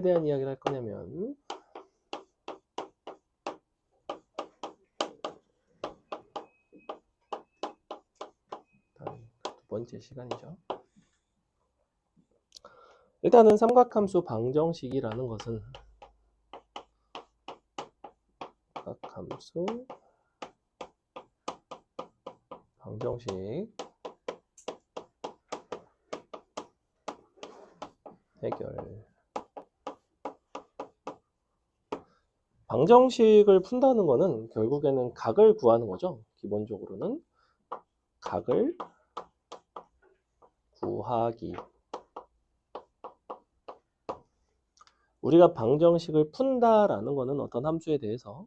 대한 이야기를 할 거냐면 두 번째 시간이죠. 일단은 삼각함수 방정식이라는 것은 삼각함수 방정식 해결. 방정식을 푼다는 거는 결국에는 각을 구하는 거죠. 기본적으로는 각을 구하기. 우리가 방정식을 푼다라는 거는 어떤 함수에 대해서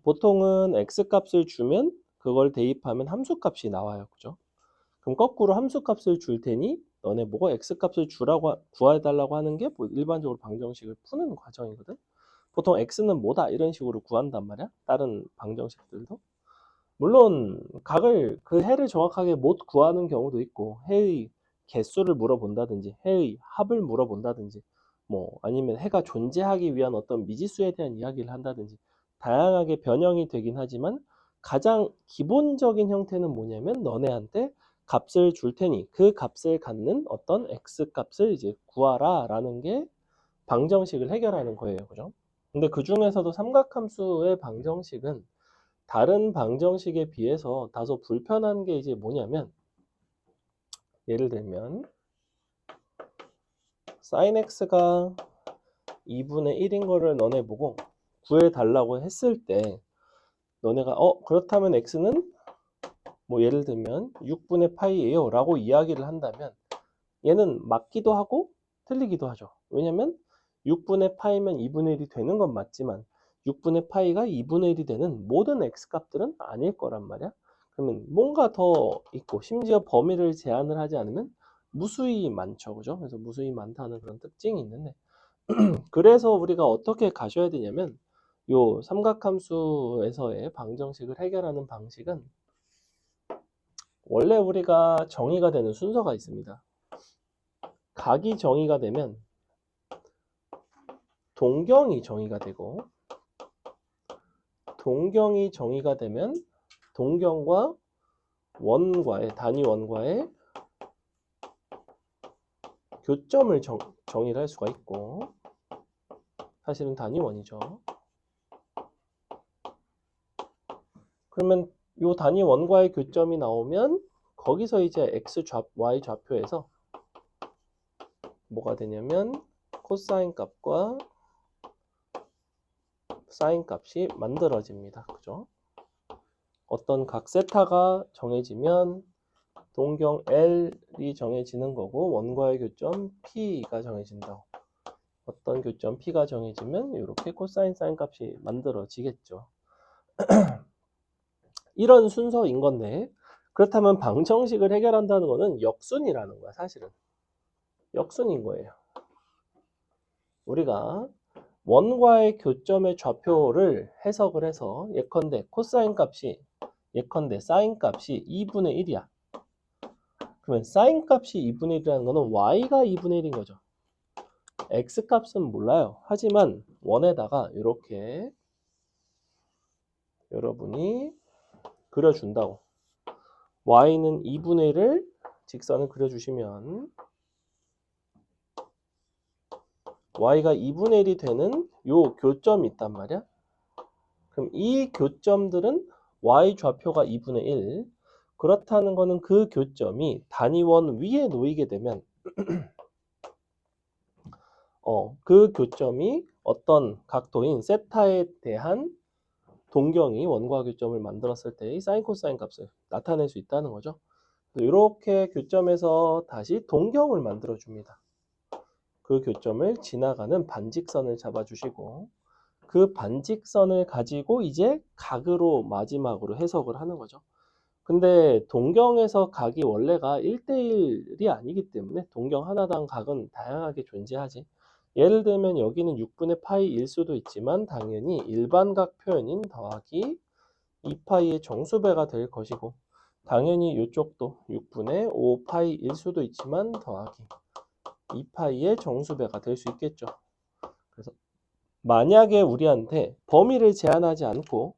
보통은 x값을 주면 그걸 대입하면 함수값이 나와요. 그죠? 그럼 거꾸로 함수값을 줄 테니 너네 보고 x값을 구해달라고 하는 게 뭐 일반적으로 방정식을 푸는 과정이거든. 보통 x는 뭐다 이런 식으로 구한단 말이야. 다른 방정식들도. 물론 각을 그 해를 정확하게 못 구하는 경우도 있고 해의 개수를 물어본다든지 해의 합을 물어본다든지 뭐 아니면 해가 존재하기 위한 어떤 미지수에 대한 이야기를 한다든지 다양하게 변형이 되긴 하지만 가장 기본적인 형태는 뭐냐면 너네한테 값을 줄 테니 그 값을 갖는 어떤 x값을 이제 구하라 라는 게 방정식을 해결하는 거예요. 그죠? 근데 그 중에서도 삼각함수의 방정식은 다른 방정식에 비해서 다소 불편한 게 이제 뭐냐면 예를 들면 sin x가 2분의 1인 거를 너네 보고 구해달라고 했을 때 너네가 그렇다면 x는 뭐 예를 들면 6분의 파이예요 라고 이야기를 한다면 얘는 맞기도 하고 틀리기도 하죠. 왜냐면 6분의 파이면 2분의 1이 되는 건 맞지만 6분의 파이가 2분의 1이 되는 모든 x값들은 아닐 거란 말이야. 그러면 뭔가 더 있고 심지어 범위를 제한을 하지 않으면 무수히 많죠. 그죠? 그래서 무수히 많다는 그런 특징이 있는데 그래서 우리가 어떻게 가셔야 되냐면 요 삼각함수에서의 방정식을 해결하는 방식은 원래 우리가 정의가 되는 순서가 있습니다. 각이 정의가 되면 동경이 정의가 되고 동경이 정의가 되면 동경과 단위 원과의 교점을 정의를 할 수가 있고 사실은 단위 원이죠. 그러면 요 단위 원과의 교점이 나오면 거기서 이제 y 좌표에서 뭐가 되냐면 코사인 값과 사인 값이 만들어집니다. 그죠? 어떤 각 세타가 정해지면 동경 L이 정해지는 거고 원과의 교점 P가 정해진다고. 어떤 교점 P가 정해지면 이렇게 코사인 사인 값이 만들어지겠죠. 이런 순서인 건데 그렇다면 방정식을 해결한다는 거는 역순이라는 거야. 사실은 역순인 거예요. 우리가 원과의 교점의 좌표를 해석을 해서 예컨대 코사인 값이 예컨대 사인 값이 2분의 1이야. 그러면 사인 값이 2분의 1이라는 거는 y가 2분의 1인 거죠. x 값은 몰라요. 하지만 원에다가 이렇게 여러분이 그려준다고. y는 2분의 1을 직선을 그려주시면 y가 2분의 1이 되는 요 교점이 있단 말이야. 그럼 이 교점들은 y 좌표가 2분의 1. 그렇다는 거는 그 교점이 단위원 위에 놓이게 되면 그 교점이 어떤 각도인 세타에 대한 동경이 원과 교점을 만들었을 때의 사인 코사인 값을 나타낼 수 있다는 거죠. 이렇게 교점에서 다시 동경을 만들어 줍니다. 그 교점을 지나가는 반직선을 잡아주시고 그 반직선을 가지고 이제 각으로 마지막으로 해석을 하는 거죠. 근데 동경에서 각이 원래가 1대1이 아니기 때문에 동경 하나당 각은 다양하게 존재하지. 예를 들면 여기는 6분의 파이일 수도 있지만 당연히 일반각 표현인 더하기 2파이의 정수배가 될 것이고 당연히 이쪽도 6분의 5파이일 수도 있지만 더하기 2파이의 정수배가 될 수 있겠죠. 그래서 만약에 우리한테 범위를 제한하지 않고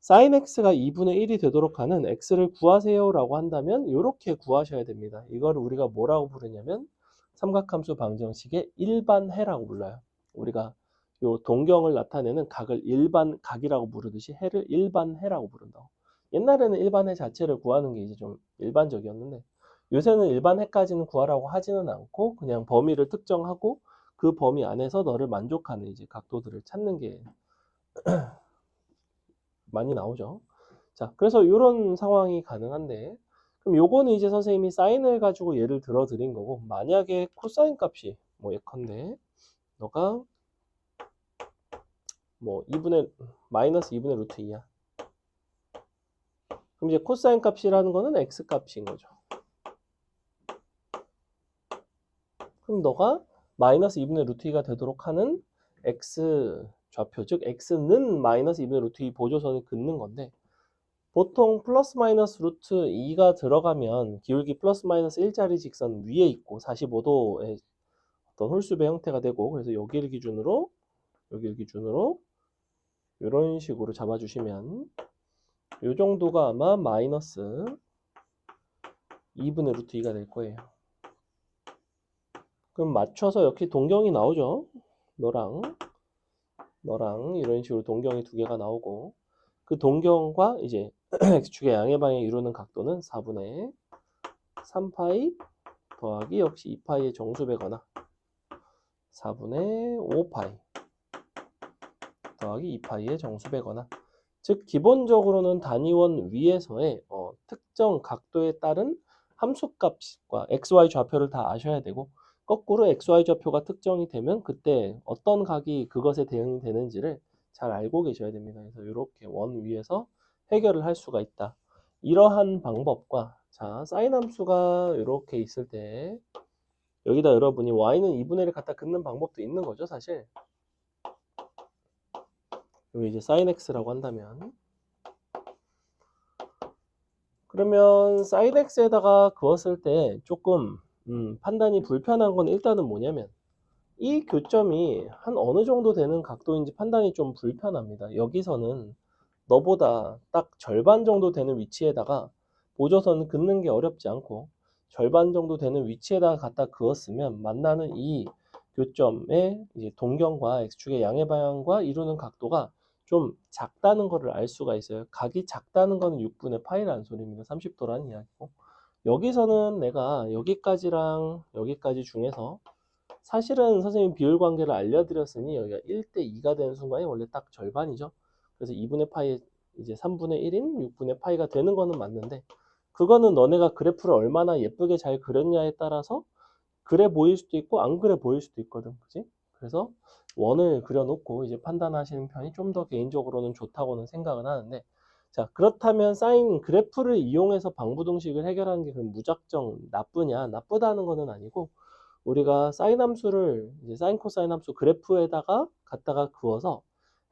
sin x가 2분의 1이 되도록 하는 x를 구하세요라고 한다면 이렇게 구하셔야 됩니다. 이거를 우리가 뭐라고 부르냐면 삼각함수 방정식의 일반해라고 불러요. 우리가 요 동경을 나타내는 각을 일반각이라고 부르듯이 해를 일반해라고 부른다고. 옛날에는 일반해 자체를 구하는 게 이제 좀 일반적이었는데 요새는 일반해까지는 구하라고 하지는 않고 그냥 범위를 특정하고 그 범위 안에서 너를 만족하는 이제 각도들을 찾는 게 많이 나오죠. 자, 그래서 이런 상황이 가능한데 그럼 요거는 이제 선생님이 사인을 가지고 예를 들어 드린 거고 만약에 코사인 값이 뭐 예컨대 너가 뭐 2분의 마이너스 2분의 루트 2야. 그럼 이제 코사인 값이라는 거는 x 값인 거죠. 그럼 너가 마이너스 2분의 루트 2가 되도록 하는 x 좌표, 즉 x는 마이너스 2분의 루트 2 보조선을 긋는 건데 보통 플러스 마이너스 루트 2가 들어가면 기울기 플러스 마이너스 1짜리 직선 위에 있고 45도의 어떤 홀수배 형태가 되고 그래서 여기를 기준으로 이런 식으로 잡아주시면 이 정도가 아마 마이너스 2분의 루트 2가 될 거예요. 그럼 맞춰서 이렇게 동경이 나오죠. 너랑 이런 식으로 동경이 두 개가 나오고 그 동경과 이제 x축의 양의 방향을 이루는 각도는 4분의 3파이 더하기 역시 2파이의 정수배거나 4분의 5파이 더하기 2파이의 정수배거나 즉 기본적으로는 단위원 위에서의 특정 각도에 따른 함수값과 xy 좌표를 다 아셔야 되고 거꾸로 xy 좌표가 특정이 되면 그때 어떤 각이 그것에 대응이 되는지를 잘 알고 계셔야 됩니다. 그래서 이렇게 원 위에서 해결을 할 수가 있다. 이러한 방법과 자 사인 함수가 이렇게 있을 때 여기다 여러분이 y는 2분의 1을 갖다 긋는 방법도 있는 거죠 사실. 여기 이제 sin x라고 한다면 그러면 sin x에다가 그었을 때 조금 판단이 불편한 건 일단은 뭐냐면 이 교점이 한 어느 정도 되는 각도인지 판단이 좀 불편합니다. 여기서는 너보다 딱 절반 정도 되는 위치에다가 보조선 긋는 게 어렵지 않고 절반 정도 되는 위치에다가 갖다 그었으면 만나는 이 교점의 이제 동경과 x축의 양의 방향과 이루는 각도가 좀 작다는 것을 알 수가 있어요. 각이 작다는 거는 6분의 파이라는 소리입니다. 30도라는 이야기고 여기서는 내가 여기까지랑 여기까지 중에서 사실은 선생님 비율 관계를 알려드렸으니 여기가 1대 2가 되는 순간이 원래 딱 절반이죠. 그래서 2분의 파이 이제 3분의 1인 6분의 파이가 되는 거는 맞는데 그거는 너네가 그래프를 얼마나 예쁘게 잘 그렸냐에 따라서 그래 보일 수도 있고 안 그래 보일 수도 있거든. 그지? 그래서 원을 그려놓고 이제 판단하시는 편이 좀 더 개인적으로는 좋다고는 생각은 하는데 자 그렇다면 사인 그래프를 이용해서 방부등식을 해결하는 게 그럼 무작정 나쁘냐? 나쁘다는 거는 아니고 우리가 사인 함수를 이제 사인 코사인 함수 그래프에다가 갖다가 그어서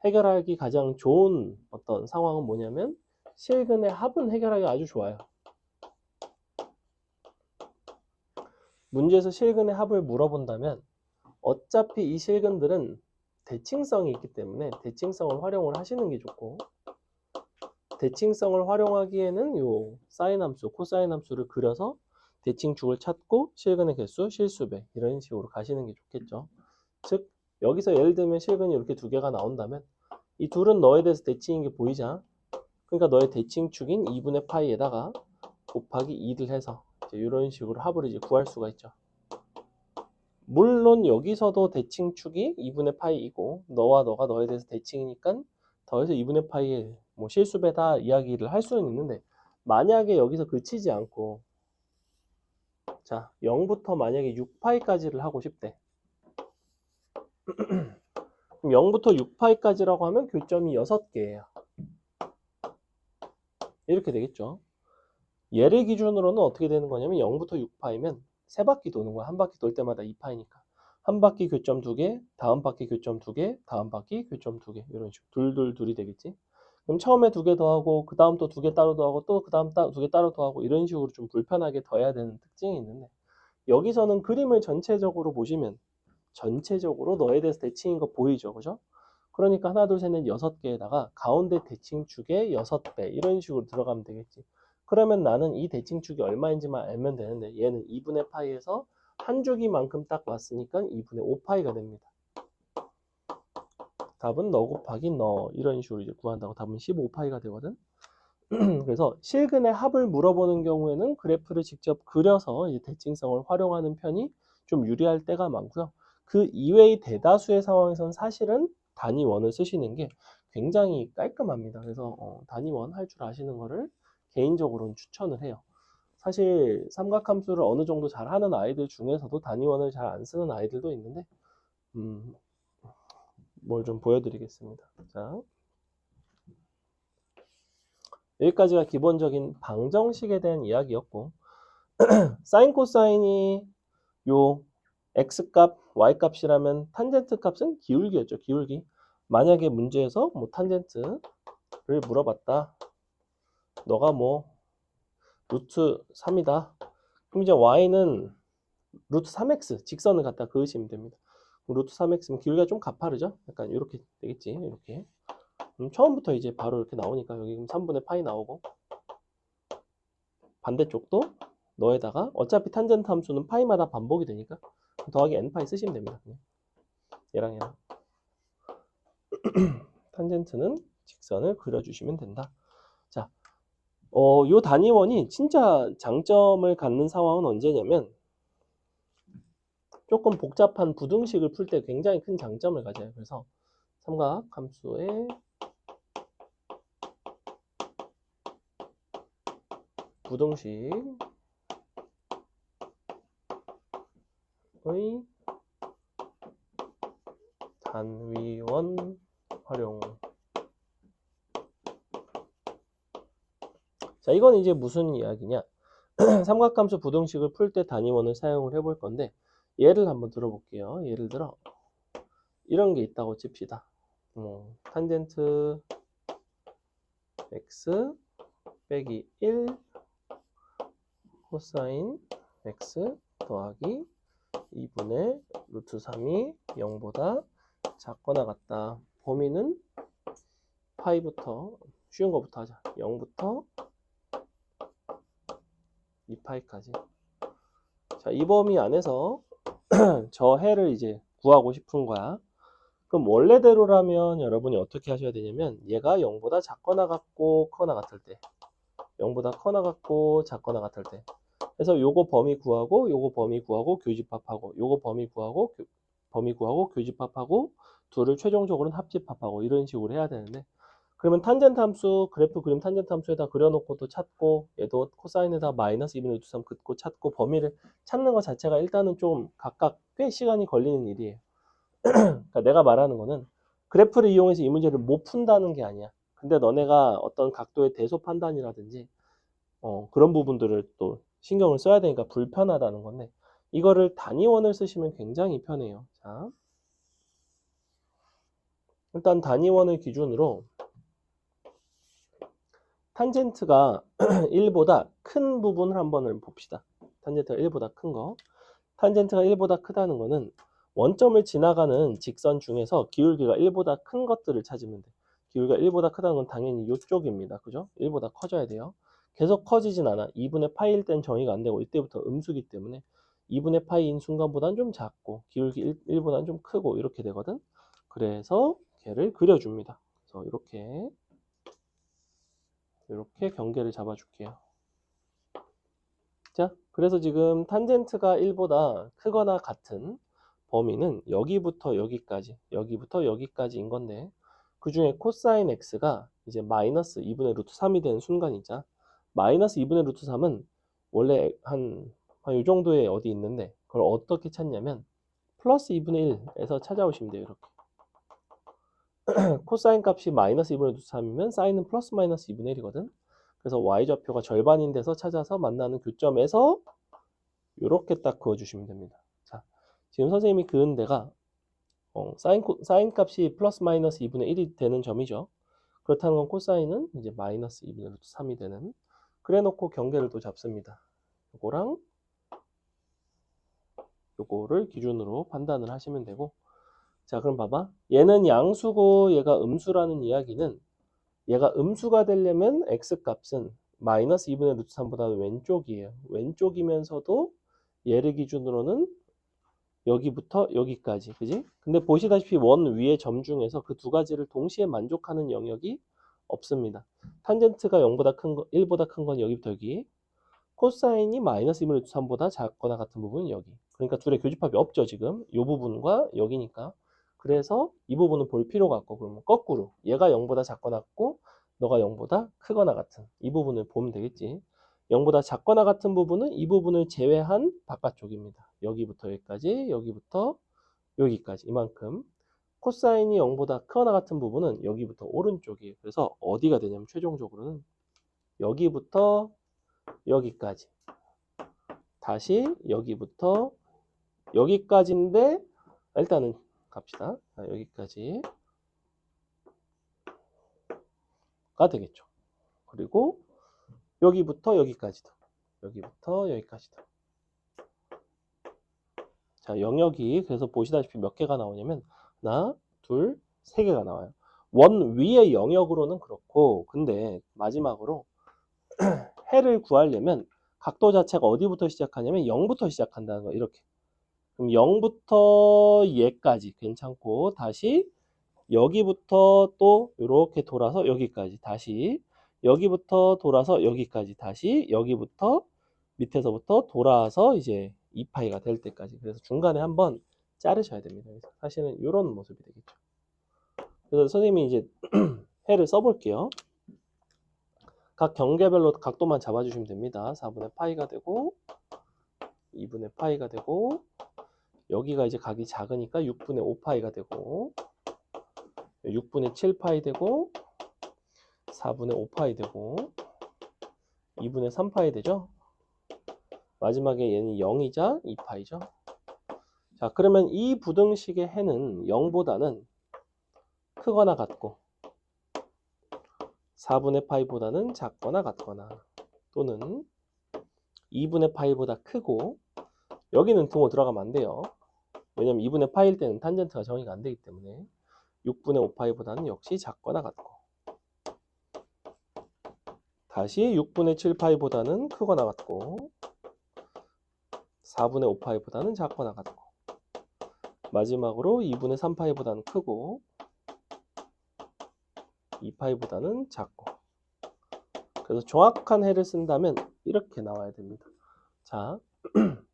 해결하기 가장 좋은 어떤 상황은 뭐냐면 실근의 합은 해결하기 아주 좋아요. 문제에서 실근의 합을 물어본다면 어차피 이 실근들은 대칭성이 있기 때문에 대칭성을 활용을 하시는 게 좋고 대칭성을 활용하기에는 요 사인 함수, 코사인 함수를 그려서 대칭축을 찾고 실근의 개수, 실수배 이런 식으로 가시는 게 좋겠죠. 즉 여기서 예를 들면 실근이 이렇게 두 개가 나온다면 이 둘은 너에 대해서 대칭인 게 보이잖아. 그러니까 너의 대칭축인 2분의 파이에다가 곱하기 2를 해서 이제 이런 식으로 합을 이제 구할 수가 있죠. 물론 여기서도 대칭축이 2분의 파이이고 너와 너가 너에 대해서 대칭이니까 더해서 2분의 파이의 뭐 실수배다 이야기를 할 수는 있는데 만약에 여기서 그치지 않고 자 0부터 만약에 6파이까지를 하고 싶대. 그럼 0부터 6파이까지라고 하면 교점이 6개예요. 이렇게 되겠죠. 얘를 기준으로는 어떻게 되는 거냐면 0부터 6파이면 3바퀴 도는 거야. 한 바퀴 돌 때마다 2파이니까. 한 바퀴 교점 2개, 다음 바퀴 교점 2개, 다음 바퀴 교점 2개 이런 식으로 둘둘둘이 되겠지. 그럼 처음에 2개 더하고 그 다음 또 2개 따로 더하고 또 그 다음 2개 따로 더하고 이런 식으로 좀 불편하게 더해야 되는 특징이 있는데 여기서는 그림을 전체적으로 보시면 전체적으로 너에 대해서 대칭인 거 보이죠, 그죠? 그러니까 하나, 둘, 셋, 넷, 6개에다가 가운데 대칭축의 6배 이런 식으로 들어가면 되겠지. 그러면 나는 이 대칭축이 얼마인지만 알면 되는데 얘는 2분의 파이에서 한 주기만큼 딱 왔으니까 2분의 5파이가 됩니다. 답은 너 곱하기 너 이런 식으로 이제 구한다고 답은 15파이가 되거든. 그래서 실근의 합을 물어보는 경우에는 그래프를 직접 그려서 이제 대칭성을 활용하는 편이 좀 유리할 때가 많고요. 그 이외의 대다수의 상황에서는 사실은 단위원을 쓰시는 게 굉장히 깔끔합니다. 그래서 단위원 할 줄 아시는 거를 개인적으로는 추천을 해요. 사실 삼각함수를 어느 정도 잘하는 아이들 중에서도 단위원을 잘 안 쓰는 아이들도 있는데 뭘 좀 보여드리겠습니다. 자, 여기까지가 기본적인 방정식에 대한 이야기였고 사인 코사인이 요 x값, y값이라면 탄젠트 값은 기울기였죠. 기울기. 만약에 문제에서 뭐 탄젠트를 물어봤다. 너가 뭐 루트 3이다. 그럼 이제 y는 루트 3x 직선을 갖다 그으시면 됩니다. 루트 3x면 기울기가 좀 가파르죠? 약간 이렇게 되겠지. 이렇게. 처음부터 이제 바로 이렇게 나오니까 여기 3분의 파이 나오고 반대쪽도 너에다가 어차피 탄젠트 함수는 파이마다 반복이 되니까 더하기 n파이 쓰시면 됩니다. 그냥. 얘랑 얘랑. 탄젠트는 직선을 그려주시면 된다. 자, 요 단위원이 진짜 장점을 갖는 상황은 언제냐면 조금 복잡한 부등식을 풀 때 굉장히 큰 장점을 가져요. 그래서 삼각 함수의 부등식의 단위원 활용. 자, 이건 이제 무슨 이야기냐? 삼각함수 부등식을 풀 때 단위원을 사용을 해볼 건데 예를 한번 들어볼게요. 예를 들어 이런 게 있다고 칩시다. 탄젠트 x 빼기 1 코사인 x 더하기 2분의 루트 3이 0보다 작거나 같다. 범위는 파이부터 쉬운 거부터 하자. 0부터 2파이까지. 자, 이 범위 안에서 저 해를 이제 구하고 싶은 거야. 그럼 원래대로라면 여러분이 어떻게 하셔야 되냐면 얘가 0보다 작거나 같고 크거나 같을 때 0보다 커나 같고 작거나 같을 때 그래서 요거 범위 구하고 요거 범위 구하고 교집합하고 요거 범위 구하고 교집합하고 둘을 최종적으로는 합집합하고 이런 식으로 해야 되는데 그러면 탄젠트 함수 그래프 그림 탄젠트 함수에다 그려놓고 또 찾고 얘도 코사인에다 마이너스 2분의 루트 3 긋고 찾고 범위를 찾는 것 자체가 일단은 좀 각각 꽤 시간이 걸리는 일이에요. 그러니까 내가 말하는 거는 그래프를 이용해서 이 문제를 못 푼다는 게 아니야. 근데 너네가 어떤 각도의 대소 판단이라든지 그런 부분들을 또 신경을 써야 되니까 불편하다는 건데 이거를 단위원을 쓰시면 굉장히 편해요. 자, 일단 단위원을 기준으로 탄젠트가 1보다 큰 부분을 한번 봅시다. 탄젠트가 1보다 큰 거. 탄젠트가 1보다 크다는 거는 원점을 지나가는 직선 중에서 기울기가 1보다 큰 것들을 찾으면 돼. 기울기가 1보다 크다는 건 당연히 이쪽입니다. 그죠? 1보다 커져야 돼요. 계속 커지진 않아. 2분의 파이일 땐 정의가 안 되고 이때부터 음수기 때문에 2분의 파이인 순간보다는 좀 작고 기울기 1보다는 좀 크고 이렇게 되거든. 그래서 걔를 그려줍니다. 그래서 이렇게 경계를 잡아줄게요. 자, 그래서 지금 탄젠트가 1보다 크거나 같은 범위는 여기부터 여기까지인 건데 그 중에 코사인 x가 이제 마이너스 2분의 루트 3이 되는 순간이자 마이너스 2분의 루트 3은 원래 한 이 정도에 어디 있는데 그걸 어떻게 찾냐면 플러스 2분의 1에서 찾아오시면 돼요. 이렇게 코사인 값이 마이너스 2분의 루트 3이면 사인은 플러스 마이너스 2분의 1이거든. 그래서 y좌표가 절반인 데서 찾아서 만나는 교점에서 이렇게 딱 그어주시면 됩니다. 자, 지금 선생님이 그은 데가 사인 값이 플러스 마이너스 2분의 1이 되는 점이죠. 그렇다는 건 코사인은 이제 마이너스 2분의 루트 3이 되는 그래 놓고 경계를 또 잡습니다. 이거랑 요거를 기준으로 판단을 하시면 되고, 자, 그럼 봐봐. 얘는 양수고 얘가 음수라는 이야기는, 얘가 음수가 되려면 x값은 마이너스 2분의 루트 3보다 왼쪽이에요. 왼쪽이면서도 얘를 기준으로는 여기부터 여기까지, 그지? 근데 보시다시피 원 위의 점 중에서 그 두 가지를 동시에 만족하는 영역이 없습니다. 탄젠트가 0보다 큰 거, 1보다 큰 건 여기부터 여기, 코사인이 마이너스 2분의 루트 3보다 작거나 같은 부분은 여기. 그러니까 둘의 교집합이 없죠, 지금. 이 부분과 여기니까. 그래서 이 부분은 볼 필요가 없고, 그러면 거꾸로 얘가 0보다 작거나 같고 너가 0보다 크거나 같은 이 부분을 보면 되겠지. 0보다 작거나 같은 부분은 이 부분을 제외한 바깥쪽입니다. 여기부터 여기까지, 여기부터 여기까지 이만큼. 코사인이 0보다 크거나 같은 부분은 여기부터 오른쪽이에요. 그래서 어디가 되냐면 최종적으로는 여기부터 여기까지, 다시 여기부터 여기까지인데, 일단은 갑시다. 여기까지가 되겠죠. 그리고 여기부터 여기까지도, 여기부터 여기까지도. 자, 영역이 그래서 보시다시피 몇 개가 나오냐면 하나, 둘, 세 개가 나와요. 원 위의 영역으로는 그렇고, 근데 마지막으로 해를 구하려면 각도 자체가 어디부터 시작하냐면 0부터 시작한다는 거. 이렇게. 그럼 0부터 얘까지 괜찮고, 다시 여기부터 또 이렇게 돌아서 여기까지, 다시 여기부터 돌아서 여기까지, 다시 여기부터 밑에서부터 돌아서 이제 2파이가 될 때까지. 그래서 중간에 한번 자르셔야 됩니다. 그래서 사실은 이런 모습이 되겠죠. 그래서 선생님이 이제 해를 써볼게요. 각 경계별로 각도만 잡아주시면 됩니다. 4분의 파이가 되고 2분의 파이가 되고, 여기가 이제 각이 작으니까 6분의 5파이가 되고, 6분의 7파이 되고, 4분의 5파이 되고, 2분의 3파이 되죠. 마지막에 얘는 0이자 2파이죠. 자, 그러면 이 부등식의 해는 0보다는 크거나 같고 4분의 파이보다는 작거나 같거나, 또는 2분의 파이보다 크고, 여기는 등호 들어가면 안 돼요. 왜냐면 2분의 파이일 때는 탄젠트가 정의가 안 되기 때문에 6분의 5파이보다는 역시 작거나 같고, 다시 6분의 7파이보다는 크거나 같고 4분의 5파이보다는 작거나 같고, 마지막으로 2분의 3파이보다는 크고 2파이보다는 작고. 그래서 정확한 해를 쓴다면 이렇게 나와야 됩니다. 자,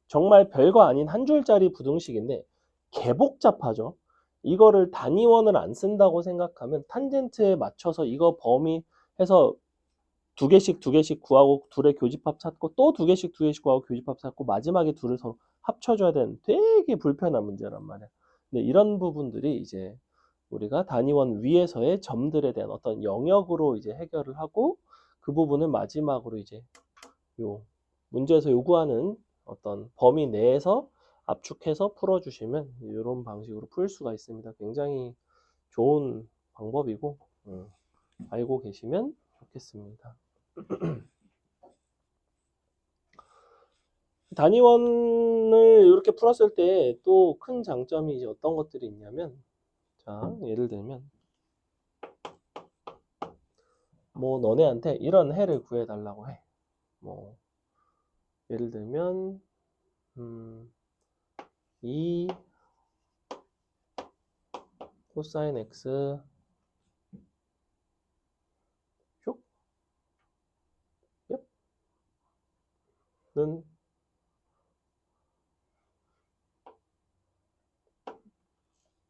정말 별거 아닌 한 줄짜리 부등식인데 개복잡하죠. 이거를 단위원을 안 쓴다고 생각하면 탄젠트에 맞춰서 이거 범위 해서 두 개씩 구하고 둘의 교집합 찾고 또 두 개씩 구하고 교집합 찾고 마지막에 둘을 서로 합쳐줘야 되는 되게 불편한 문제란 말이야. 근데 이런 부분들이 이제 우리가 단위원 위에서의 점들에 대한 어떤 영역으로 이제 해결을 하고, 그 부분을 마지막으로 이제 요 문제에서 요구하는 어떤 범위 내에서 압축해서 풀어주시면 이런 방식으로 풀 수가 있습니다. 굉장히 좋은 방법이고, 알고 계시면 좋겠습니다. 단위원을 이렇게 풀었을 때 또 큰 장점이 이제 어떤 것들이 있냐면, 자, 예를 들면 뭐 너네한테 이런 해를 구해달라고 해. 뭐 예를 들면 2 코사인 x 슉 는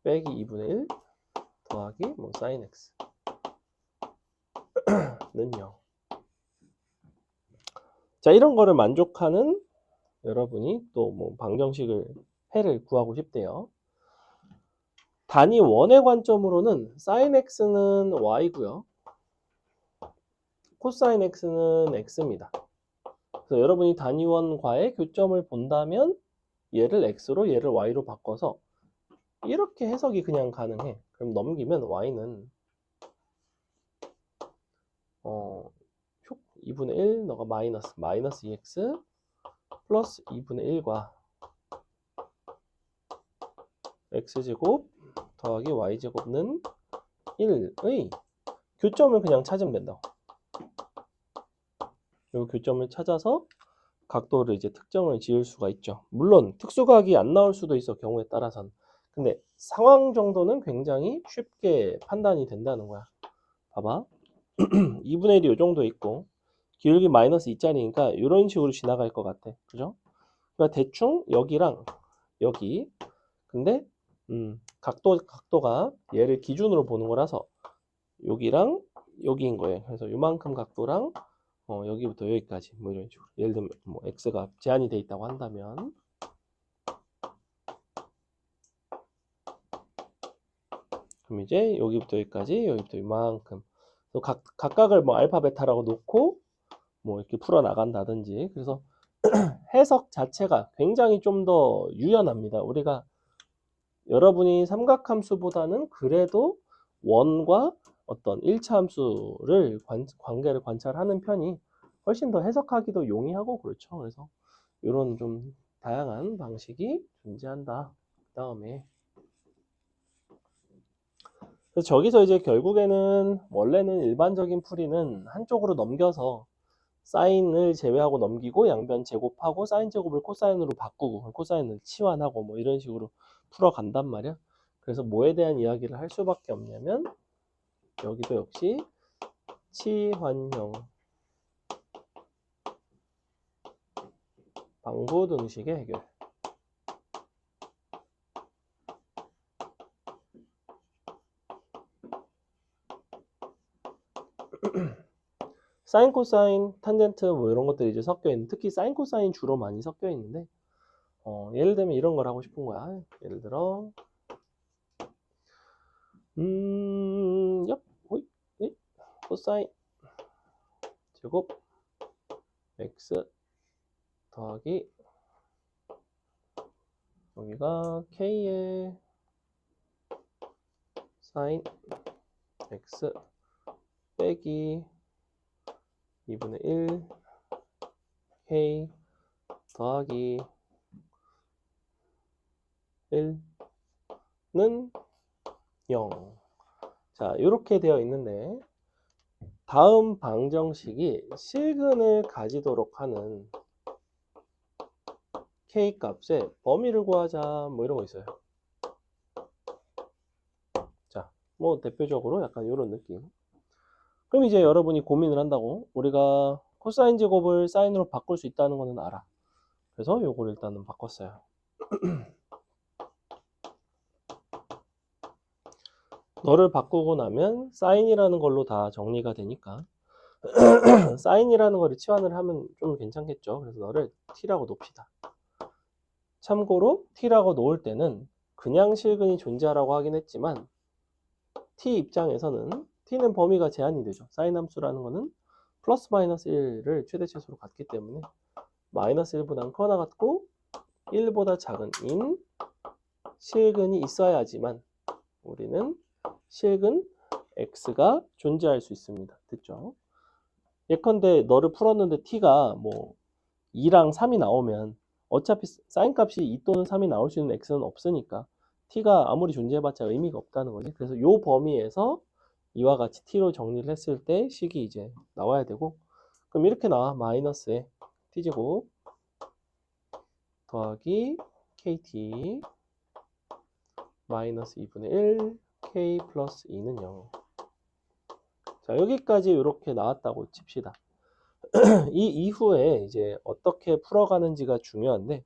빼기 2분의 1 더하기 뭐 사인 x 는 0. 자, 이런 거를 만족하는 여러분이 또 뭐 방정식을 해를 구하고 싶대요. 단위 원의 관점으로는 사인 x는 y고요. 코사인 x는 x입니다. 그래서 여러분이 단위원과의 교점을 본다면 얘를 x로 얘를 y로 바꿔서 이렇게 해석이 그냥 가능해. 그럼 넘기면 y는 2분의 1 너가 마이너스 2x 플러스 2분의 1과 x제곱 더하기 y제곱는 1의 교점을 그냥 찾으면 된다고. 이 교점을 찾아서 각도를 이제 특정을 지을 수가 있죠. 물론 특수각이 안 나올 수도 있어, 경우에 따라서는. 근데 상황 정도는 굉장히 쉽게 판단이 된다는 거야. 봐봐. 2분의 1이 이 정도 있고 기울기 마이너스 2짜리니까 이런 식으로 지나갈 것 같아. 그죠? 그러니까 대충 여기랑 여기, 근데 각도가 얘를 기준으로 보는 거라서 여기랑 여기인 거예요. 그래서 이만큼 각도랑 여기부터 여기까지 뭐 이런 식으로. 예를 들면 뭐 x가 제한이 돼 있다고 한다면 그럼 이제 여기부터 여기까지, 여기부터 이만큼. 각각을 뭐 알파 베타라고 놓고 뭐 이렇게 풀어 나간다든지. 그래서 해석 자체가 굉장히 좀 더 유연합니다. 우리가 여러분이 삼각함수보다는 그래도 원과 어떤 1차 함수를 관계를 관찰하는 편이 훨씬 더 해석하기도 용이하고 그렇죠. 그래서 이런 좀 다양한 방식이 존재한다. 그 다음에 그래서 저기서 이제 결국에는 원래는 일반적인 풀이는 한쪽으로 넘겨서 사인을 제외하고 넘기고 양변 제곱하고 사인 제곱을 코사인으로 바꾸고 코사인을 치환하고 뭐 이런 식으로 풀어간단 말이야. 그래서 뭐에 대한 이야기를 할 수밖에 없냐면 여기도 역시 치환형 방부등식의 해결. 사인, 코사인, 탄젠트 뭐 이런 것들이 이제 섞여 있는, 특히 사인, 코사인 주로 많이 섞여 있는데 예를 들면 이런 걸 하고 싶은 거야. 예를 들어 호이, 코사인 제곱 x 더하기 여기가 k의 사인 x 빼기 2분의 1 k 더하기 1는 0. 자, 이렇게 되어 있는데 다음 방정식이 실근을 가지도록 하는 k 값의 범위를 구하자 뭐 이런 거 있어요. 자, 뭐 대표적으로 약간 이런 느낌. 그럼 이제 여러분이 고민을 한다고. 우리가 코사인 제곱을 사인으로 바꿀 수 있다는 거는 알아. 그래서 요걸 일단은 바꿨어요. 너를 바꾸고 나면 사인이라는 걸로 다 정리가 되니까 사인이라는 거를 치환을 하면 좀 괜찮겠죠. 그래서 너를 t라고 놉시다. 참고로 t라고 놓을 때는 그냥 실근이 존재하라고 하긴 했지만 t 입장에서는 t는 범위가 제한이 되죠. 사인 함수라는 거는 플러스 마이너스 1을 최대 최소로 갖기 때문에 마이너스 1보다는 커나 같고 1보다 작은 인 실근이 있어야지만 우리는 실근 x가 존재할 수 있습니다. 됐죠? 예컨대 너를 풀었는데 t가 뭐 2랑 3이 나오면 어차피 사인 값이 2 또는 3이 나올 수 있는 x는 없으니까 t가 아무리 존재해봤자 의미가 없다는 거지. 그래서 요 범위에서 이와 같이 t로 정리를 했을 때 식이 이제 나와야 되고, 그럼 이렇게 나와. 마이너스에 t제곱 더하기 kt 마이너스 2분의 1 k 플러스 2는 0. 자, 여기까지 이렇게 나왔다고 칩시다. 이 이후에 이제 어떻게 풀어가는지가 중요한데,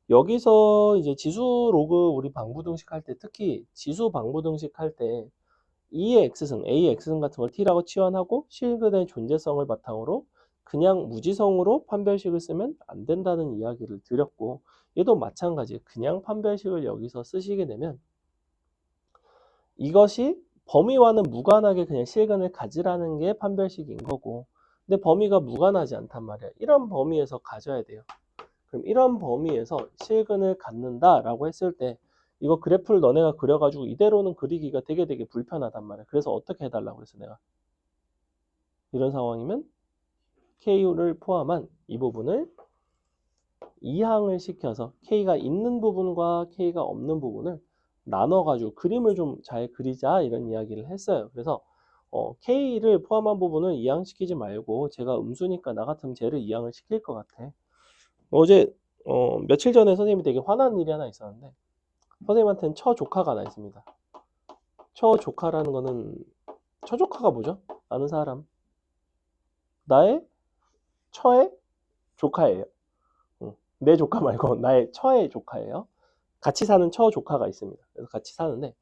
여기서 이제 지수 로그 우리 방부등식 할 때, 특히 지수 방부등식 할 때 E의 x승, A의 x승 같은 걸 t라고 치환하고 실근의 존재성을 바탕으로 그냥 무지성으로 판별식을 쓰면 안 된다는 이야기를 드렸고, 얘도 마찬가지예요. 그냥 판별식을 여기서 쓰시게 되면 이것이 범위와는 무관하게 그냥 실근을 가지라는 게 판별식인 거고, 근데 범위가 무관하지 않단 말이야. 이런 범위에서 가져야 돼요. 그럼 이런 범위에서 실근을 갖는다라고 했을 때 이거 그래프를 너네가 그려가지고 이대로는 그리기가 되게 불편하단 말이야. 그래서 어떻게 해달라고 그랬어 내가. 이런 상황이면 K를 포함한 이 부분을 이항을 시켜서 K가 있는 부분과 K가 없는 부분을 나눠가지고 그림을 좀 잘 그리자 이런 이야기를 했어요. 그래서 K를 포함한 부분을 이항시키지 말고 제가 음수니까 나 같으면 쟤를 이항을 시킬 것 같아. 어제 며칠 전에 선생님이 되게 화난 일이 하나 있었는데 선생님한테는 처조카가 하나 있습니다. 처조카라는 거는 처조카가 뭐죠? 아는 사람? 나의 처의 조카예요. 내 조카 말고 나의 처의 조카예요. 같이 사는 처 조카가 있습니다. 그래서 같이 사는데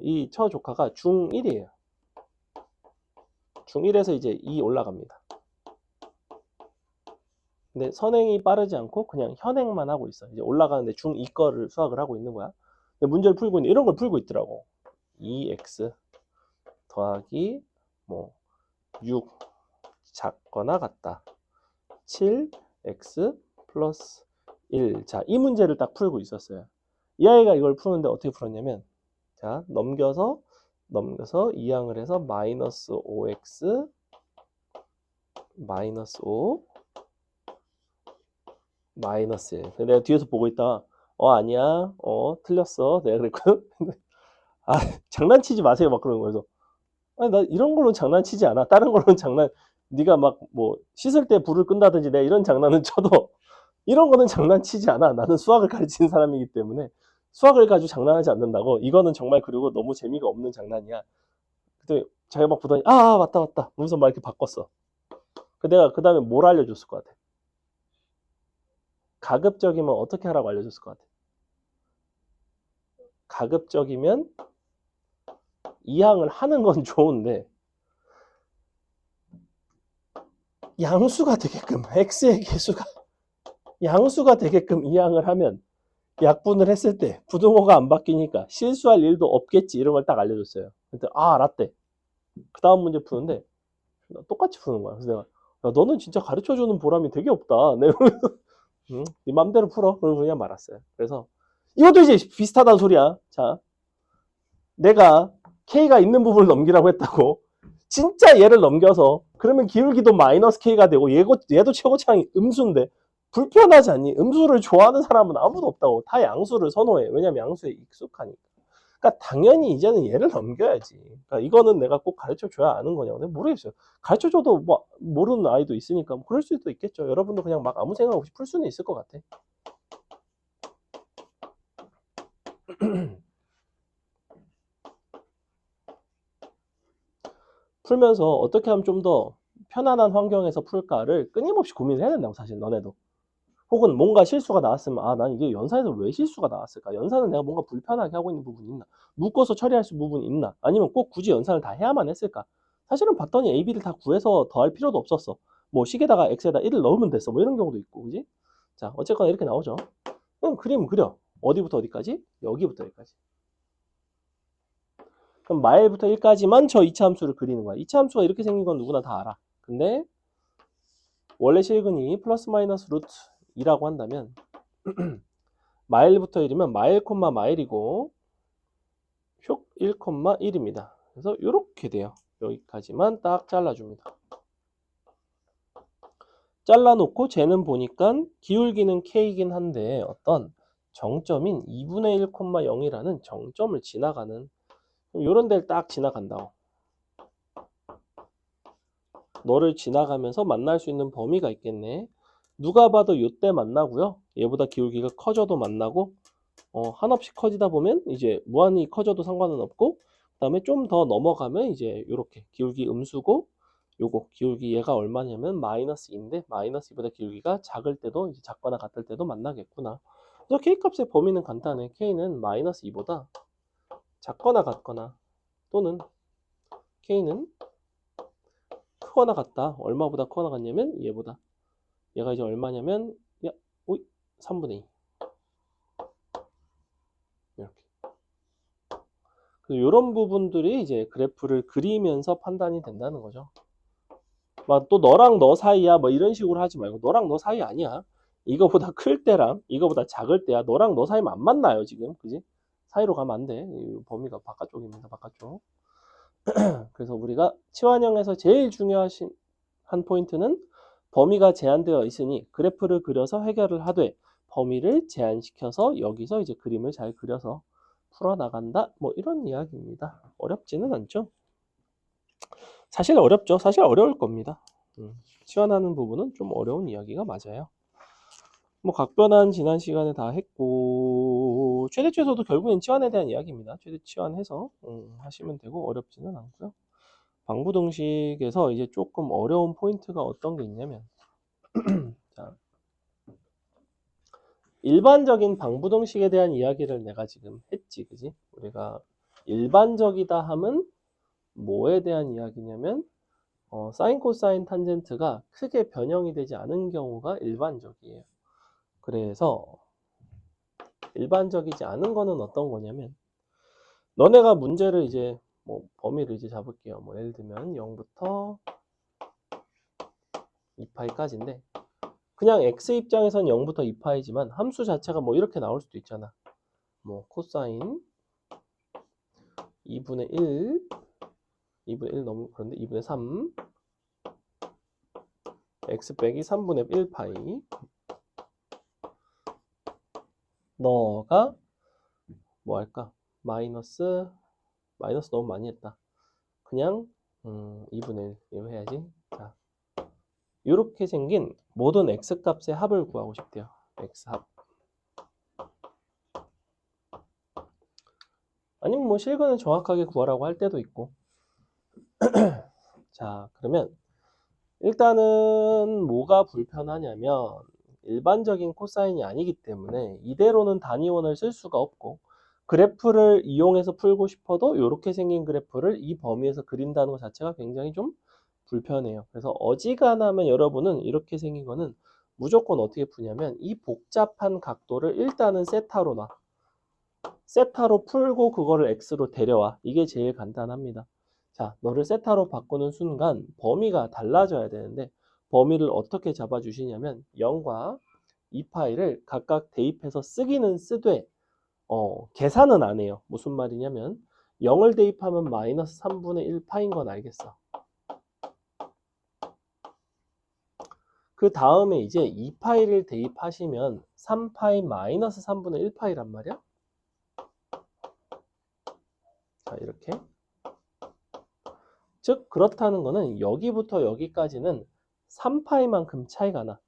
이 처 조카가 중1이에요. 중1에서 이제 2 올라갑니다. 근데 선행이 빠르지 않고 그냥 현행만 하고 있어. 이제 올라가는데 중2 거를 수학을 하고 있는 거야. 근데 문제를 풀고 있는데 이런 걸 풀고 있더라고. 2x 더하기 뭐 6 작거나 같다. 7x 플러스 1. 자, 이 문제를 딱 풀고 있었어요. 이 아이가 이걸 푸는데 어떻게 풀었냐면 자, 넘겨서 이항을 해서 마이너스 5x 마이너스 5 마이너스 1. 내가 뒤에서 보고 있다가 아니야. 틀렸어. 내가 그랬거든. 아, 장난치지 마세요. 막 그러는 거여서 아니, 나 이런 걸로 장난치지 않아. 다른 걸로는 네가 막 뭐 씻을 때 불을 끈다든지 내가 이런 장난은 쳐도 이런 거는 장난치지 않아. 나는 수학을 가르치는 사람이기 때문에 수학을 가지고 장난하지 않는다고. 이거는 정말 그리고 너무 재미가 없는 장난이야. 그때 자기가 막 보더니 맞다 하면서 막 이렇게 바꿨어. 내가 그 다음에 뭘 알려줬을 것 같아? 가급적이면 어떻게 하라고 알려줬을 것 같아? 가급적이면 이항을 하는 건 좋은데 양수가 되게끔 x의 개수가 양수가 되게끔 이항을 하면 약분을 했을 때 부등호가 안 바뀌니까 실수할 일도 없겠지 이런 걸 딱 알려줬어요. 근데 알았대. 그 다음 문제 푸는데 똑같이 푸는 거야. 그래서 내가 야, 너는 진짜 가르쳐주는 보람이 되게 없다. 내가 응? 네 맘대로 풀어. 그러고 그냥 말았어요. 그래서 이것도 이제 비슷하다는 소리야. 자, 내가 K가 있는 부분을 넘기라고 했다고 진짜 얘를 넘겨서 그러면 기울기도 마이너스 K가 되고 얘도 최고차항이 음수인데 불편하지 않니? 음수를 좋아하는 사람은 아무도 없다고. 다 양수를 선호해. 왜냐면 양수에 익숙하니까. 그러니까 당연히 이제는 얘를 넘겨야지. 그러니까 이거는 내가 꼭 가르쳐줘야 아는 거냐고. 내가 모르겠어요. 가르쳐줘도 뭐 모르는 아이도 있으니까 뭐 그럴 수도 있겠죠. 여러분도 그냥 막 아무 생각 없이 풀 수는 있을 것 같아. 풀면서 어떻게 하면 좀 더 편안한 환경에서 풀까를 끊임없이 고민을 해야 된다고 사실 너네도. 혹은 뭔가 실수가 나왔으면 난 이게 연산에서 왜 실수가 나왔을까? 연산은 내가 뭔가 불편하게 하고 있는 부분이 있나? 묶어서 처리할 수 부분이 있나? 아니면 꼭 굳이 연산을 다 해야만 했을까? 사실은 봤더니 A, B를 다 구해서 더할 필요도 없었어. 뭐 식에다가 X에다 1을 넣으면 됐어. 뭐 이런 경우도 있고, 그지? 자, 어쨌거나 이렇게 나오죠. 그럼 그림 그려. 어디부터 어디까지? 여기부터 여기까지. 그럼 마일부터 1까지만 저 2차 함수를 그리는 거야. 2차 함수가 이렇게 생긴 건 누구나 다 알아. 근데 원래 실근이 플러스 마이너스 루트 2라고 한다면 마일부터 1이면 마일 콤마 마일이고 표 1, 1입니다. 그래서 이렇게 돼요. 여기까지만 딱 잘라줍니다. 잘라놓고 쟤는 보니까 기울기는 K이긴 한데 어떤 정점인 2분의 1, 0이라는 정점을 지나가는 이런 데를 딱 지나간다고. 너를 지나가면서 만날 수 있는 범위가 있겠네. 누가 봐도 이때 만나고요. 얘보다 기울기가 커져도 만나고 한없이 커지다 보면 이제 무한히 커져도 상관은 없고 그 다음에 좀 더 넘어가면 이제 이렇게 기울기 음수고 요거 기울기 얘가 얼마냐면 마이너스 2인데 마이너스 2보다 기울기가 작을 때도 이제 작거나 같을 때도 만나겠구나. 그래서 K값의 범위는 간단해. K는 마이너스 2보다 작거나 같거나 또는 K는 크거나 같다. 얼마보다 크거나 같냐면 얘보다. 얘가 이제 얼마냐면 3분의 2 이렇게. 이런 부분들이 이제 그래프를 그리면서 판단이 된다는 거죠. 막 또 너랑 너 사이야 뭐 이런 식으로 하지 말고 너랑 너 사이 아니야. 이거보다 클 때랑 이거보다 작을 때야. 너랑 너 사이면 안 만나요 지금. 그지? 사이로 가면 안 돼. 이 범위가 바깥쪽입니다. 바깥쪽. 그래서 우리가 치환형에서 제일 중요한 포인트는 범위가 제한되어 있으니 그래프를 그려서 해결을 하되 범위를 제한시켜서 여기서 이제 그림을 잘 그려서 풀어나간다. 뭐 이런 이야기입니다. 어렵지는 않죠? 사실 어렵죠. 사실 어려울 겁니다. 치환하는 부분은 좀 어려운 이야기가 맞아요. 뭐 각변환 지난 시간에 다 했고 최대 최소도 결국엔 치환에 대한 이야기입니다. 최대 치환해서 하시면 되고 어렵지는 않고요. 방부등식에서 이제 조금 어려운 포인트가 어떤 게 있냐면 자, 일반적인 방부등식에 대한 이야기를 내가 지금 했지, 그지? 우리가 일반적이다 함은 뭐에 대한 이야기냐면 사인, 코사인, 탄젠트가 크게 변형이 되지 않은 경우가 일반적이에요. 그래서 일반적이지 않은 거는 어떤 거냐면 너네가 문제를 이제 뭐 범위를 이제 잡을게요. 뭐 예를 들면 0부터 2파이까지인데 그냥 x 입장에선 0부터 2파이지만 함수 자체가 뭐 이렇게 나올 수도 있잖아. 뭐 코사인 2분의 1 2분의 1 너무 그런데 2분의 3 x 빼기 3분의 1파이 너가 뭐 할까? 마이너스 너무 많이 했다. 그냥 2분의 1 이거 해야지. 자, 이렇게 생긴 모든 x 값의 합을 구하고 싶대요. x 합. 아니면 뭐 실근을 정확하게 구하라고 할 때도 있고. 자, 그러면 일단은 뭐가 불편하냐면 일반적인 코사인이 아니기 때문에 이대로는 단위원을 쓸 수가 없고 그래프를 이용해서 풀고 싶어도 이렇게 생긴 그래프를 이 범위에서 그린다는 것 자체가 굉장히 좀 불편해요. 그래서 어지간하면 여러분은 이렇게 생긴 거는 무조건 어떻게 푸냐면 이 복잡한 각도를 일단은 세타로 놔. 세타로 풀고 그거를 x로 데려와. 이게 제일 간단합니다. 자, 너를 세타로 바꾸는 순간 범위가 달라져야 되는데 범위를 어떻게 잡아주시냐면 0과 2파이를 각각 대입해서 쓰기는 쓰되 계산은 안 해요. 무슨 말이냐면 0을 대입하면 마이너스 3분의 1파인 건 알겠어. 그 다음에 이제 2파이를 대입하시면 3파이 마이너스 3분의 1파이란 말이야. 자, 이렇게. 즉 그렇다는 거는 여기부터 여기까지는 3파이만큼 차이가 나.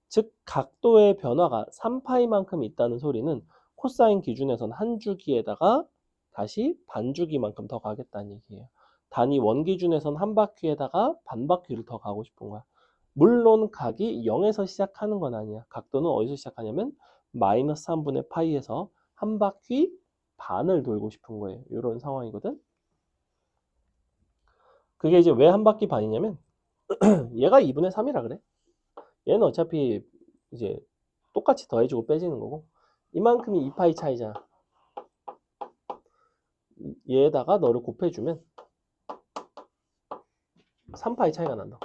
즉 각도의 변화가 3파이만큼 있다는 소리는 코사인 기준에선 한 주기에다가 다시 반 주기만큼 더 가겠다는 얘기예요. 단위 원 기준에선 한 바퀴에다가 반 바퀴를 더 가고 싶은 거야. 물론 각이 0에서 시작하는 건 아니야. 각도는 어디서 시작하냐면 마이너스 3분의 파이에서 한 바퀴 반을 돌고 싶은 거예요. 이런 상황이거든. 그게 이제 왜 한 바퀴 반이냐면 얘가 2분의 3이라 그래. 얘는 어차피 이제 똑같이 더해주고 빼지는 거고 이만큼이 2파이 차이잖아. 얘에다가 너를 곱해주면 3파이 차이가 난다.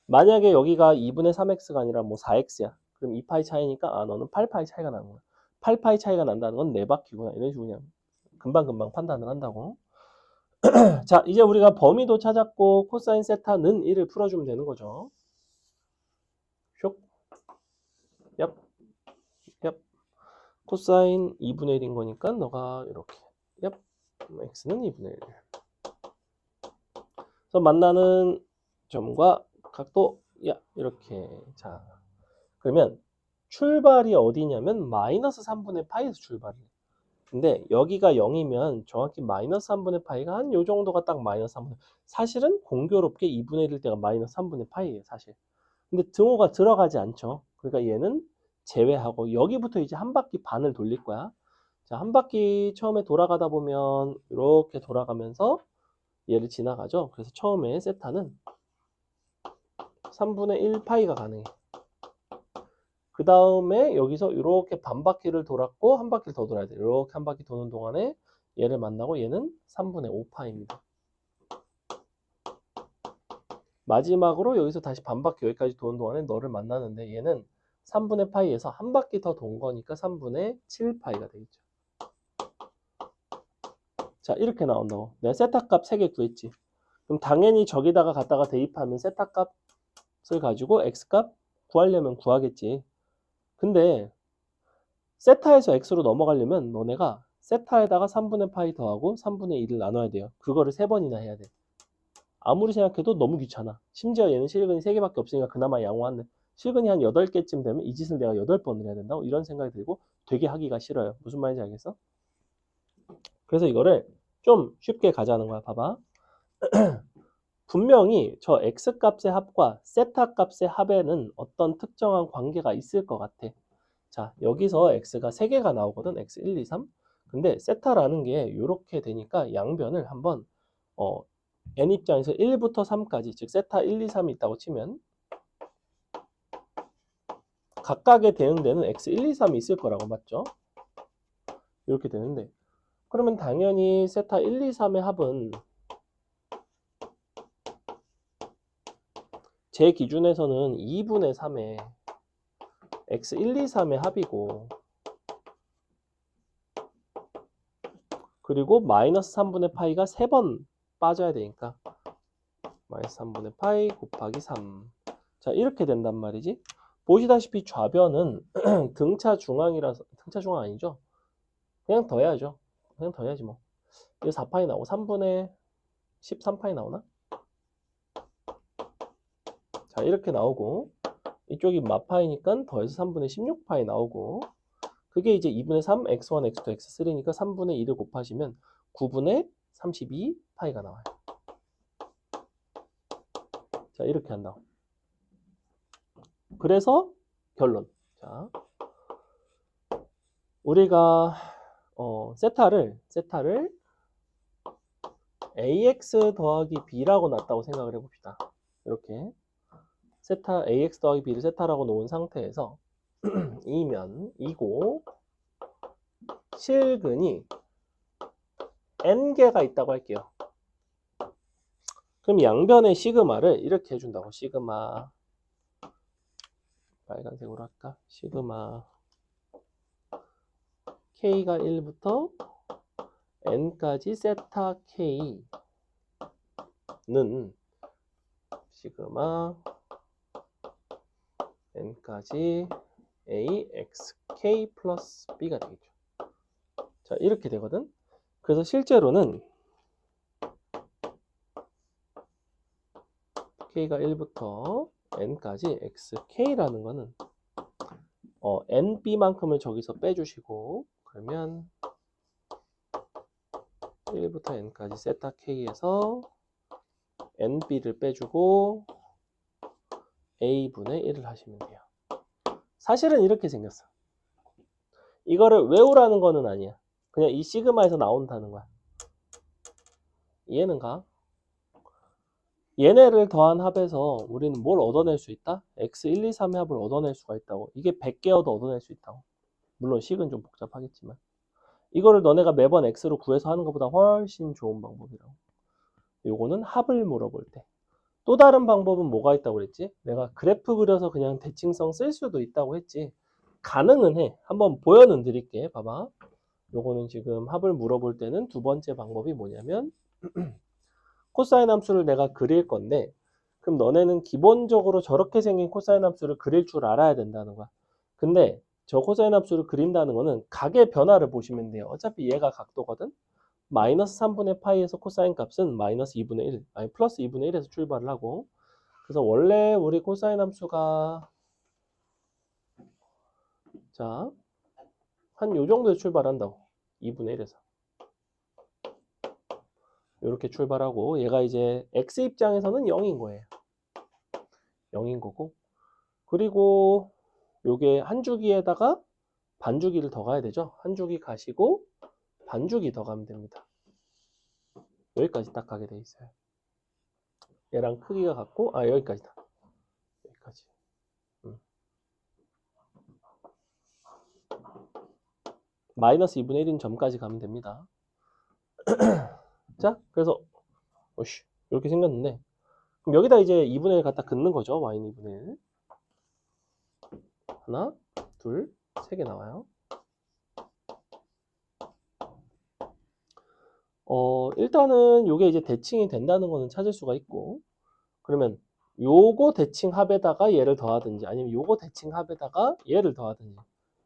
만약에 여기가 2분의 3x가 아니라 뭐 4x야. 그럼 2파이 차이니까 너는 8파이 차이가 나는 거야. 8파이 차이가 난다는 건 4바퀴구나. 이런 식으로 그냥 금방금방 판단을 한다고. 자, 이제 우리가 범위도 찾았고 코사인 세타는 1을 풀어주면 되는 거죠. 쇽. 얍. 얍. 코사인 2분의 1인 거니까 너가 이렇게. 얍. x는 2분의 1. 그래서 만나는 점과 각도 이렇게. 자, 그러면 출발이 어디냐면 마이너스 3분의 파이에서 출발해. 근데 여기가 0이면 정확히 마이너스 3분의 파이가 한 요 정도가 딱 마이너스 3분의 사실은 공교롭게 2분의 1일 때가 마이너스 3분의 파이예요 사실. 근데 등호가 들어가지 않죠. 그러니까 얘는 제외하고 여기부터 이제 한 바퀴 반을 돌릴 거야. 자, 한 바퀴 처음에 돌아가다 보면 이렇게 돌아가면서 얘를 지나가죠. 그래서 처음에 세타는 3분의 1 파이가 가능해. 그 다음에 여기서 이렇게 반 바퀴를 돌았고 한 바퀴를 더 돌아야 돼. 이렇게 한 바퀴 도는 동안에 얘를 만나고 얘는 3분의 5 파입니다. 마지막으로 여기서 다시 반 바퀴 여기까지 도는 동안에 너를 만나는데 얘는 3분의 파이에서 한 바퀴 더 돈 거니까 3분의 7 파이가 되겠죠. 자, 이렇게 나온다고. 내가 세타 값 3개 구했지. 그럼 당연히 저기다가 갖다가 대입하면 세타 값을 가지고 x 값 구하려면 구하겠지. 근데 세타에서 x로 넘어가려면 너네가 세타에다가 3분의 파이 더하고 3분의 2를 나눠야 돼요. 그거를 3번이나 해야 돼. 아무리 생각해도 너무 귀찮아. 심지어 얘는 실근이 3개밖에 없으니까 그나마 양호한데 실근이 한 8개쯤 되면 이 짓을 내가 8번을 해야 된다고? 이런 생각이 들고 되게 하기가 싫어요. 무슨 말인지 알겠어? 그래서 이거를 좀 쉽게 가자는 거야. 봐봐. 분명히 저 x값의 합과 세타 값의 합에는 어떤 특정한 관계가 있을 것 같아. 자, 여기서 x가 3개가 나오거든. x 1, 2, 3. 근데 세타라는 게 이렇게 되니까 양변을 한번 n 입장에서 1부터 3까지, 즉 세타 1, 2, 3이 있다고 치면 각각의 대응되는 x 1, 2, 3이 있을 거라고, 맞죠? 이렇게 되는데 그러면 당연히 세타 1, 2, 3의 합은 제 기준에서는 2분의 3의 x 1, 2, 3의 합이고 그리고 마이너스 3분의 파이가 3번 빠져야 되니까 마이너스 3분의 파이 곱하기 3. 자, 이렇게 된단 말이지. 보시다시피 좌변은 등차 중앙이라서, 등차 중앙 아니죠? 그냥 더해야죠. 그냥 더해야지 뭐. 이거 4파이 나오고 3분의 13파이 나오나? 자, 이렇게 나오고 이쪽이 마파이니까 더해서 3분의 16파이 나오고 그게 이제 2분의 3, x1, x2, x3니까 3분의 2를 곱하시면 9분의 32파이가 나와요. 자, 이렇게 한다고. 그래서 결론. 자, 우리가 세타를 ax 더하기 b라고 놨다고 생각을 해봅시다. 이렇게 세타 ax 더하기 b를 세타라고 놓은 상태에서 이고 실근이 n개가 있다고 할게요. 그럼 양변의 시그마를 이렇게 해준다고. 시그마 빨간색으로 할까? 시그마 k가 1부터 n까지 세타 k는 시그마 n까지 axk 플러스 b가 되겠죠. 자, 이렇게 되거든. 그래서 실제로는 k가 1부터 n까지 xk라는 거는 nb만큼을 저기서 빼주시고 그러면 1부터 n까지 세타 k에서 nb를 빼주고 a분의 1을 하시면 돼요. 사실은 이렇게 생겼어. 이거를 외우라는 거는 아니야. 그냥 이 시그마에서 나온다는 거야. 이해는 가? 얘네를 더한 합에서 우리는 뭘 얻어낼 수 있다? x 1, 2, 3의 합을 얻어낼 수가 있다고. 이게 100개여도 얻어낼 수 있다고. 물론 식은 좀 복잡하겠지만 이거를 너네가 매번 x로 구해서 하는 것보다 훨씬 좋은 방법이라고. 요거는 합을 물어볼 때. 또 다른 방법은 뭐가 있다고 그랬지? 내가 그래프 그려서 그냥 대칭성 쓸 수도 있다고 했지. 가능은 해. 한번 보여는 드릴게. 봐봐. 요거는 지금 합을 물어볼 때는 두 번째 방법이 뭐냐면 코사인 함수를 내가 그릴 건데 그럼 너네는 기본적으로 저렇게 생긴 코사인 함수를 그릴 줄 알아야 된다는 거야. 근데 저 코사인 함수를 그린다는 거는 각의 변화를 보시면 돼요. 어차피 얘가 각도거든. 마이너스 3분의 파이에서 코사인 값은 마이너스 2분의 1, 아니 플러스 2분의 1에서 출발을 하고 그래서 원래 우리 코사인 함수가 자, 한 요 정도에 출발한다고. 2분의 1에서. 이렇게 출발하고 얘가 이제 x 입장에서는 0인 거예요. 0인 거고 그리고 요게 한 주기에다가 반주기를 더 가야 되죠. 한 주기 가시고 반주기 더 가면 됩니다. 여기까지 딱 가게 돼 있어요. 얘랑 크기가 같고 여기까지다. 여기까지. 마이너스 2분의 1인 점까지 가면 됩니다. 자, 그래서 이렇게 생겼는데 그럼 여기다 이제 2분의 1 갖다 긋는 거죠. y는 2분의 1. 하나, 둘, 세 개 나와요. 일단은 이게 이제 대칭이 된다는 거는 찾을 수가 있고 그러면 요거 대칭 합에다가 얘를 더하든지 아니면 요거 대칭 합에다가 얘를 더하든지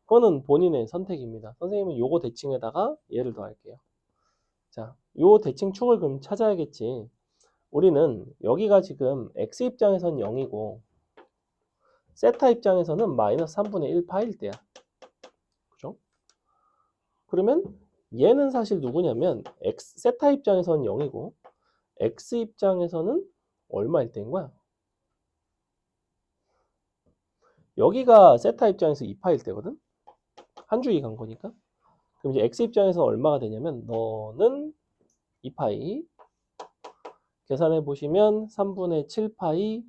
그거는 본인의 선택입니다. 선생님은 요거 대칭에다가 얘를 더할게요. 자, 요 대칭축을 그럼 찾아야겠지. 우리는 여기가 지금 x 입장에선 0이고 세타 입장에서는 마이너스 3분의 1 파일 때야. 그죠? 그러면 얘는 사실 누구냐면 세타 입장에서는 0이고 x 입장에서는 얼마일 때인 거야? 여기가 세타 입장에서 2파일 때거든? 한 주기 간 거니까. 그럼 이제 x 입장에서 얼마가 되냐면 너는 2파이 계산해 보시면 3분의 7파이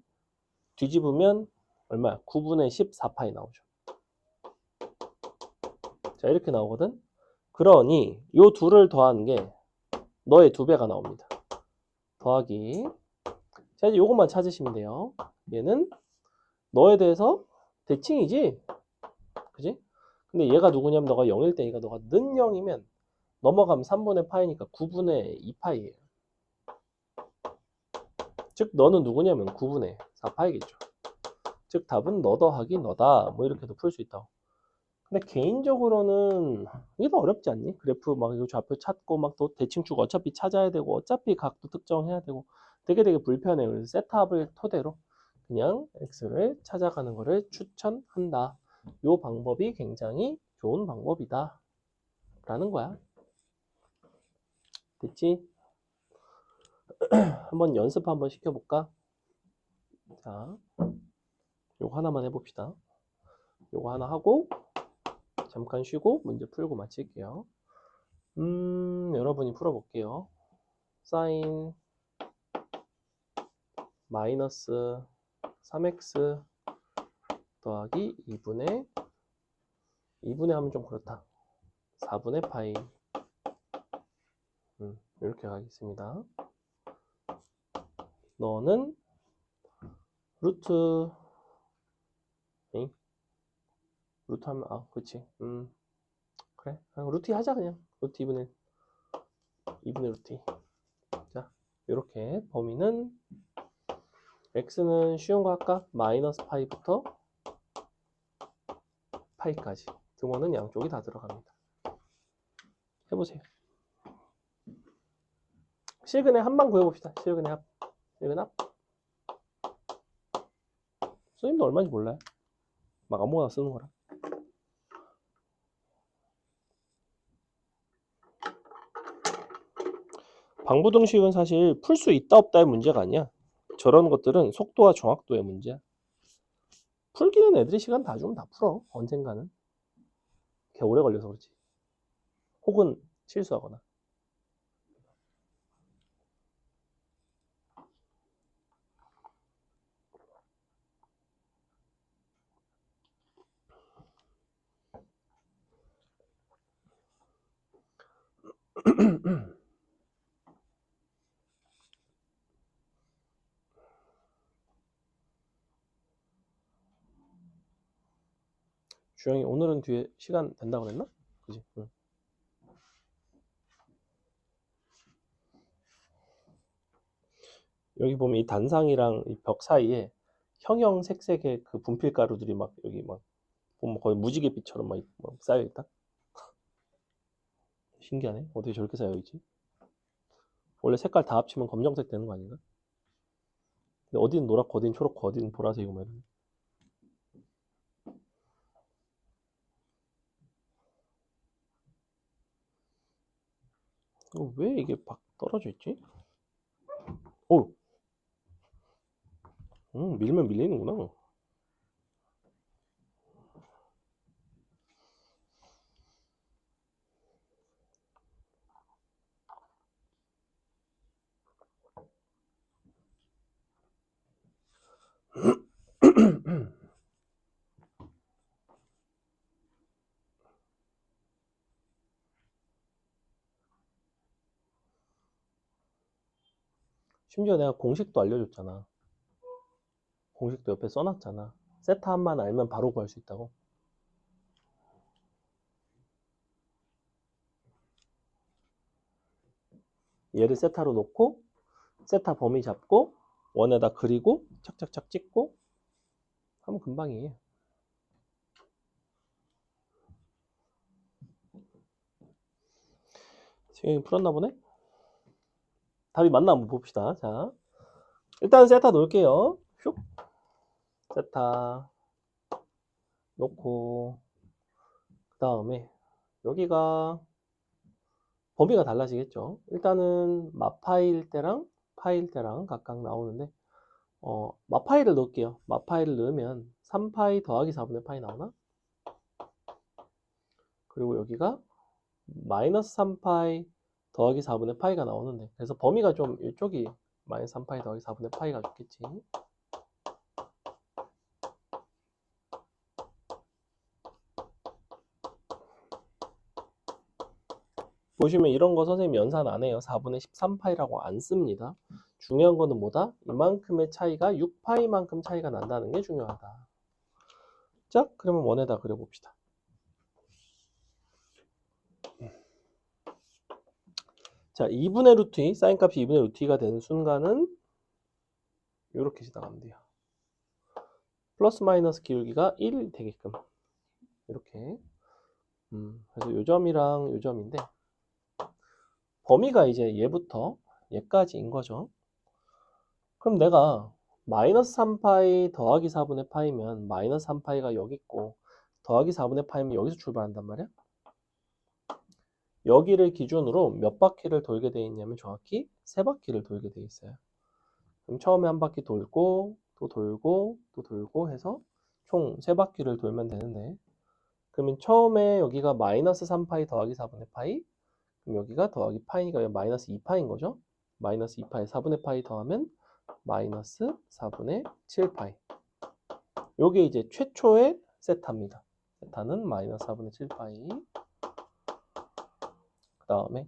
뒤집으면 얼마야? 9분의 14파이 나오죠. 자, 이렇게 나오거든. 그러니 요 둘을 더하는 게 너의 2배가 나옵니다. 더하기. 자, 이제 요것만 찾으시면 돼요. 얘는 너에 대해서 대칭이지? 그지? 근데 얘가 누구냐면 너가 0일 때니까 너가 는 0이면 넘어가면 3분의 파이니까 9분의 2파이예요. 즉 너는 누구냐면 9분의 4파이겠죠. 즉 답은 너 더하기 너다. 뭐 이렇게도 풀 수 있다고. 근데 개인적으로는 이게 더 어렵지 않니? 그래프 막 이거 좌표 찾고 막 또 대칭축 어차피 찾아야 되고 어차피 각도 특정해야 되고 되게 불편해요. 그래서 세트업을 토대로 그냥 x를 찾아가는 거를 추천한다. 이 방법이 굉장히 좋은 방법이다. 라는 거야. 됐지? 한번 연습 한번 시켜볼까? 자, 요거 하나만 해봅시다. 요거 하나 하고 잠깐 쉬고 문제 풀고 마칠게요. 여러분이 풀어볼게요. 사인 마이너스 3x 더하기 2분의 하면 좀 그렇다. 4분의 파이 이렇게 가겠습니다. 너는 루트 루트 하면 그치 그래 그냥 루트 하자. 그냥 루트 2분의 루트 2. 자, 이렇게 범위는 x는 쉬운 거 할까? 마이너스 파이부터 파이까지 등호는 양쪽이 다 들어갑니다. 해보세요. 실근의 합만 구해봅시다. 실근의 합. 실근 합. 선생님도 얼마인지 몰라요. 막 아무거나 쓰는 거라. 방부등식은 사실 풀 수 있다 없다의 문제가 아니야. 저런 것들은 속도와 정확도의 문제야. 풀기는 애들이 시간 다 주면 다 풀어. 언젠가는. 개 오래 걸려서 그렇지. 혹은 실수하거나. 주영이 오늘은 뒤에 시간 된다고 그랬나? 그지? 응. 여기 보면 이 단상이랑 이 벽 사이에 형형색색의 그 분필 가루들이 막 여기 막 보면 거의 무지개빛처럼 막 쌓여 있다. 신기하네. 어떻게 저렇게 쌓여 있지? 원래 색깔 다 합치면 검정색 되는 거 아닌가? 근데 어디는 노랗고 어디는 초록고 어디는 보라색이고 막 이런. 왜 이게 막 떨어져 있지? 오, 밀면 밀리는구나. 심지어 내가 공식도 알려줬잖아. 공식도 옆에 써놨잖아. 세타함만 알면 바로 구할 수 있다고. 얘를 세타로 놓고 세타 범위 잡고 원에다 그리고 착착착 찍고 하면 금방이에요. 지금 풀었나 보네? 답이 맞나 한번 봅시다. 자, 일단 세타 놓을게요. 슉. 세타 놓고 그 다음에 여기가 범위가 달라지겠죠. 일단은 마파일 때랑 파일 때랑 각각 나오는데 마파이를 넣을게요. 마파이를 넣으면 3파이 더하기 4분의 파이 나오나? 그리고 여기가 마이너스 3파이 더하기 4분의 파이가 나오는데, 그래서 범위가 좀 이쪽이 마이너스 3파이 더하기 4분의 파이가 좋겠지. 보시면 이런 거 선생님 연산 안 해요. 4분의 13파이라고 안 씁니다. 중요한 거는 뭐다? 이만큼의 차이가 6파이만큼 차이가 난다는 게 중요하다. 자, 그러면 원에다 그려봅시다. 자, 2분의 루트 2, 사인 값이 2분의 루트 2가 되는 순간은 이렇게 지나가면 돼요. 플러스 마이너스 기울기가 1 되게끔 이렇게. 그래서 요 점이랑 요 점인데 범위가 이제 얘부터 얘까지인 거죠. 그럼 내가 마이너스 3파이 더하기 4분의 파이면 마이너스 3파이가 여기 있고 더하기 4분의 파이면 여기서 출발한단 말이야. 여기를 기준으로 몇 바퀴를 돌게 돼 있냐면 정확히 3바퀴를 돌게 돼 있어요. 그럼 처음에 한 바퀴 돌고 또 돌고 또 돌고 해서 총 3바퀴를 돌면 되는데, 그러면 처음에 여기가 마이너스 3파이 더하기 4분의 파이, 그럼 여기가 더하기 파이니까 마이너스 2파인 거죠. 마이너스 2파이 4분의 파이 더하면 마이너스 4분의 7파이. 요게 이제 최초의 세타입니다. 세타는 마이너스 4분의 7파이. 그 다음에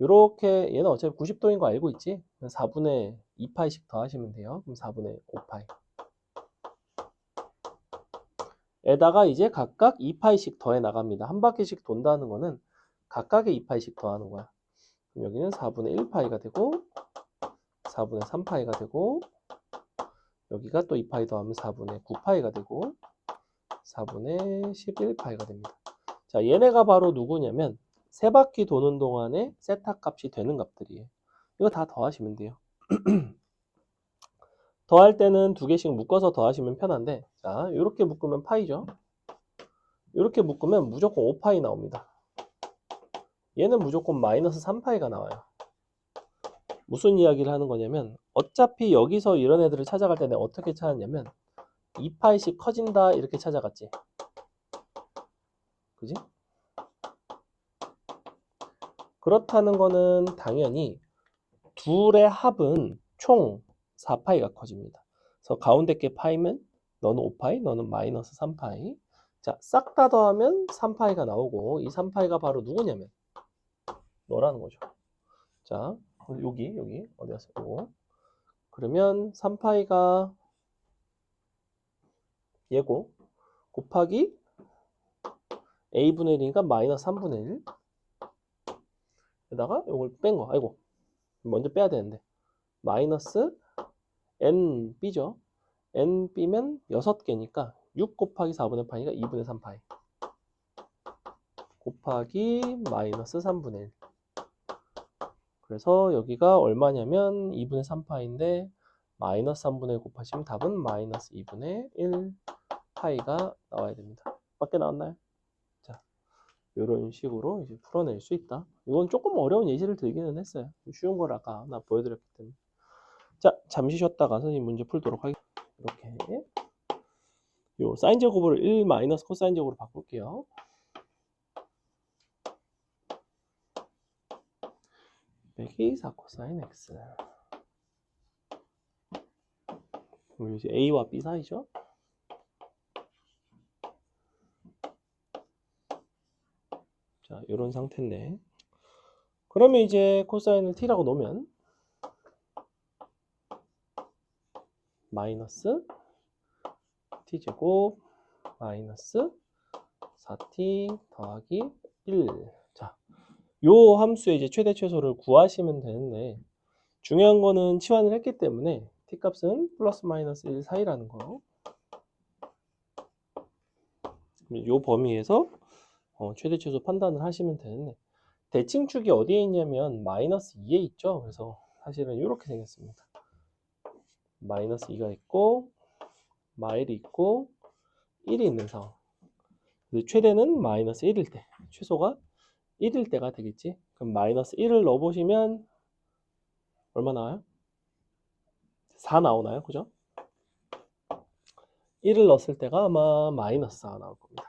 요렇게 얘는 어차피 90도인 거 알고 있지? 4분의 2파이씩 더하시면 돼요. 그럼 4분의 5파이. 에다가 이제 각각 2파이씩 더해 나갑니다. 한 바퀴씩 돈다는 거는 각각의 2파이씩 더하는 거야. 그럼 여기는 4분의 1파이가 되고 4분의 3파이가 되고 여기가 또 2파이 더하면 4분의 9파이가 되고 4분의 11파이가 됩니다. 자, 얘네가 바로 누구냐면 3바퀴 도는 동안에 세타 값이 되는 값들이에요. 이거 다 더하시면 돼요. 더할 때는 2개씩 묶어서 더하시면 편한데, 자, 이렇게 묶으면 파이죠. 이렇게 묶으면 무조건 5파이 나옵니다. 얘는 무조건 마이너스 3파이가 나와요. 무슨 이야기를 하는 거냐면 어차피 여기서 이런 애들을 찾아갈 때 내가 어떻게 찾았냐면 2파이씩 커진다 이렇게 찾아갔지. 그지? 그렇다는 거는 당연히 둘의 합은 총 4파이가 커집니다. 그래서 가운데 게 파이면 너는 5파이, 너는 마이너스 3파이. 자, 싹 다 더하면 3파이가 나오고 이 3파이가 바로 누구냐면 너라는 거죠. 자, 여기 어디 갔어? 요거. 그러면 3파이가 얘고 곱하기 a분의 1이니까 마이너스 3분의 1 에다가 이걸 뺀 거. 아이고, 먼저 빼야 되는데 마이너스 nb죠. nb면 6개니까 6 곱하기 4분의 파이가 2분의 3파이 곱하기 마이너스 3분의 1. 그래서 여기가 얼마냐면 2분의 3파인데 마이너스 3분의 1 곱하시면 답은 마이너스 2분의 1 파이가 나와야 됩니다. 밖에 나왔나요? 자, 이런 식으로 이제 풀어낼 수 있다. 이건 조금 어려운 예시를 들기는 했어요. 쉬운 걸 아까 나 보여드렸기 때문에. 자, 잠시 쉬었다가 선생님 문제 풀도록 하겠습니다. 이렇게 요 사인 제곱을 1 마이너스 코사인 제곱으로 바꿀게요. 빼기 4 코사인 x. 그럼 이제 a와 b 사이죠. 자, 이런 상태인데 그러면 이제 코사인을 t라고 놓으면 마이너스 t제곱 마이너스 4t 더하기 1. 자, 요 함수의 이제 최대 최소를 구하시면 되는데 중요한 거는 치환을 했기 때문에 t값은 플러스 마이너스 1 사이라는 거. 요 범위에서 최대 최소 판단을 하시면 되는데, 대칭축이 어디에 있냐면 마이너스 2에 있죠. 그래서 사실은 이렇게 생겼습니다. 마이너스 2가 있고 마일이 있고 1이 있는 상황. 최대는 마이너스 1일 때, 최소가 1일 때가 되겠지. 그럼 마이너스 1을 넣어보시면 얼마 나와요? 4 나오나요? 그죠? 1을 넣었을 때가 아마 마이너스 4가 나올 겁니다.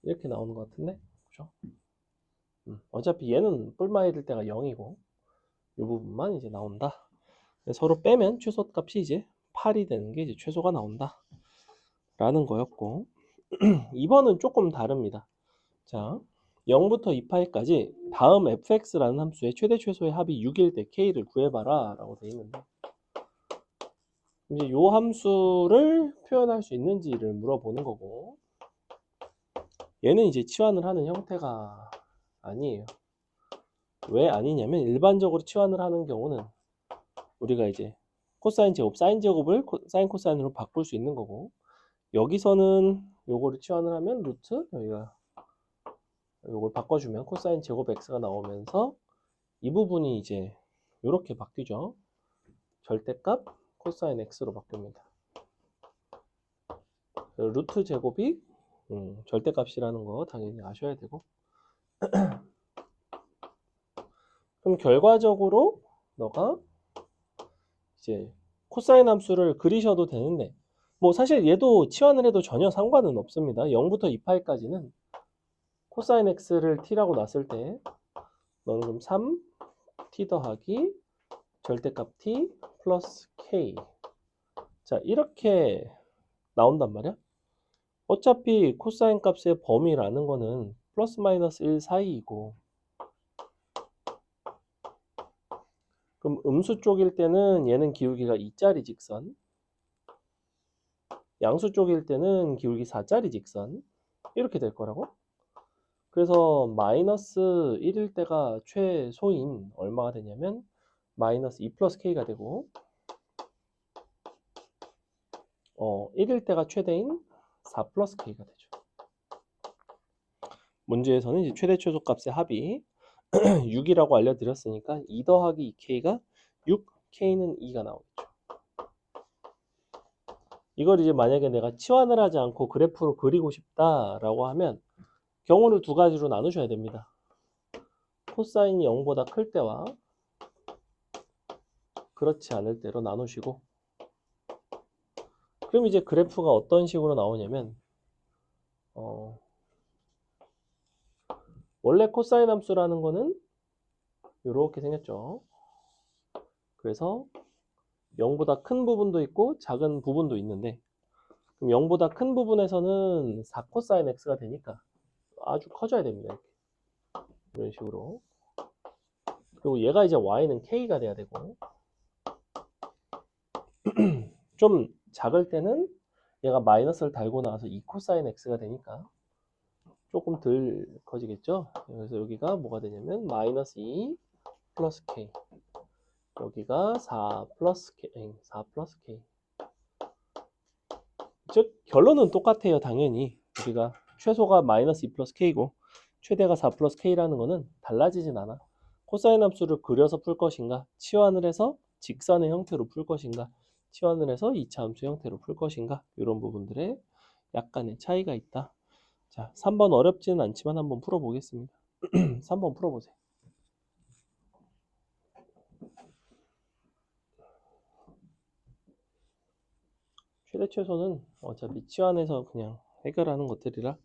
이렇게 나오는 것 같은데, 그죠? 어차피 얘는 뿔마일일 때가 0이고 이 부분만 이제 나온다. 서로 빼면 최소값이 이제 8이 되는 게 이제 최소가 나온다 라는 거였고, 2번은 조금 다릅니다. 자, 0부터 2파이까지 다음 fx라는 함수의 최대 최소의 합이 6일 때 k를 구해봐라 라고 되어 있는데, 이제 요 함수를 표현할 수 있는지를 물어보는 거고, 얘는 이제 치환을 하는 형태가 아니에요. 왜 아니냐면, 일반적으로 치환을 하는 경우는 우리가 이제 코사인 제곱, 사인 제곱을 사인 코사인으로 바꿀 수 있는 거고, 여기서는 요거를 치환을 하면 루트, 여기가 요걸 바꿔주면 코사인 제곱 x가 나오면서 이 부분이 이제 이렇게 바뀌죠. 절대값 코사인 x로 바뀝니다. 루트 제곱이 절대값이라는 거 당연히 아셔야 되고, 그럼 결과적으로 너가 이제 코사인 함수를 그리셔도 되는데, 뭐 사실 얘도 치환을 해도 전혀 상관은 없습니다. 0부터 2파이까지는 코사인 x를 t라고 놨을 때 너는 그럼 3t 더하기 절대값 t 플러스 k, 자 이렇게 나온단 말이야. 어차피 코사인 값의 범위라는 거는 플러스 마이너스 1 사이이고, 그럼 음수 쪽일 때는 얘는 기울기가 2짜리 직선, 양수 쪽일 때는 기울기 4짜리 직선, 이렇게 될 거라고. 그래서 마이너스 1일 때가 최소인 얼마가 되냐면 마이너스 2 플러스 k가 되고, 1일 때가 최대인 4 플러스 k가 되죠. 문제에서는 이제 최대 최소 값의 합이 6이라고 알려드렸으니까 2 더하기 2k가 6, k는 2가 나오겠죠. 이걸 이제 만약에 내가 치환을 하지 않고 그래프로 그리고 싶다라고 하면 경우를 두 가지로 나누셔야 됩니다. 코사인이 0보다 클 때와 그렇지 않을 때로 나누시고, 그럼 이제 그래프가 어떤 식으로 나오냐면, 원래 코사인 함수라는 거는 이렇게 생겼죠. 그래서 0보다 큰 부분도 있고 작은 부분도 있는데, 그럼 0보다 큰 부분에서는 4 코사인 x가 되니까 아주 커져야 됩니다. 이렇게. 이런 식으로. 그리고 얘가 이제 y는 k가 돼야 되고, 좀 작을 때는 얘가 마이너스를 달고 나와서 2 코사인 x가 되니까 조금 덜 커지겠죠. 그래서 여기가 뭐가 되냐면 마이너스 2 플러스 k, 여기가 4 플러스 k, 4 플러스 k. 즉 결론은 똑같아요. 당연히 우리가 최소가 마이너스 2 플러스 k고 최대가 4 플러스 k라는 거는 달라지진 않아. 코사인 함수를 그려서 풀 것인가, 치환을 해서 직선의 형태로 풀 것인가, 치환을 해서 2차 함수 형태로 풀 것인가, 이런 부분들에 약간의 차이가 있다. 자, 3번 어렵지는 않지만 한번 풀어보겠습니다. 3번 풀어보세요. 최대 최소는 어차피 치환해서 그냥 해결하는 것들이라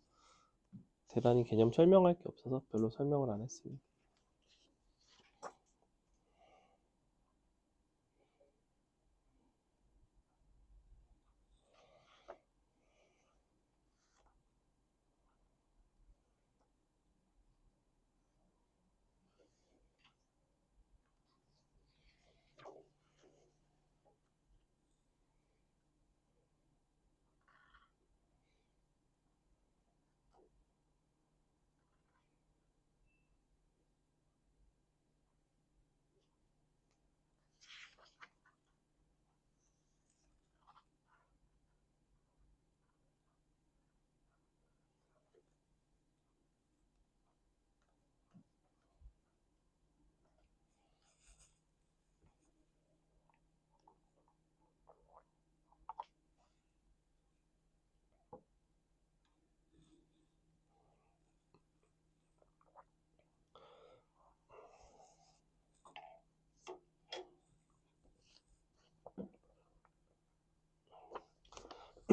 대단히 개념 설명할 게 없어서 별로 설명을 안 했습니다.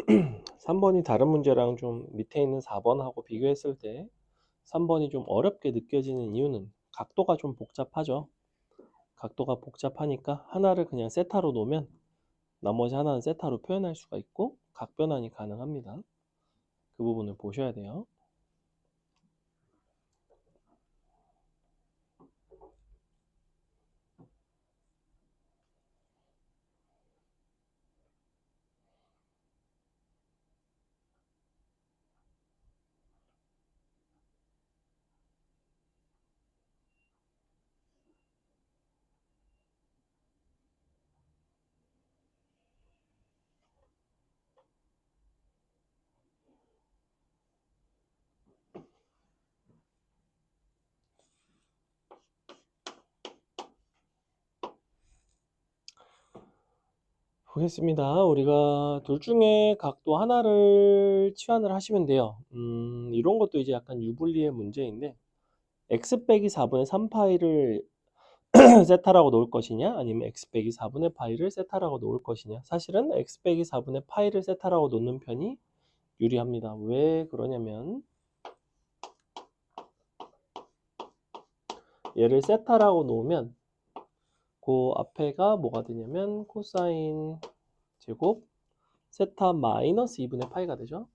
3번이 다른 문제랑 좀 밑에 있는 4번하고 비교했을 때 3번이 좀 어렵게 느껴지는 이유는 각도가 좀 복잡하죠. 각도가 복잡하니까 하나를 그냥 세타로 놓으면 나머지 하나는 세타로 표현할 수가 있고 각변환이 가능합니다. 그 부분을 보셔야 돼요. 보겠습니다. 우리가 둘 중에 각도 하나를 치환을 하시면 돼요. 이런 것도 이제 약간 유불리의 문제인데 x 빼기 4분의 3파이를 세타라고 놓을 것이냐 아니면 x 빼기 4분의 파이를 세타라고 놓을 것이냐. 사실은 x 빼기 4분의 파이를 세타라고 놓는 편이 유리합니다. 왜 그러냐면 얘를 세타라고 놓으면 그 앞에가 뭐가 되냐면 코사인 제곱 세타 마이너스 2분의 파이가 되죠.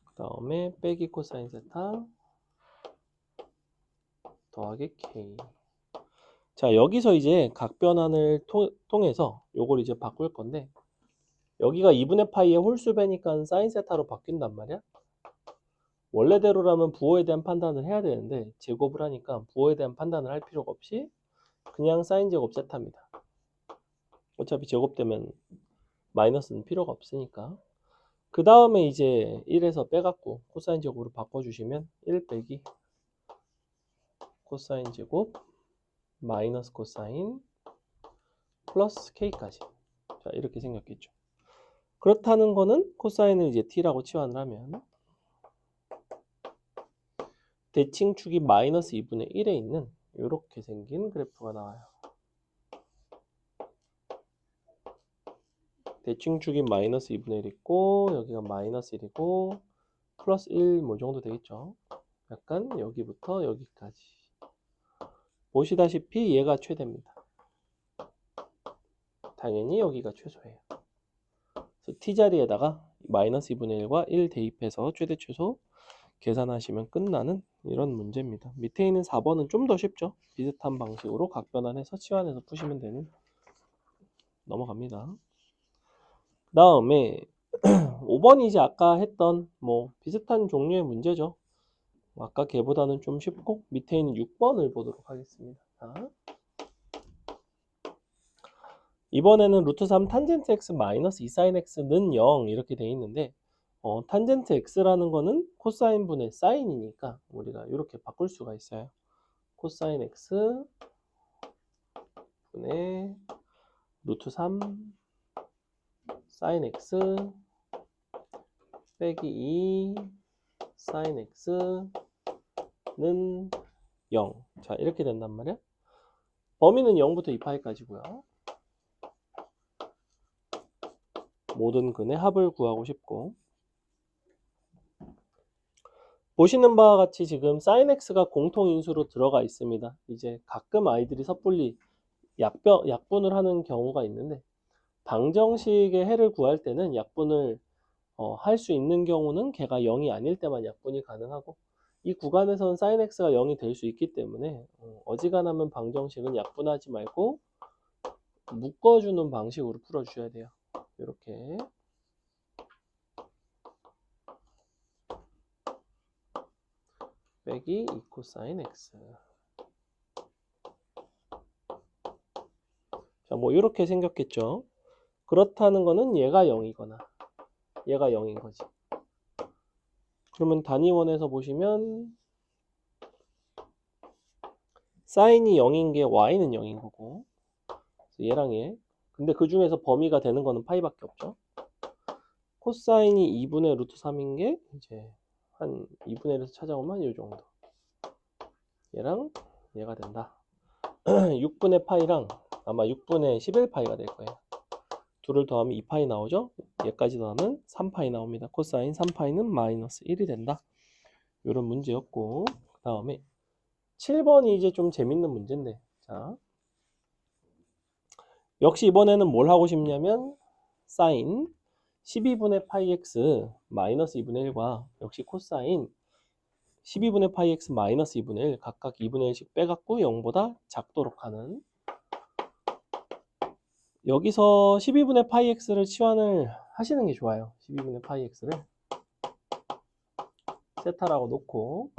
그 다음에 빼기 코사인 세타 더하기 k. 자, 여기서 이제 각변환을 통해서 요걸 이제 바꿀 건데 여기가 2분의 파이의 홀수배니까 사인 세타로 바뀐단 말이야. 원래대로라면 부호에 대한 판단을 해야 되는데 제곱을 하니까 부호에 대한 판단을 할 필요가 없이 그냥 사인 제곱 세타입니다. 어차피 제곱되면 마이너스는 필요가 없으니까. 그 다음에 이제 1에서 빼갖고 코사인 제곱으로 바꿔주시면 1 빼기 코사인 제곱 마이너스 코사인 플러스 k까지. 자, 이렇게 생겼겠죠. 그렇다는 거는 코사인을 이제 t라고 치환을 하면 대칭축이 마이너스 2분의 1에 있는 이렇게 생긴 그래프가 나와요. 대칭축이 마이너스 2분의 1 있고 여기가 마이너스 1이고 플러스 1 뭐 정도 되겠죠. 약간 여기부터 여기까지. 보시다시피 얘가 최대입니다. 당연히 여기가 최소예요. 그래서 t자리에다가 마이너스 2분의 1과 1 대입해서 최대 최소 계산하시면 끝나는 이런 문제입니다. 밑에 있는 4번은 좀 더 쉽죠. 비슷한 방식으로 각변환해서 치환해서 푸시면 되는 넘어갑니다. 그 다음에 5번이 이제 아까 했던 뭐 비슷한 종류의 문제죠. 아까 걔보다는 좀 쉽고 밑에 있는 6번을 보도록 하겠습니다. 자, 이번에는 루트 3 탄젠트 x 마이너스 2 사인 x는 0 이렇게 돼 있는데 탄젠트 x라는 거는 코사인 분의 사인이니까 우리가 이렇게 바꿀 수가 있어요. 코사인 x 분의 루트 3 사인 x 빼기 2 사인 x는 0. 자, 이렇게 된단 말이야. 범위는 0부터 2파이까지고요. 모든 근의 합을 구하고 싶고 보시는 바와 같이 지금 sin x가 공통인수로 들어가 있습니다. 이제 가끔 아이들이 섣불리 약분을 하는 경우가 있는데 방정식의 해를 구할 때는 약분을 할 수 있는 경우는 걔가 0이 아닐 때만 약분이 가능하고 이 구간에서는 sin x가 0이 될 수 있기 때문에 어지간하면 방정식은 약분하지 말고 묶어주는 방식으로 풀어주셔야 돼요. 이렇게 빼기 2 코사인 x. 자, 뭐 이렇게 생겼겠죠. 그렇다는 거는 얘가 0이거나 얘가 0인 거지. 그러면 단위원에서 보시면 사인이 0인 게 y는 0인 거고 얘랑 얘. 근데 그 중에서 범위가 되는 거는 파이밖에 없죠. 코사인이 2분의 루트 3인 게 이제 한 2분의 1에서 찾아오면 이 정도. 얘랑 얘가 된다. 6분의 파이랑 아마 6분의 11파이가 될 거예요. 2를 더하면 2파이 나오죠? 얘까지 더하면 3파이 나옵니다. 코사인 3파이는 마이너스 1이 된다. 이런 문제였고, 그 다음에 7번이 이제 좀 재밌는 문제인데, 자, 역시 이번에는 뭘 하고 싶냐면 사인 12분의 파이 x 마이너스 2분의 1과 역시 코사인 12분의 파이 x 마이너스 2분의 1 각각 2분의 1씩 빼갖고 0보다 작도록 하는, 여기서 12분의 파이 x를 치환을 하시는 게 좋아요. 12분의 파이 x를 세타라고 놓고,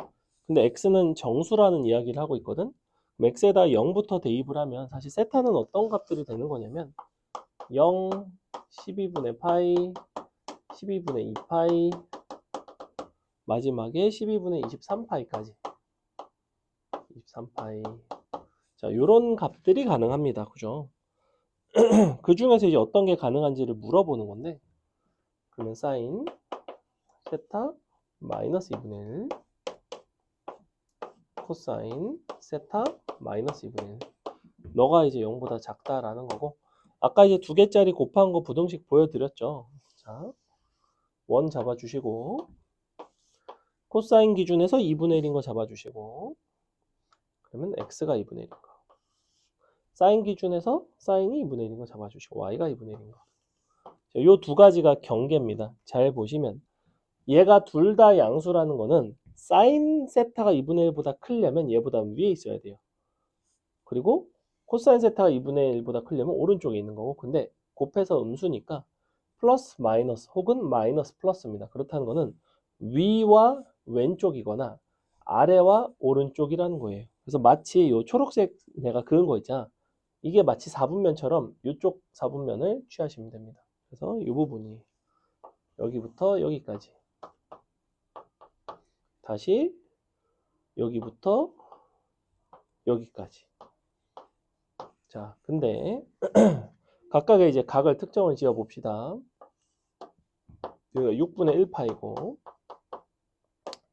근데 x는 정수라는 이야기를 하고 있거든. 그럼 x에다 0부터 대입을 하면 사실 세타는 어떤 값들이 되는 거냐면 0, 12분의 파이, 12분의 2파이, 마지막에 12분의 23파이까지 23파이. 자, 요런 값들이 가능합니다. 그죠? 그 중에서 이제 어떤 게 가능한지를 물어보는 건데, 그러면 사인 세타 마이너스 2분의 1 코사인 세타 마이너스 2분의 1 너가 이제 0보다 작다라는 거고, 아까 이제 2개짜리 곱한 거 부등식 보여드렸죠. 자, 원 잡아주시고 코사인 기준에서 2분의 1인 거 잡아주시고, 그러면 x가 2분의 1인 거, 사인 기준에서 사인이 2분의 1인 거 잡아주시고 y가 2분의 1인 거. 요 두 가지가 경계입니다. 잘 보시면 얘가 둘 다 양수라는 거는 사인 세타가 2분의 1보다 크려면 얘보다 위에 있어야 돼요. 그리고 코사인 세타가 2분의 1보다 크려면 오른쪽에 있는 거고, 근데 곱해서 음수니까 플러스 마이너스 혹은 마이너스 플러스입니다. 그렇다는 거는 위와 왼쪽이거나 아래와 오른쪽이라는 거예요. 그래서 마치 요 초록색 내가 그은 거 있잖아. 이게 마치 4분면처럼 이쪽 4분면을 취하시면 됩니다. 그래서 이 부분이 여기부터 여기까지, 다시 여기부터 여기까지. 자, 근데 각각의 이제 각을 특정을 지어 봅시다. 여기가 6분의 1파이고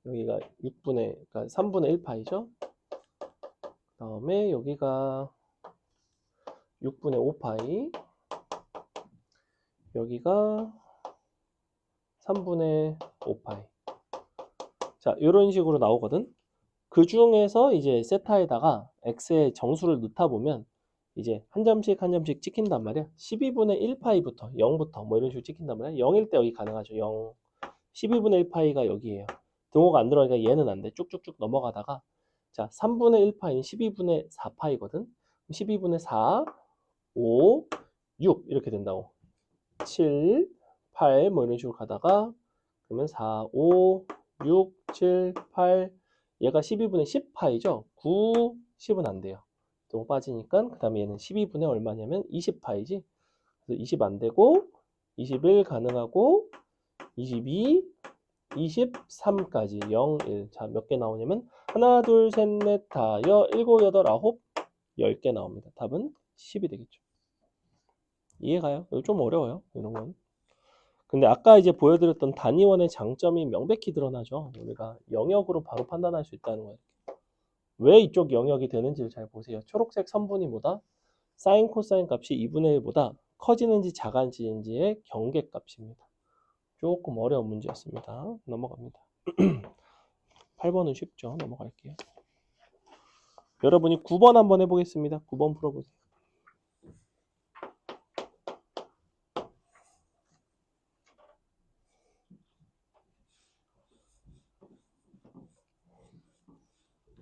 여기가 6분의, 그러니까 3분의 1파이죠. 그 다음에 여기가 6분의 5파이, 여기가 3분의 5파이. 자, 이런 식으로 나오거든. 그 중에서 이제 세타에다가 x의 정수를 넣다 보면 이제 한 점씩 한 점씩 찍힌단 말이야. 12분의 1파이부터 0부터 뭐 이런 식으로 찍힌단 말이야. 0일 때 여기 가능하죠. 0. 12분의 1파이가 여기에요. 등호가 안 들어가니까 얘는 안 돼. 쭉쭉쭉 넘어가다가 자, 3분의 1파이는 12분의 4파이거든. 12분의 4, 5, 6 이렇게 된다고. 7, 8 뭐 이런 식으로 가다가 그러면 4, 5, 6, 7, 8 얘가 12분의 10파이죠. 9, 10은 안 돼요. 또 빠지니까 그 다음에 얘는 12분의 얼마냐면 20파이지. 그래서 20 안 되고 21 가능하고 22, 23까지 0, 1. 자, 몇 개 나오냐면 하나, 둘, 셋, 넷, 다, 일곱, 여덟, 아홉, 10개 나옵니다. 답은 10이 되겠죠. 이해가요? 이거 좀 어려워요. 이런 건. 근데 아까 이제 보여드렸던 단위원의 장점이 명백히 드러나죠. 우리가 영역으로 바로 판단할 수 있다는 거예요. 왜 이쪽 영역이 되는지를 잘 보세요. 초록색 선분이 뭐다? 사인 코사인 값이 2분의 1보다 커지는지 작아지는지의 경계값입니다. 조금 어려운 문제였습니다. 넘어갑니다. 8번은 쉽죠. 넘어갈게요. 여러분이 9번 한번 해보겠습니다. 9번 풀어보세요.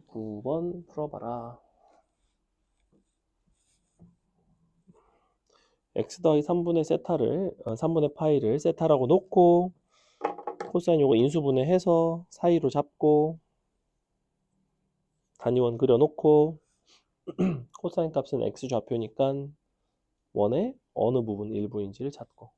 구 번 풀어봐라. x 더하기 3분의 세타를 3분의 파이를 세타라고 놓고 코사인 요거 인수분해해서 사이로 잡고 단위원 그려놓고 코사인 값은 x 좌표니까 원의 어느 부분 일부인지를 찾고,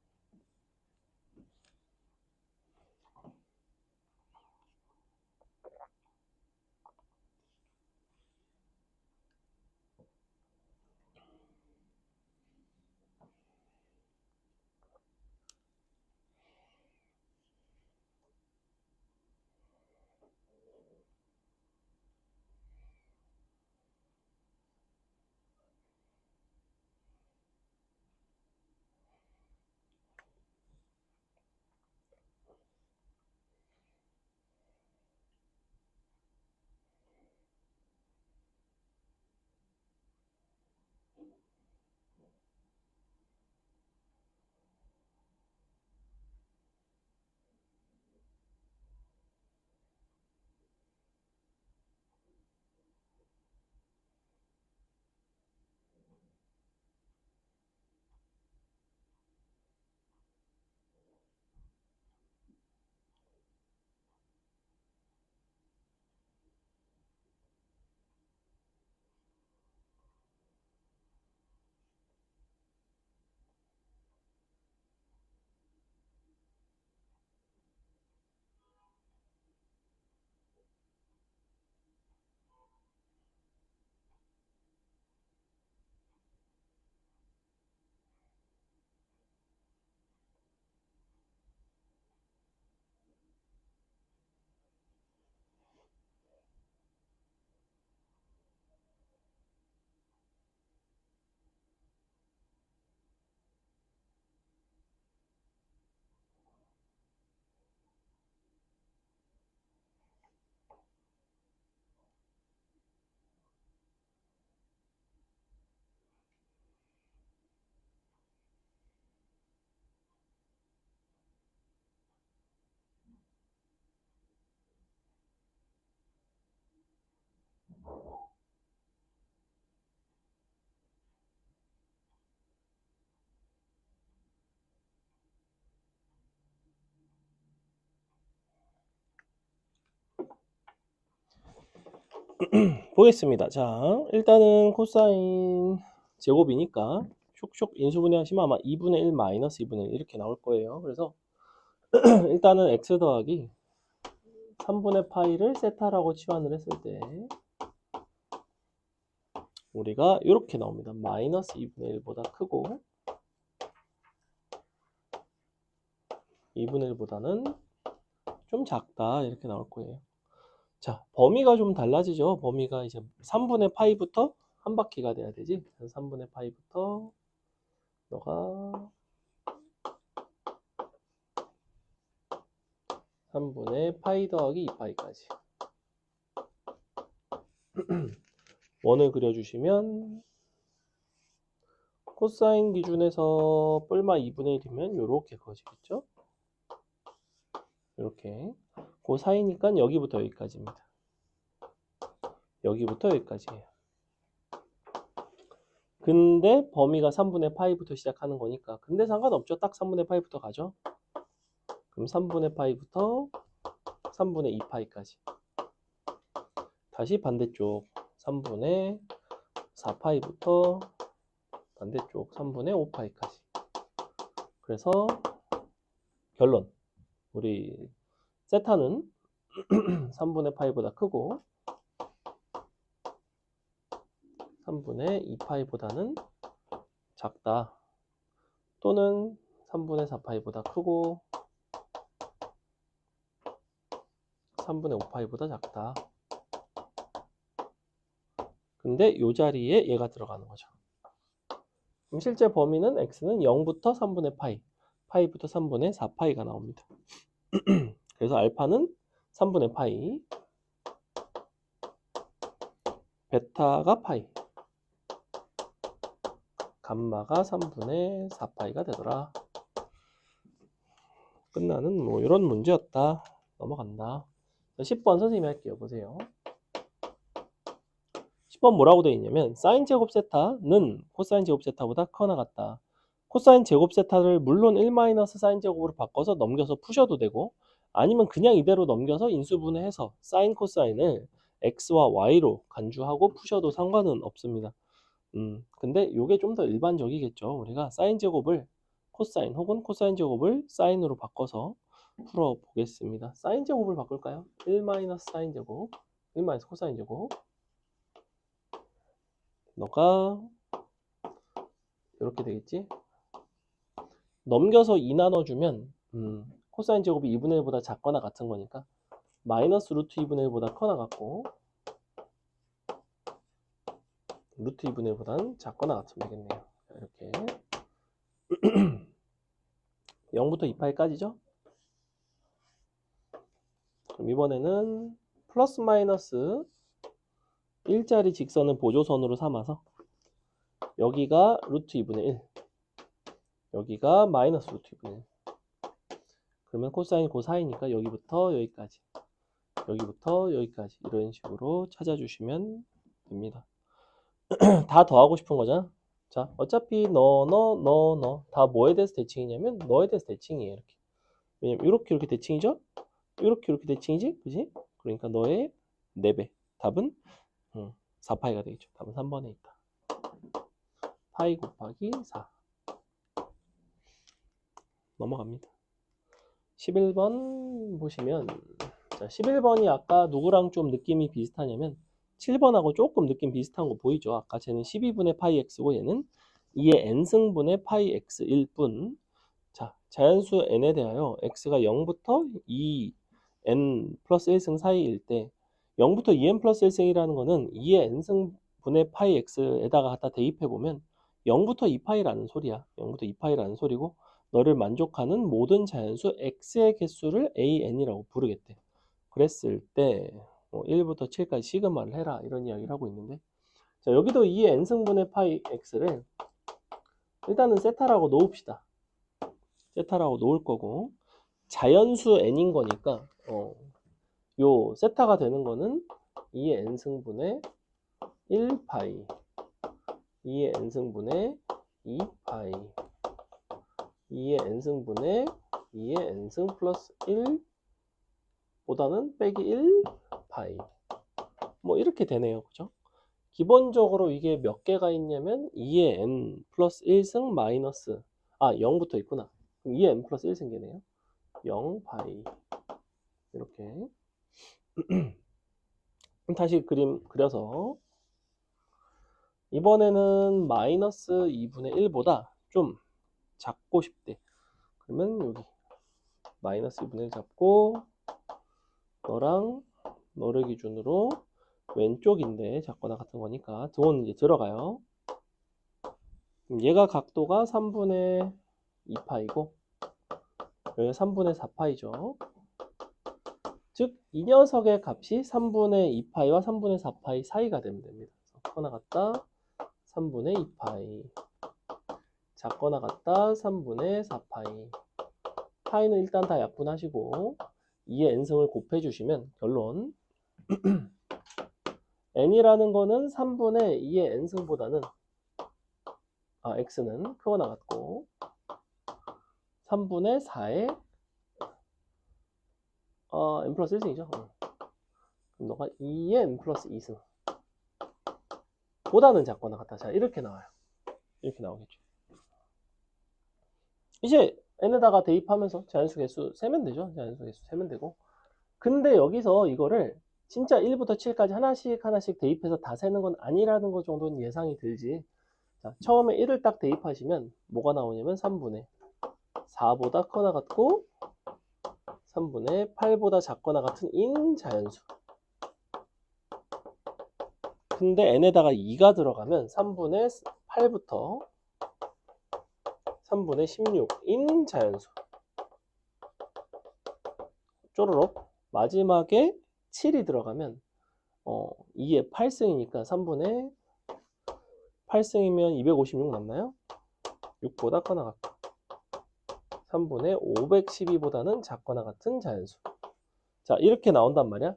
보겠습니다. 자, 일단은 코사인 제곱이니까 쇽쇽 인수분해 하시면 아마 2분의 1 마이너스 2분의 1 이렇게 나올 거예요. 그래서 일단은 x 더하기 3분의 파이를 세타라고 치환을 했을 때 우리가 이렇게 나옵니다. 마이너스 2분의 1보다 크고 2분의 1보다는 좀 작다 이렇게 나올 거예요. 자, 범위가 좀 달라지죠. 범위가 이제 3분의 파이부터 한 바퀴가 돼야 되지. 3분의 파이부터 너가 3분의 파이 더하기 2파이까지 원을 그려주시면 코사인 기준에서 뿔마 2분의 1이면 이렇게 그어지겠죠. 이렇게 그 사이니까 여기부터 여기까지입니다. 여기부터 여기까지예요. 근데 범위가 3분의 파이부터 시작하는 거니까 근데 상관없죠. 딱 3분의 파이부터 가죠. 그럼 3분의 파이부터 3분의 2파이까지 다시 반대쪽 3분의 4파이부터 반대쪽 3분의 5파이까지 그래서 결론 우리 세타는 3분의 파이보다 크고 3분의 2파이보다는 작다. 또는 3분의 4파이보다 크고 3분의 5파이보다 작다. 근데 이 자리에 얘가 들어가는 거죠. 그럼 실제 범위는 x는 0부터 3분의 파이, 파이부터 3분의 4파이가 나옵니다. 그래서 알파는 3분의 파이, 베타가 파이, 감마가 3분의 4파이가 되더라. 끝나는 뭐 이런 문제였다. 넘어간다. 10번 선생님이 할게요. 보세요. 10번 뭐라고 되어 있냐면 사인 제곱 세타는 코사인 제곱 세타보다 크거나 같다. 코사인 제곱 세타를 물론 1 마이너스 사인 제곱으로 바꿔서 넘겨서 푸셔도 되고 아니면 그냥 이대로 넘겨서 인수분해해서 사인 코사인을 x와 y로 간주하고 푸셔도 상관은 없습니다. 근데 이게 좀 더 일반적이겠죠. 우리가 사인 제곱을 코사인 혹은 코사인 제곱을 사인으로 바꿔서 풀어 보겠습니다. 사인 제곱을 바꿀까요? 1 마이너스 사인 제곱, 1 마이너스 코사인 제곱. 너가 이렇게 되겠지? 넘겨서 2 나눠주면 코사인 제곱이 2분의 1보다 작거나 같은 거니까 마이너스 루트 2분의 1보다 커나 같고 루트 2분의 1보다는 작거나 같으면 되겠네요. 이렇게 0부터 2파이까지죠? 그럼 이번에는 플러스 마이너스 1짜리 직선을 보조선으로 삼아서 여기가 루트 2분의 1 여기가 마이너스 루트 2분의 1 그러면 코사인 고사이니까 여기부터 여기까지 여기부터 여기까지 이런 식으로 찾아주시면 됩니다. 다 더하고 싶은 거잖아. 자, 어차피 너 다 뭐에 대해서 대칭이냐면 너에 대해서 대칭이에요. 이렇게. 왜냐면 이렇게 대칭이죠? 이렇게 대칭이지? 그지? 그러니까 너의 4배. 답은 4파이가 되겠죠. 답은 3번에 있다. 파이 곱하기 4. 넘어갑니다. 11번 보시면 자, 11번이 아까 누구랑 좀 느낌이 비슷하냐면 7번하고 조금 느낌 비슷한 거 보이죠? 아까 쟤는 12분의 파이 x고 얘는 2의 n승분의 파이 x일 뿐. 자, 자연수 n에 대하여 x가 0부터 2n 플러스 1승 사이일 때 0부터 2n 플러스 1승이라는 거는 2의 n승분의 파이 x에다가 갖다 대입해보면 0부터 2파이라는 소리야. 0부터 2파이라는 소리고 너를 만족하는 모든 자연수 x의 개수를 an이라고 부르겠대. 그랬을 때 1부터 7까지 시그마를 해라 이런 이야기를 하고 있는데 자 여기도 2의 n승분의 파이 x를 일단은 세타라고 놓읍시다. 세타라고 놓을 거고 자연수 n인 거니까 요 세타가 되는 거는 2의 n승분의 1파이 2의 n승분의 2파이 2의 n승분의 2의 n승 플러스 1 보다는 빼기 1 파이 뭐 이렇게 되네요. 그죠? 기본적으로 이게 몇 개가 있냐면 2의 n 플러스 1승 마이너스 0부터 있구나. 그럼 2의 n 플러스 1승계네요. 0 바이 이렇게. 그럼 다시 그림 그려서 이번에는 마이너스 2분의 1보다 좀 작고 싶대. 그러면 여기 마이너스 2분의 1 잡고 너랑 너를 기준으로 왼쪽인데 작거나 같은 거니까 등호는 이제 들어가요. 얘가 각도가 3분의 2파이고 여기가 3분의 4파이죠. 즉 이 녀석의 값이 3분의 2파이와 3분의 4파이 사이가 되면 됩니다. 작거나 같다 3분의 2파이 작거나 같다 3분의 4파이 파이는 일단 다 약분하시고 2의 n승을 곱해주시면 결론 n이라는 거는 3분의 2의 n승보다는 x는 크거나 같고 3분의 4의 n 플러스 1승이죠. 그럼 너가 2의 n 플러스 2승 보다는 작거나 같다. 자 이렇게 나와요. 이렇게 나오겠죠. 이제 n에다가 대입하면서 자연수 개수 세면 되죠. 자연수 개수 세면 되고 근데 여기서 이거를 진짜 1부터 7까지 하나씩 대입해서 다 세는 건 아니라는 것 정도는 예상이 들지. 자, 처음에 1을 딱 대입하시면 뭐가 나오냐면 3분의 4보다 크거나 같고 3분의 8보다 작거나 같은 인자연수. 근데 n에다가 2가 들어가면 3분의 8부터 3분의 16 인자연수. 쪼르륵. 마지막에 7이 들어가면 2의 8승이니까 3분의 8승이면 256 맞나요? 6보다 크거나 같고 3분의 512보다는 작거나 같은 자연수. 자 이렇게 나온단 말이야.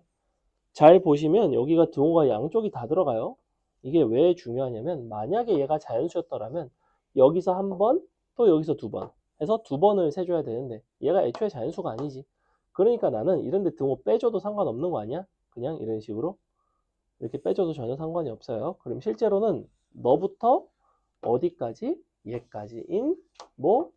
잘 보시면 여기가 등호가 양쪽이 다 들어가요. 이게 왜 중요하냐면 만약에 얘가 자연수였더라면 여기서 한 번, 또 여기서 두 번 해서 두 번을 세줘야 되는데 얘가 애초에 자연수가 아니지. 그러니까 나는 이런데 등호 빼줘도 상관없는 거 아니야? 그냥 이런 식으로 이렇게 빼줘도 전혀 상관이 없어요. 그럼 실제로는 너부터 어디까지? 얘까지인 뭐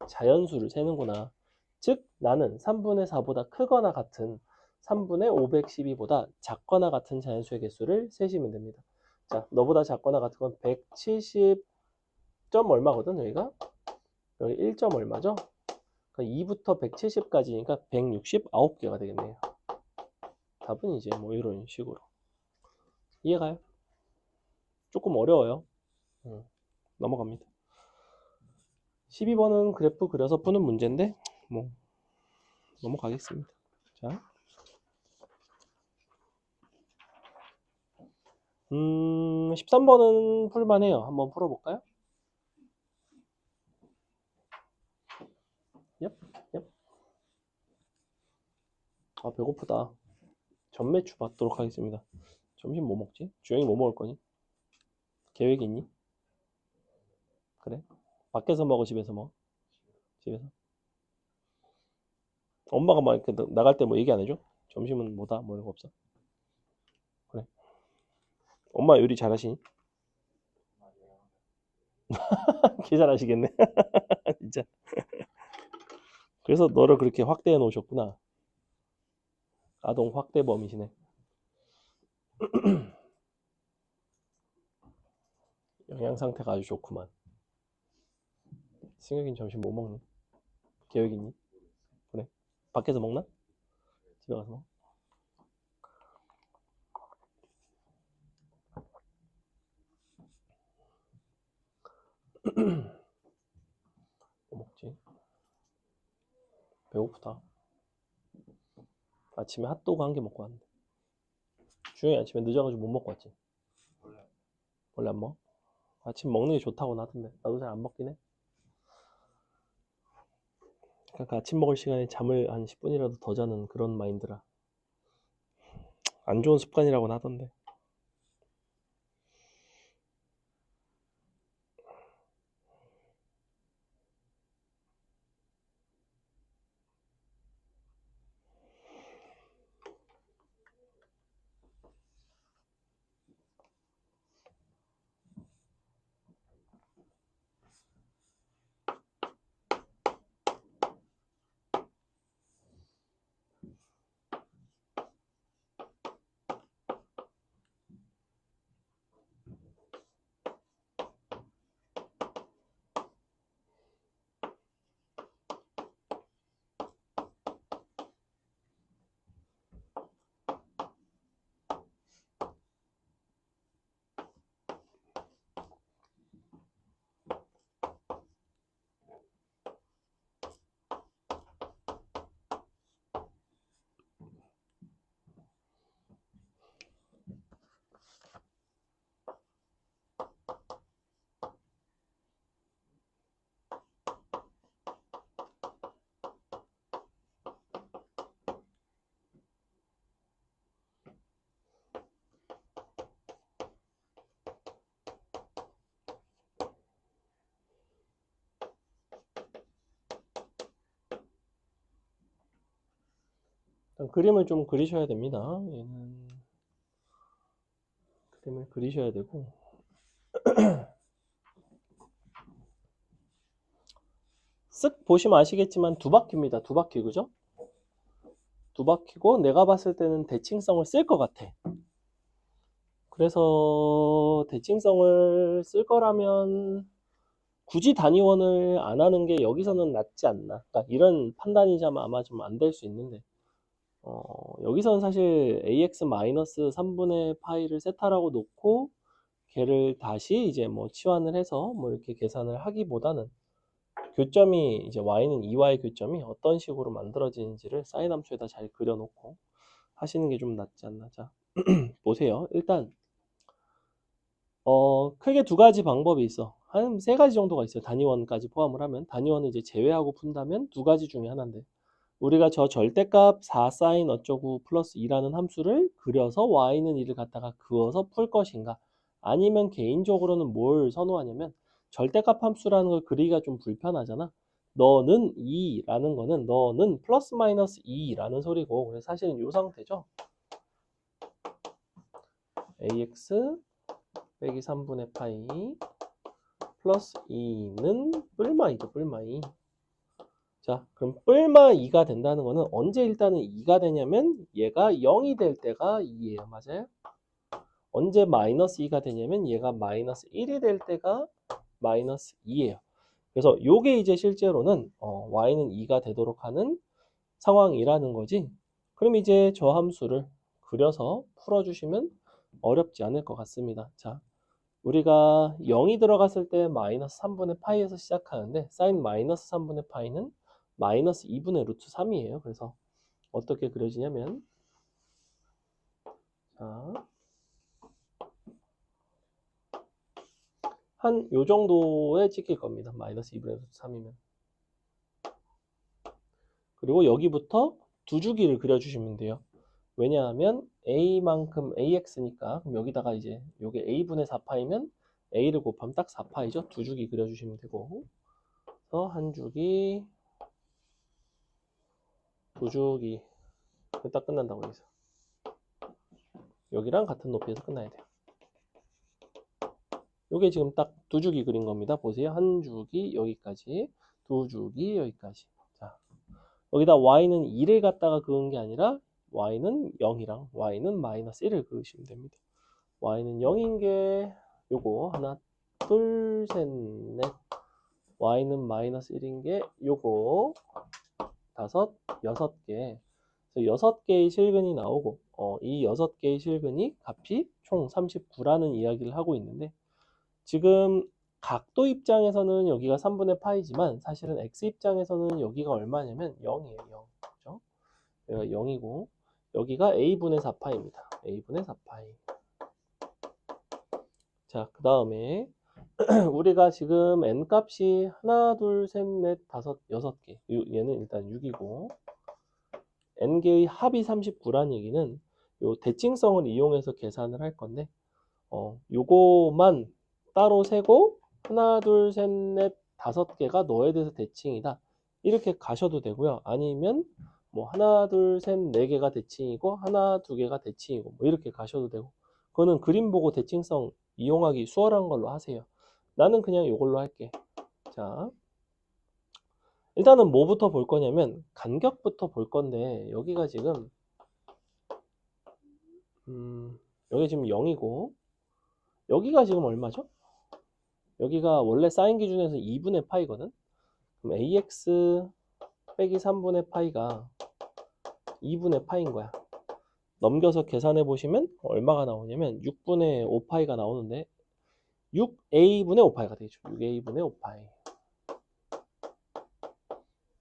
자연수를 세는구나. 즉 나는 3분의 4보다 크거나 같은 3분의 512보다 작거나 같은 자연수의 개수를 세시면 됩니다. 자, 너보다 작거나 같은 건 170점 얼마거든, 여기가? 여기 1점 얼마죠? 그러니까 2부터 170까지니까 169개가 되겠네요. 답은 이제 뭐 이런 식으로. 이해가요? 조금 어려워요. 넘어갑니다. 12번은 그래프 그려서 푸는 문제인데 뭐 넘어가겠습니다. 자, 13번은 풀만해요. 한번 풀어볼까요? 얍, 얍. 아, 배고프다. 전매추 받도록 하겠습니다. 점심 뭐 먹지? 주영이 뭐 먹을 거니? 계획이 있니? 그래? 밖에서 먹어, 집에서 먹어? 집에서? 엄마가 막 이렇게 나갈 때 뭐 얘기 안 해줘? 점심은 뭐다? 뭐 이런 거 없어? 그래. 엄마 요리 잘하시니? 개 잘하시겠네. 진짜. 그래서 너를 그렇게 확대해 놓으셨구나. 아동 확대범이시네. 영양 상태가 아주 좋구만. 승혁이는 점심 뭐 먹니? 계획 있니? 그래. 밖에서 먹나? 집에 가서 먹어? 뭐 먹지? 배고프다. 아침에 핫도그 한 개 먹고 왔는데. 주영이 아침에 늦어가지고 못 먹고 왔지. 원래 안 먹어? 아침 먹는 게 좋다고 하던데. 나도 잘 안 먹긴 해. 그러니까 아침 먹을 시간에 잠을 한 10분이라도 더 자는 그런 마인드라. 안 좋은 습관이라고는 하던데. 그림을 좀 그리셔야 됩니다. 얘는 그림을 그리셔야 되고 쓱 보시면 아시겠지만 두 바퀴입니다. 두 바퀴, 그죠? 두 바퀴고 내가 봤을 때는 대칭성을 쓸 것 같아. 그래서 대칭성을 쓸 거라면 굳이 단위원을 안 하는 게 여기서는 낫지 않나. 그러니까 이런 판단이자면 아마 좀 안 될 수 있는데 여기서는 사실 ax-3분의 파이를 세타라고 놓고 걔를 다시 이제 뭐 치환을 해서 뭐 이렇게 계산을 하기보다는 교점이 이제 y는 2와의 교점이 어떤 식으로 만들어지는지를 사인 함수에다 잘 그려놓고 하시는 게 좀 낫지 않나. 자, 보세요. 일단 크게 두 가지 방법이 있어. 한 세 가지 정도가 있어요. 단위원까지 포함을 하면. 단위원은 이제 제외하고 푼다면 두 가지 중에 하나인데 우리가 저 절대값 4sin 어쩌고 플러스 2라는 함수를 그려서 y는 2를 갖다가 그어서 풀 것인가, 아니면 개인적으로는 뭘 선호하냐면 절대값 함수라는 걸 그리기가 좀 불편하잖아. 너는 2라는 거는 너는 플러스 마이너스 2라는 소리고, 그래서 사실은 이 상태죠. ax 빼기 3분의 파이 플러스 2는 뿔마2죠. 뿔마2. 자, 그럼 뿔마 2가 된다는 거는 언제 일단은 2가 되냐면 얘가 0이 될 때가 2예요. 맞아요? 언제 마이너스 2가 되냐면 얘가 마이너스 1이 될 때가 마이너스 2예요. 그래서 요게 이제 실제로는 y는 2가 되도록 하는 상황이라는 거지. 그럼 이제 저 함수를 그려서 풀어주시면 어렵지 않을 것 같습니다. 자, 우리가 0이 들어갔을 때 마이너스 3분의 파이에서 시작하는데 사인 마이너스 3분의 파이는 마이너스 2분의 루트 3이에요. 그래서 어떻게 그려지냐면 자, 한 요 정도에 찍힐 겁니다. 마이너스 2분의 루트 3이면. 그리고 여기부터 두 주기를 그려주시면 돼요. 왜냐하면 a만큼 ax니까 그럼 여기다가 이제 요게 a분의 4파이면 a를 곱하면 딱 4파이죠. 두 주기 그려주시면 되고, 그래서 한 주기, 두 주기 딱 끝난다고 해서 여기랑 같은 높이에서 끝나야 돼요. 요게 지금 딱 두 주기 그린 겁니다. 보세요. 한 주기 여기까지, 두 주기 여기까지. 자, 여기다 y는 2를 갖다가 그은 게 아니라 y는 0이랑 y는 마이너스 1을 그으시면 됩니다. y는 0인 게 요거 하나, 둘, 셋, 넷. y는 마이너스 1인 게 요거 다섯, 여섯 개. 그래서 6개의 실근이 나오고 이 6개의 실근이 값이 총 39라는 이야기를 하고 있는데, 지금 각도 입장에서는 여기가 3분의 파이지만 사실은 x 입장에서는 여기가 얼마냐면 0이에요. 0. 그죠? 여기가 0이고 여기가 a분의 4파이입니다. a분의 4파이. 자, 그 다음에 우리가 지금 n 값이 하나, 둘, 셋, 넷, 다섯, 6개. 얘는 일단 6이고 n개의 합이 39란 얘기는 요 대칭성을 이용해서 계산을 할 건데 요거만 따로 세고 하나, 둘, 셋, 넷, 5개가 너에 대해서 대칭이다. 이렇게 가셔도 되고요. 아니면 뭐 하나, 둘, 셋, 4개가 대칭이고 하나, 2개가 대칭이고 뭐 이렇게 가셔도 되고, 그거는 그림 보고 대칭성 이용하기 수월한 걸로 하세요. 나는 그냥 이걸로 할게. 자, 일단은 뭐부터 볼 거냐면 간격부터 볼 건데 여기가 지금 여기 지금 0이고 여기가 지금 얼마죠? 여기가 원래 사인 기준에서 2분의 파이거든. 그럼 ax 빼기 3분의 파이가 2분의 파인 거야. 넘겨서 계산해 보시면 얼마가 나오냐면 6분의 5파이가 나오는데 6a분의 5파이가 되죠. 6a분의 5파이.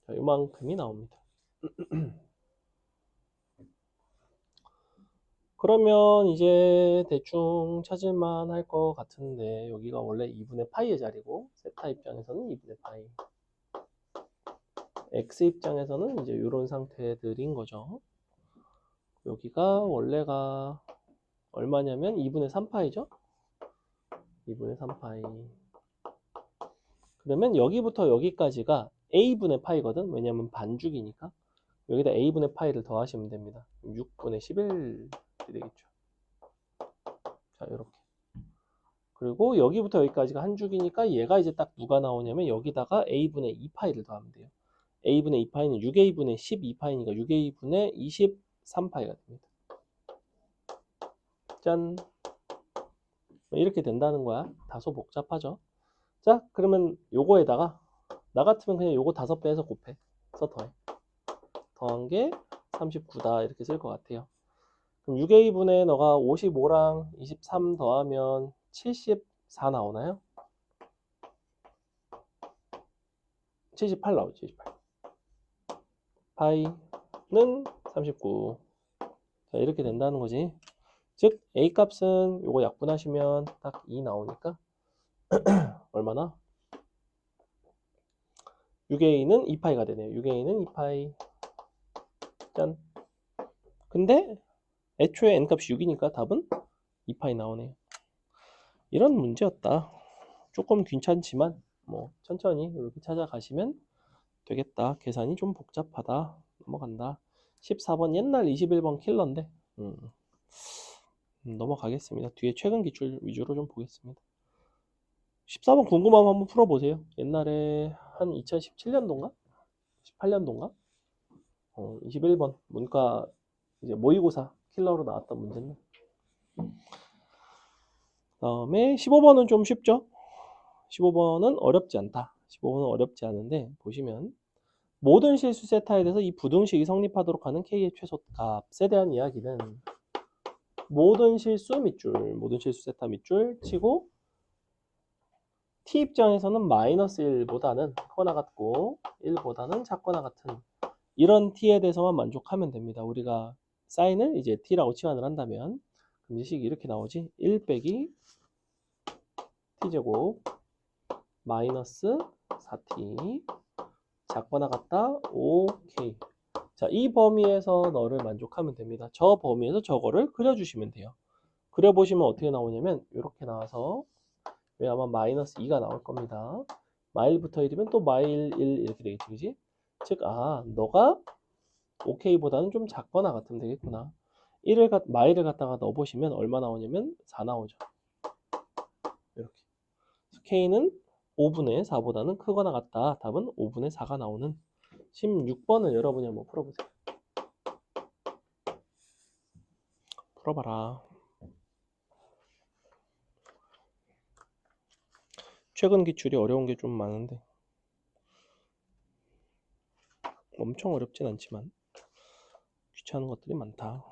자, 이만큼이 나옵니다. 그러면 이제 대충 찾을만 할 것 같은데 여기가 원래 2분의 파이의 자리고 세타 입장에서는 2분의 파이, x 입장에서는 이제 이런 상태들인 거죠. 여기가 원래가 얼마냐면 2분의 3파이죠. 2분의 3파이. 그러면 여기부터 여기까지가 a분의 파이거든. 왜냐면 반죽이니까. 여기다 a분의 파이를 더하시면 됩니다. 6분의 11이 되겠죠. 자, 이렇게. 그리고 여기부터 여기까지가 한 줄기니까 얘가 이제 딱 누가 나오냐면 여기다가 a분의 2파이를 더하면 돼요. a분의 2파이는 6a분의 12파이니까 6a분의 23파이가 됩니다. 짠! 이렇게 된다는 거야. 다소 복잡하죠? 자, 그러면 요거에다가 나 같으면 그냥 요거 5배 해서 곱해. 그래서 더해. 더한 게 39다 이렇게 쓸 것 같아요. 그럼 6a분의 너가 55랑 23 더하면 74 나오나요? 78 나오죠. 78. 파이는 39. 자, 이렇게 된다는 거지. 즉 a 값은 요거 약분하시면 딱 2 나오니까 얼마나? 6a는 2파이가 되네요. 6a는 2파이. 짠. 근데 애초에 n값이 6이니까 답은 2파이 나오네요. 이런 문제였다. 조금 귀찮지만 뭐 천천히 이렇게 찾아가시면 되겠다. 계산이 좀 복잡하다. 넘어간다. 14번 옛날 21번 킬러인데 넘어가겠습니다. 뒤에 최근 기출 위주로 좀 보겠습니다. 14번 궁금하면 한번 풀어보세요. 옛날에 한 2017년도인가? 18년도인가? 21번 문과 이제 모의고사 킬러로 나왔던 문제는. 다음에 15번은 좀 쉽죠? 15번은 어렵지 않다. 15번은 어렵지 않은데 보시면 모든 실수 세타에 대해서 이 부등식이 성립하도록 하는 k의 최소값에 대한 이야기는 모든 실수 세타 밑줄 치고 t 입장에서는 마이너스 1보다는 크거나 같고 1보다는 작거나 같은 이런 t에 대해서만 만족하면 됩니다. 우리가 사인을 이제 t라고 치환을 한다면 그럼 식이 이렇게 나오지. 1 빼기 t제곱 마이너스 4t 작거나 같다 5k. 자, 이 범위에서 너를 만족하면 됩니다. 저 범위에서 저거를 그려주시면 돼요. 그려보시면 어떻게 나오냐면 이렇게 나와서 왜 아마 마이너스 2가 나올 겁니다. 마일부터 1이면 또 마일 1 이렇게 되겠지, 그지? 즉, 너가 OK보다는 좀 작거나 같으면 되겠구나. 마일을 갖다가 넣어보시면 얼마 나오냐면 4 나오죠. 이렇게. K는 5분의 4보다는 크거나 같다. 답은 5분의 4가 나오는 16번을 여러분이 한번 풀어보세요. 풀어봐라. 최근 기출이 어려운 게 좀 많은데 엄청 어렵진 않지만 귀찮은 것들이 많다.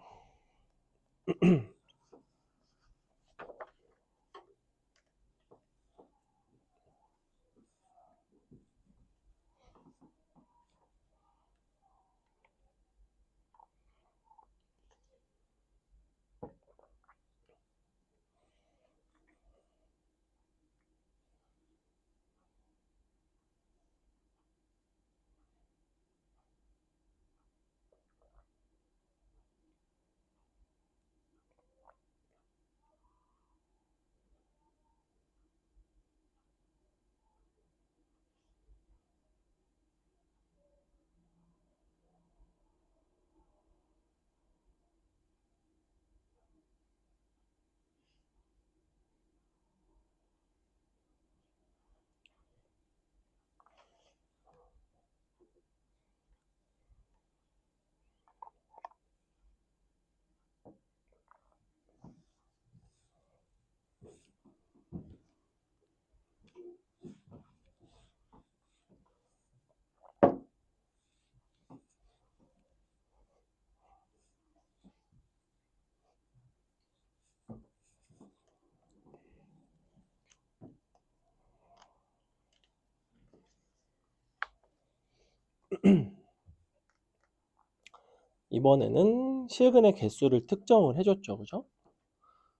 이번에는 실근의 개수를 특정을 해줬죠. 그죠?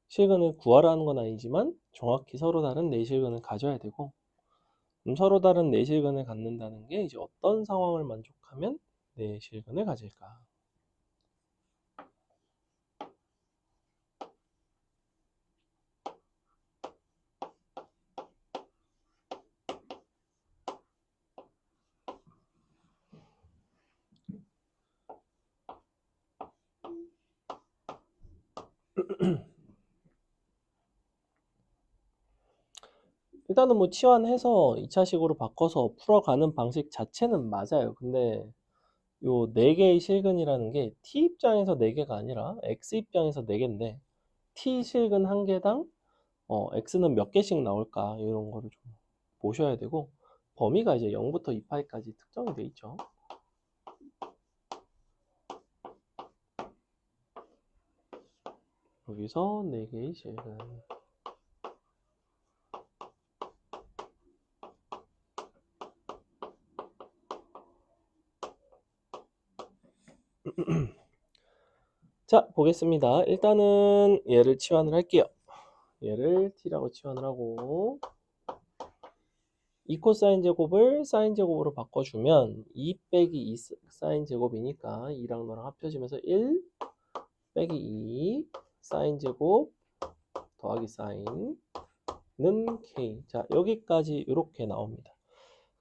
실근을 구하라는 건 아니지만 정확히 서로 다른 내실근을 가져야 되고 서로 다른 내실근을 갖는다는 게 이제 어떤 상황을 만족하면 내실근을 가질까? 일단은 뭐 치환해서 2차식으로 바꿔서 풀어가는 방식 자체는 맞아요. 근데 요 4개의 실근이라는 게 t 입장에서 4개가 아니라 x 입장에서 4개인데 t 실근 1개당 x는 몇 개씩 나올까 이런 거를 좀 보셔야 되고, 범위가 이제 0부터 2파이까지 특정이 돼 있죠. 여기서 4개의 실근. 자, 보겠습니다. 일단은 얘를 치환을 할게요. 얘를 t라고 치환을 하고 2 코사인 제곱을 사인 제곱으로 바꿔주면 2 빼기 2 사인 제곱이니까 2랑 너랑 합쳐지면서 1 빼기 2 사인 제곱 더하기 사인은 k. 자, 여기까지 이렇게 나옵니다.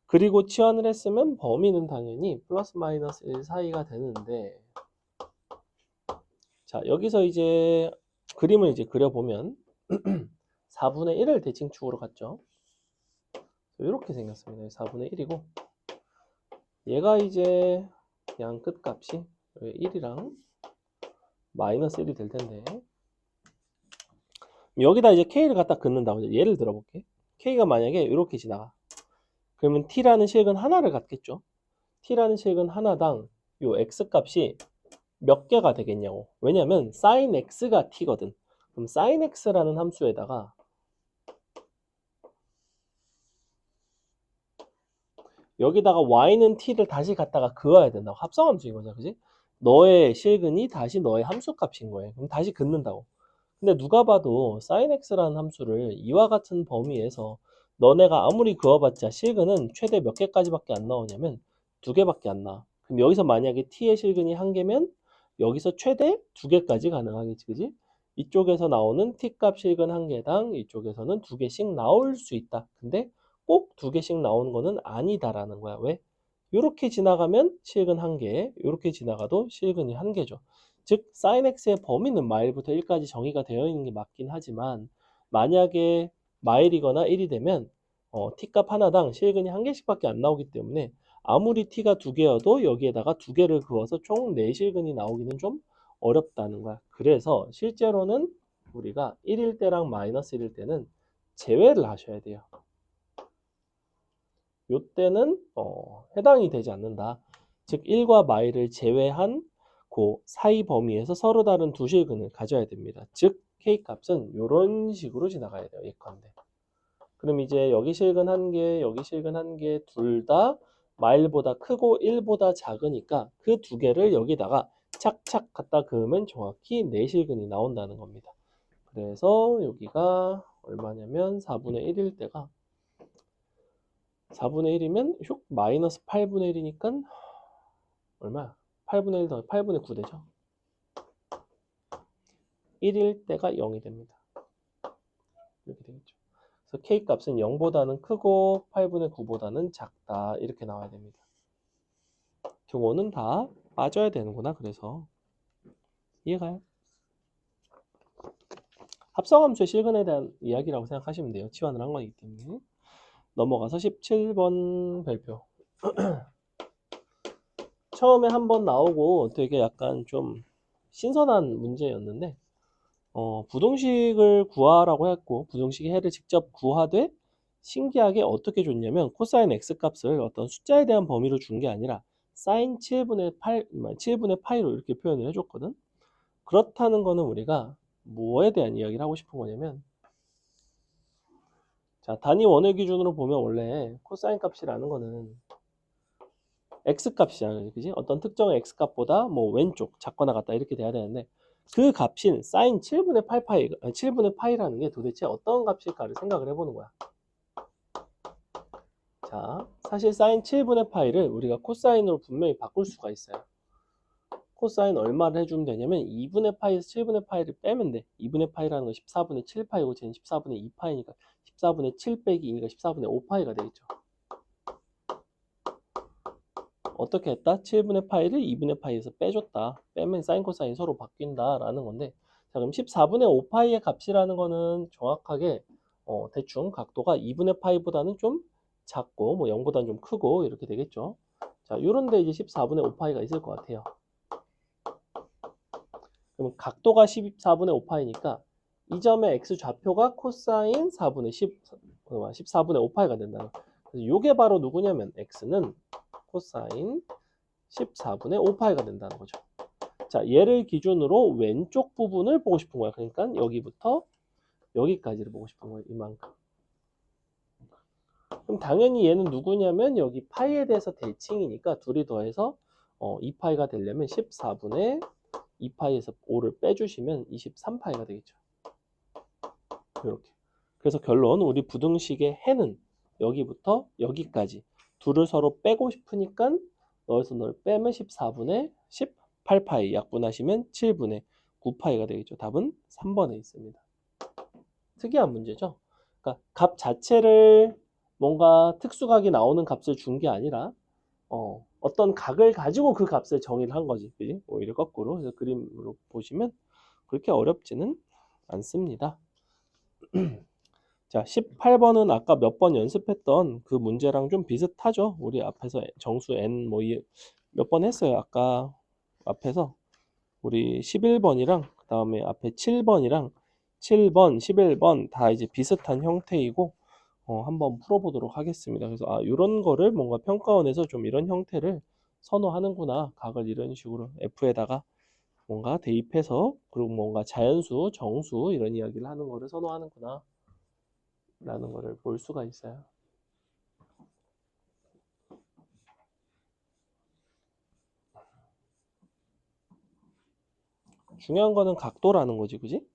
그리고 치환을 했으면 범위는 당연히 플러스 마이너스 1 사이가 되는데, 자, 여기서 이제 그림을 이제 그려보면 4분의 1을 대칭축으로 갔죠. 이렇게 생겼습니다. 4분의 1이고 얘가 이제 양 끝값이 1이랑 마이너스 1이 될 텐데, 여기다 이제 k를 갖다 긋는다고. 예를 들어볼게. k가 만약에 이렇게 지나가. 그러면 t라는 식은 하나를 갖겠죠. t라는 식은 하나당 요 x 값이 몇 개가 되겠냐고. 왜냐면 sin x가 t거든. 그럼 sin x라는 함수에다가 여기다가 y는 t를 다시 갖다가 그어야 된다고. 합성함수인 거죠. 그지? 너의 실근이 다시 너의 함수값인 거예요. 그럼 다시 긋는다고. 근데 누가 봐도 sin x라는 함수를 이와 같은 범위에서 너네가 아무리 그어봤자 실근은 최대 몇 개까지밖에 안 나오냐면 2개밖에 안 나와. 그럼 여기서 만약에 t의 실근이 1개면 여기서 최대 2개까지 가능하겠지. 그지? 이쪽에서 나오는 t값 실근 1개당 이쪽에서는 2개씩 나올 수 있다. 근데 꼭 2개씩 나오는 거는 아니다라는 거야. 왜? 이렇게 지나가면 실근 1개, 이렇게 지나가도 실근이 1개죠. 즉 sin x의 범위는 마일부터 1까지 정의가 되어 있는 게 맞긴 하지만, 만약에 마일이거나 1이 되면 t값 하나당 실근이 1개씩밖에 안 나오기 때문에 아무리 t가 2개여도 여기에다가 2개를 그어서 총 4실근이 나오기는 좀 어렵다는 거야. 그래서 실제로는 우리가 1일 때랑 마이너스 1일 때는 제외를 하셔야 돼요. 요때는 해당이 되지 않는다. 즉 1과 마일을 제외한 그 사이 범위에서 서로 다른 두 실근을 가져야 됩니다. 즉 K값은 이런 식으로 지나가야 돼요. 예컨대. 그럼 이제 여기 실근 1개, 여기 실근 1개 둘 다 마일보다 크고 1보다 작으니까 그 2개를 여기다가 착착 갖다 그으면 정확히 4실근이 나온다는 겁니다. 그래서 여기가 얼마냐면 4분의 1일 때가 4분의 1이면 슉 마이너스 8분의 1이니까 얼마야? 8분의 1 더하기 8분의 9 되죠. 1일 때가 0이 됩니다. 이렇게 되겠죠. 그래서 K값은 0보다는 크고 8분의 9보다는 작다. 이렇게 나와야 됩니다. 경우는 다 빠져야 되는구나. 그래서 이해가요? 합성함수의 실근에 대한 이야기라고 생각하시면 돼요. 치환을 한 거기 때문에. 넘어가서 17번 별표. 처음에 한번 나오고 되게 약간 좀 신선한 문제였는데, 부등식을 구하라고 했고 부등식의 해를 직접 구하되 신기하게 어떻게 줬냐면 코사인 x 값을 어떤 숫자에 대한 범위로 준 게 아니라 사인 7분의 8, 7분의 파이로 이렇게 표현을 해줬거든. 그렇다는 거는 우리가 뭐에 대한 이야기를 하고 싶은 거냐면, 자, 단위 원의 기준으로 보면 원래 코사인 값이라는 거는 x 값이잖아요. 그지? 어떤 특정의 x 값보다 뭐 왼쪽 작거나 같다 이렇게 돼야 되는데, 그 값인 사인 7분의 8파이, 7분의 파이라는 게 도대체 어떤 값일까를 생각을 해보는 거야. 자, 사실 사인 7분의 파이를 우리가 코사인으로 분명히 바꿀 수가 있어요. 코사인 얼마를 해주면 되냐면 2분의 파이에서 7분의 파이를 빼면 돼. 2분의 파이라는 건 14분의 7파이고 쟤는 14분의 2파이니까 14분의 7 빼기 2니까 14분의 5파이가 되겠죠. 어떻게 했다? 7분의 파이를 2분의 파이에서 빼줬다. 빼면 사인 코사인 서로 바뀐다라는 건데, 자, 그럼 14분의 5파이의 값이라는 거는 정확하게 대충 각도가 2분의 파이보다는 좀 작고 뭐 0보다는 좀 크고 이렇게 되겠죠. 자, 요런데 이제 14분의 5파이가 있을 것 같아요. 그럼 각도가 14분의 5파이니까 이 점의 x 좌표가 코사인 4분의 14분의 5파이가 된다. 그래서 요게 바로 누구냐면 x는 코사인 14분의 5파이가 된다는 거죠. 자, 얘를 기준으로 왼쪽 부분을 보고 싶은 거야. 그러니까 여기부터 여기까지를 보고 싶은 거예요. 이만큼. 그럼 당연히 얘는 누구냐면 여기 파이에 대해서 대칭이니까 둘이 더해서 2파이가 되려면 14분의 2파이에서 5를 빼주시면 23파이가 되겠죠. 이렇게. 그래서 결론 우리 부등식의 해는 여기부터 여기까지 둘을 서로 빼고 싶으니까 너에서 널 빼면 14분의 18파이 약분하시면 7분의 9파이가 되겠죠. 답은 3번에 있습니다. 특이한 문제죠. 그러니까 값 자체를 뭔가 특수각이 나오는 값을 준 게 아니라 어떤 각을 가지고 그 값을 정의를 한 거지. 그지? 오히려 거꾸로. 그래서 그림으로 보시면 그렇게 어렵지는 않습니다. 자, 18번은 아까 몇 번 연습했던 그 문제랑 좀 비슷하죠. 우리 앞에서 정수 n 뭐 몇 번 했어요. 아까 앞에서 우리 11번이랑 그 다음에 앞에 7번이랑 7번, 11번 다 이제 비슷한 형태이고 한번 풀어보도록 하겠습니다. 그래서 이런 거를 뭔가 평가원에서 좀 이런 형태를 선호하는구나. 각을 이런 식으로 F에다가 뭔가 대입해서 그리고 뭔가 자연수, 정수 이런 이야기를 하는 거를 선호하는구나 라는 거를 볼 수가 있어요. 중요한 거는 각도라는 거지, 그지?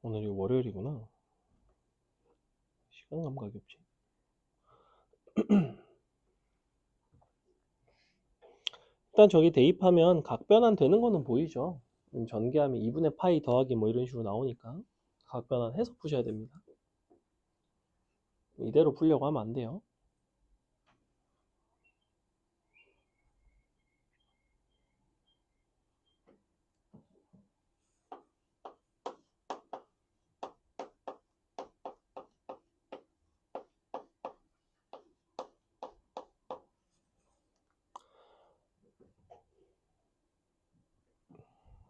오늘이 월요일이구나. 시간 감각이 없지. 일단 저기 대입하면 각 변환 되는 거는 보이죠. 전개하면 2분의 파이 더하기 뭐 이런 식으로 나오니까 각 변환 해서 푸셔야 됩니다. 이대로 풀려고 하면 안 돼요.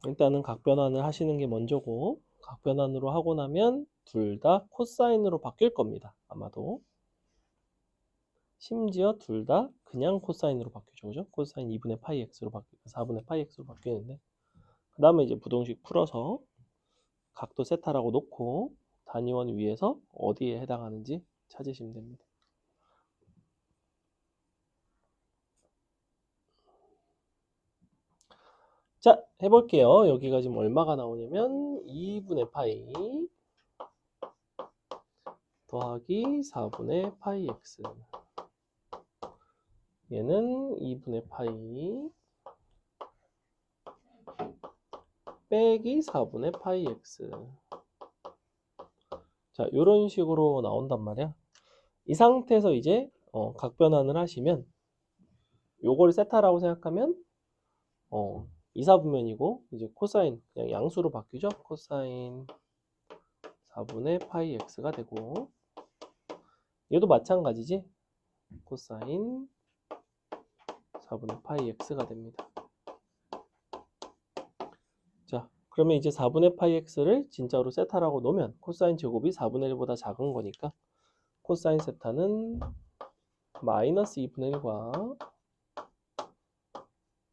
일단은 각 변환을 하시는 게 먼저고 각 변환으로 하고 나면 둘 다 코사인으로 바뀔 겁니다. 아마도. 심지어 둘 다 그냥 코사인으로 바뀌죠. 그죠? 코사인 2분의 파이 x로 바뀌고 4분의 파이 x로 바뀌는데 그 다음에 이제 부동식 풀어서 각도 세타라고 놓고 단위원 위에서 어디에 해당하는지 찾으시면 됩니다. 자, 해볼게요. 여기가 지금 얼마가 나오냐면 2분의 파이 더하기 4분의 파이 x 얘는 2분의 파이 빼기 4분의 파이 x 자, 이런 식으로 나온단 말이야. 이 상태에서 이제 각변환을 하시면 요걸 세타라고 생각하면 2사분면이고 이제 코사인 그냥 양수로 바뀌죠. 코사인 4분의 파이 x가 되고 얘도 마찬가지지. 코사인 4분의 파이 x가 됩니다. 자, 그러면 이제 4분의 파이 x를 진짜로 세타라고 놓으면 코사인 제곱이 4분의 1보다 작은 거니까 코사인 세타는 마이너스 2분의 1과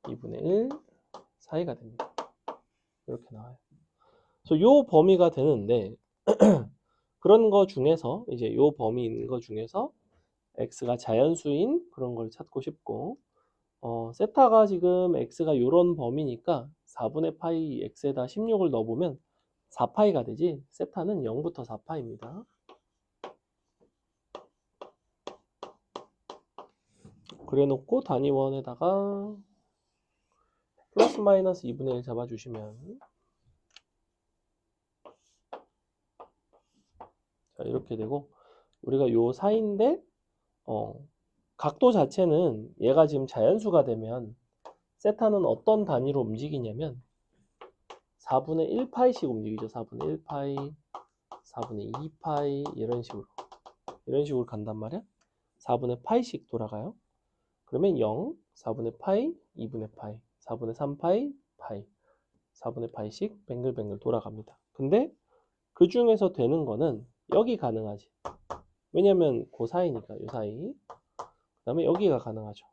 2분의 1 사이가 됩니다. 이렇게 나와요. 그래서 요 범위가 되는데 그런 거 중에서 이제 요 범위 있는 거 중에서 x가 자연수인 그런 걸 찾고 싶고 세타가 지금 x가 요런 범위니까 4분의 파이 x에다 16을 넣어보면 4파이가 되지 세타는 0부터 4파입니다. 그래놓고 단위원에다가 플러스 마이너스 2분의 1 잡아주시면 자 이렇게 되고 우리가 요 사이인데 각도 자체는 얘가 지금 자연수가 되면 세타는 어떤 단위로 움직이냐면 4분의 1파이씩 움직이죠. 4분의 1파이, 4분의 2파이 이런 식으로 간단 말이야. 4분의 파이씩 돌아가요. 그러면 0, 4분의 파이, 2분의 파이, 4분의 3파이, 파이, 4분의 파이씩 뱅글뱅글 돌아갑니다. 근데 그 중에서 되는 거는 여기 가능하지. 왜냐면 그 사이니까 이 사이. 그 다음에 여기가 가능하죠.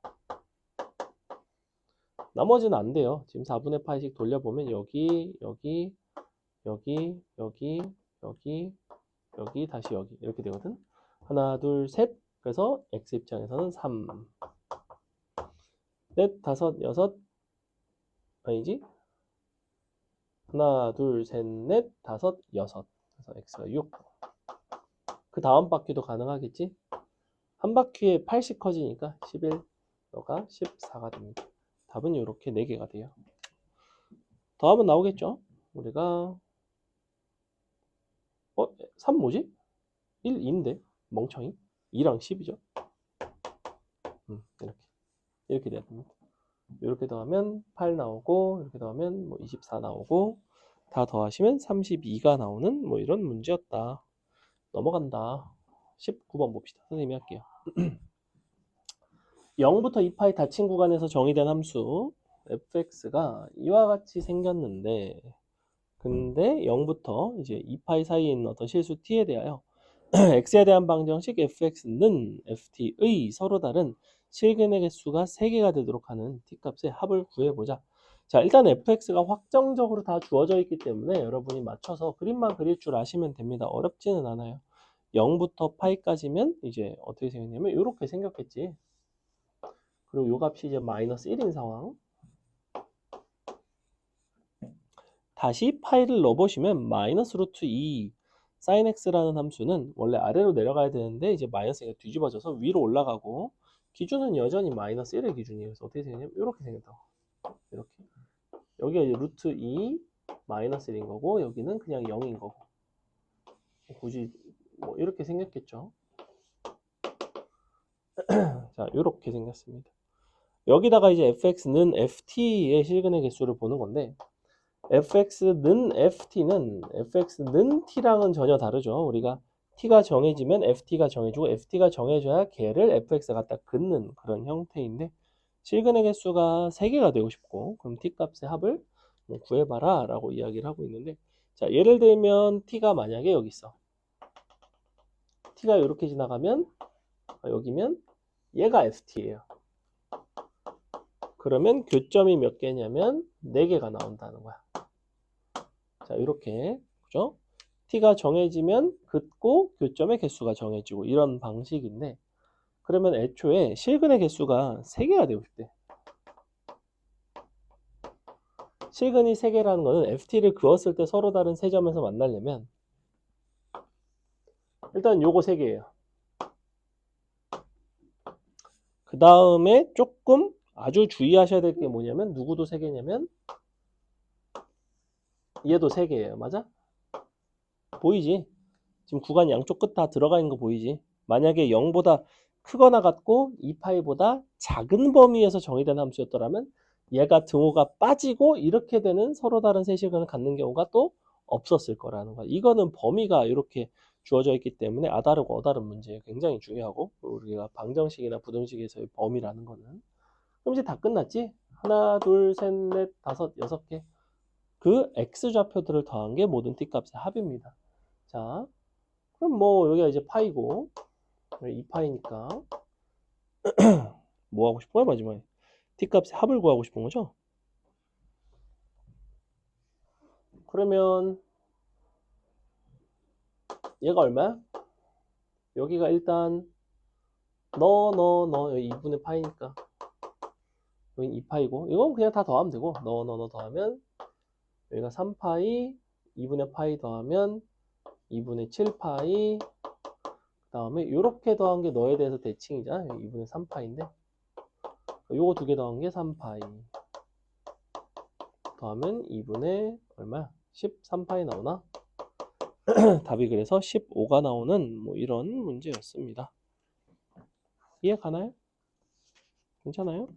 나머지는 안 돼요. 지금 4분의 파이씩 돌려보면 여기, 여기, 여기, 여기, 여기, 여기, 다시 여기 이렇게 되거든. 하나, 둘, 셋. 그래서 x 입장에서는 3, 넷, 다섯, 여섯. 아니지? 하나, 둘, 셋, 넷, 다섯, 여섯. 그래서 x가 6. 그 다음 바퀴도 가능하겠지? 한 바퀴에 8씩 커지니까 11, 너가 14가 됩니다. 답은 이렇게 4개가 돼요. 더하면 나오겠죠? 우리가 3 뭐지? 1, 2인데 멍청이 2랑 10이죠. 이렇게 돼야 됩니다. 이렇게 더하면 8 나오고 이렇게 더하면 뭐 24 나오고 다 더하시면 32가 나오는 뭐 이런 문제였다. 넘어간다. 19번 봅시다. 선생님이 할게요. 0부터 2파이 닫힌 구간에서 정의된 함수 fx가 이와 같이 생겼는데 근데 0부터 이제 2파이 사이에 있는 어떤 실수 t에 대하여 x에 대한 방정식 fx는 ft의 서로 다른 실근의 개수가 3개가 되도록 하는 t값의 합을 구해보자. 자, 일단 fx가 확정적으로 다 주어져 있기 때문에 여러분이 맞춰서 그림만 그릴 줄 아시면 됩니다. 어렵지는 않아요. 0부터 파이까지면 이제 어떻게 생겼냐면 이렇게 생겼겠지. 그리고 요 값이 이제 마이너스 1인 상황. 다시 파이를 넣어보시면 마이너스 루트 2 sin x라는 함수는 원래 아래로 내려가야 되는데 이제 마이너스가 뒤집어져서 위로 올라가고 기준은 여전히 마이너스 1의 기준이에요. 그래서 어떻게 생겼냐면 이렇게 생겼다고. 이렇게. 여기가 이제 루트 2 마이너스 1인 거고 여기는 그냥 0인 거고. 굳이 뭐 이렇게 생겼겠죠. 자, 이렇게 생겼습니다. 여기다가 이제 fx는 ft의 실근의 개수를 보는 건데 fx는 t랑은 전혀 다르죠. 우리가 t가 정해지면 ft가 정해지고 ft가 정해져야 걔를 fx가 딱 긋는 그런 형태인데 실근의 개수가 3개가 되고 싶고 그럼 t값의 합을 구해봐라 라고 이야기를 하고 있는데 자 예를 들면 t가 만약에 여기 있어. t가 이렇게 지나가면 여기면 얘가 ft예요. 그러면 교점이 몇 개냐면 4개가 나온다는 거야. 자, 이렇게 그죠? t가 정해지면 긋고 교점의 개수가 정해지고 이런 방식인데 그러면 애초에 실근의 개수가 3개가 되고 싶대. 실근이 3개라는 거는 ft를 그었을 때 서로 다른 세 점에서 만나려면 일단 요거 3개예요. 그 다음에 조금 아주 주의하셔야 될 게 뭐냐면 누구도 3개냐면 얘도 3개예요. 맞아? 보이지? 지금 구간 양쪽 끝 다 들어가 있는 거 보이지? 만약에 0보다 크거나 같고 2파이보다 작은 범위에서 정의된 함수였더라면 얘가 등호가 빠지고 이렇게 되는 서로 다른 세시간을 갖는 경우가 또 없었을 거라는 거야. 이거는 범위가 이렇게 주어져 있기 때문에 아다르고 어다른 문제 굉장히 중요하고, 우리가 방정식이나 부등식에서의 범위라는 거는. 그럼 이제 다 끝났지? 하나, 둘, 셋, 넷, 다섯, 여섯 개. 그 x좌표들을 더한 게 모든 t값의 합입니다. 자, 그럼 뭐 여기가 이제 파이고 2파이니까 뭐 하고 싶은 거야 마지막에? t값의 합을 구하고 싶은 거죠? 그러면 얘가 얼마야? 여기가 일단 여기 2분의 파이니까 여기 2파이고, 이건 그냥 다 더하면 되고, 더하면 여기가 3파이 2분의 파이 더하면 2분의 7파이, 그 다음에 이렇게 더한 게 너에 대해서 대칭이잖아. 여기 2분의 3파인데 요거 두 개 더한 게 3파이 더하면 2분의 얼마야? 13파이 나오나? 답이 그래서 15가 나오는 뭐 이런 문제였습니다. 이해 가나요? 괜찮아요?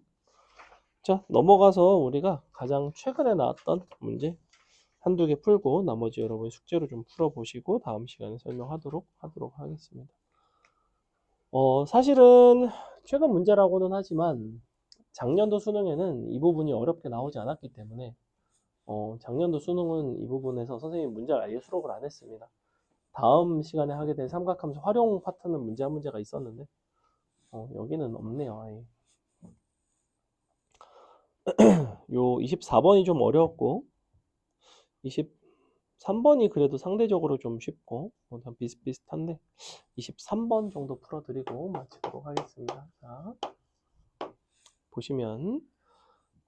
자, 넘어가서 우리가 가장 최근에 나왔던 문제 한두 개 풀고 나머지 여러분이 숙제로 좀 풀어보시고 다음 시간에 설명하도록 하겠습니다. 사실은 최근 문제라고는 하지만 작년도 수능에는 이 부분이 어렵게 나오지 않았기 때문에 작년도 수능은 이 부분에서 선생님이 문제를 아예 수록을 안 했습니다. 다음 시간에 하게 될 삼각함수 활용 파트는 문제 한 문제가 있었는데 여기는 없네요. 아예. 요 24번이 좀 어려웠고 23번이 그래도 상대적으로 좀 쉽고 비슷비슷한데 23번 정도 풀어드리고 마치도록 하겠습니다. 자, 보시면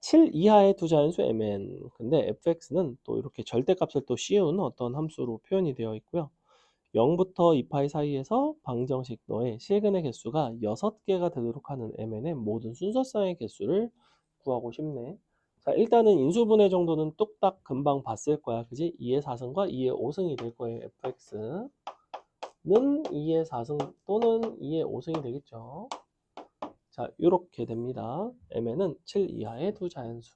7 이하의 두 자연수 mn, 근데 fx는 또 이렇게 절대값을 또 씌운 어떤 함수로 표현이 되어 있고요. 0부터 2파이 사이에서 방정식 너의 실근의 개수가 6개가 되도록 하는 mn의 모든 순서상의 개수를 구하고 싶네. 자, 일단은 인수분해 정도는 뚝딱 금방 봤을 거야. 그지? 2의 4승과 2의 5승이 될 거예요. fx는 2의 4승 또는 2의 5승이 되겠죠. 자, 이렇게 됩니다. mn은 7 이하의 두 자연수.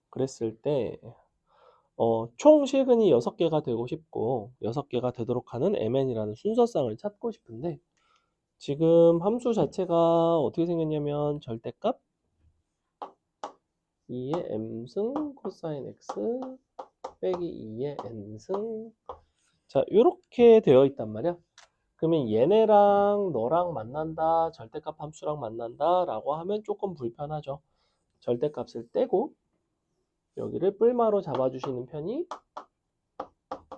그랬을 때 총 실근이 6개가 되고 싶고 6개가 되도록 하는 mn이라는 순서상을 찾고 싶은데, 지금 함수 자체가 어떻게 생겼냐면 절대값 2의 m승 코사인 x 빼기 2의 n승, 자 이렇게 되어 있단 말이야. 그러면 얘네랑 너랑 만난다, 절대값 함수랑 만난다 라고 하면 조금 불편하죠. 절대값을 떼고 여기를 뿔마로 잡아주시는 편이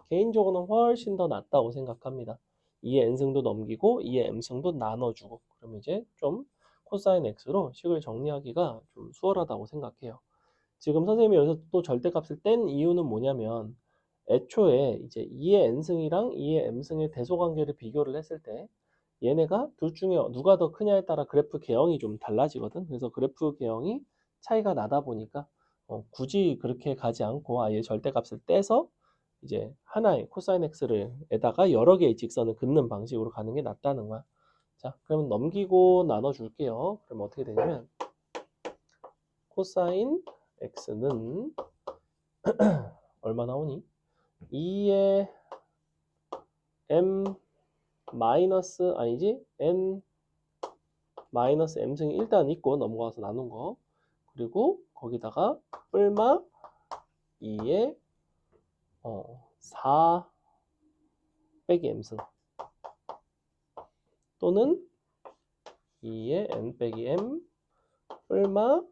개인적으로는 훨씬 더 낫다고 생각합니다. 2의 n승도 넘기고 2의 m승도 나눠주고, 그러면 이제 좀 코사인 x로 식을 정리하기가 좀 수월하다고 생각해요. 지금 선생님이 여기서 또 절대값을 뗀 이유는 뭐냐면, 애초에 이제 2의 n승이랑 2의 m승의 대소관계를 비교를 했을 때 얘네가 둘 중에 누가 더 크냐에 따라 그래프 개형이 좀 달라지거든. 그래서 그래프 개형이 차이가 나다 보니까 굳이 그렇게 가지 않고 아예 절대값을 떼서 이제 하나의 코사인 x를 에다가 여러 개의 직선을 긋는 방식으로 가는 게 낫다는 거야. 자, 그러면 넘기고 나눠줄게요. 그럼 어떻게 되냐면 코사인 x는 얼마 나오니? 2의 m 마이너스 아니지? n 마이너스 m승이 일단 있고 넘어가서 나눈 거, 그리고 거기다가 뿔마 2의 4 빼기 m승 또는 2의 n 빼기 m 뿔마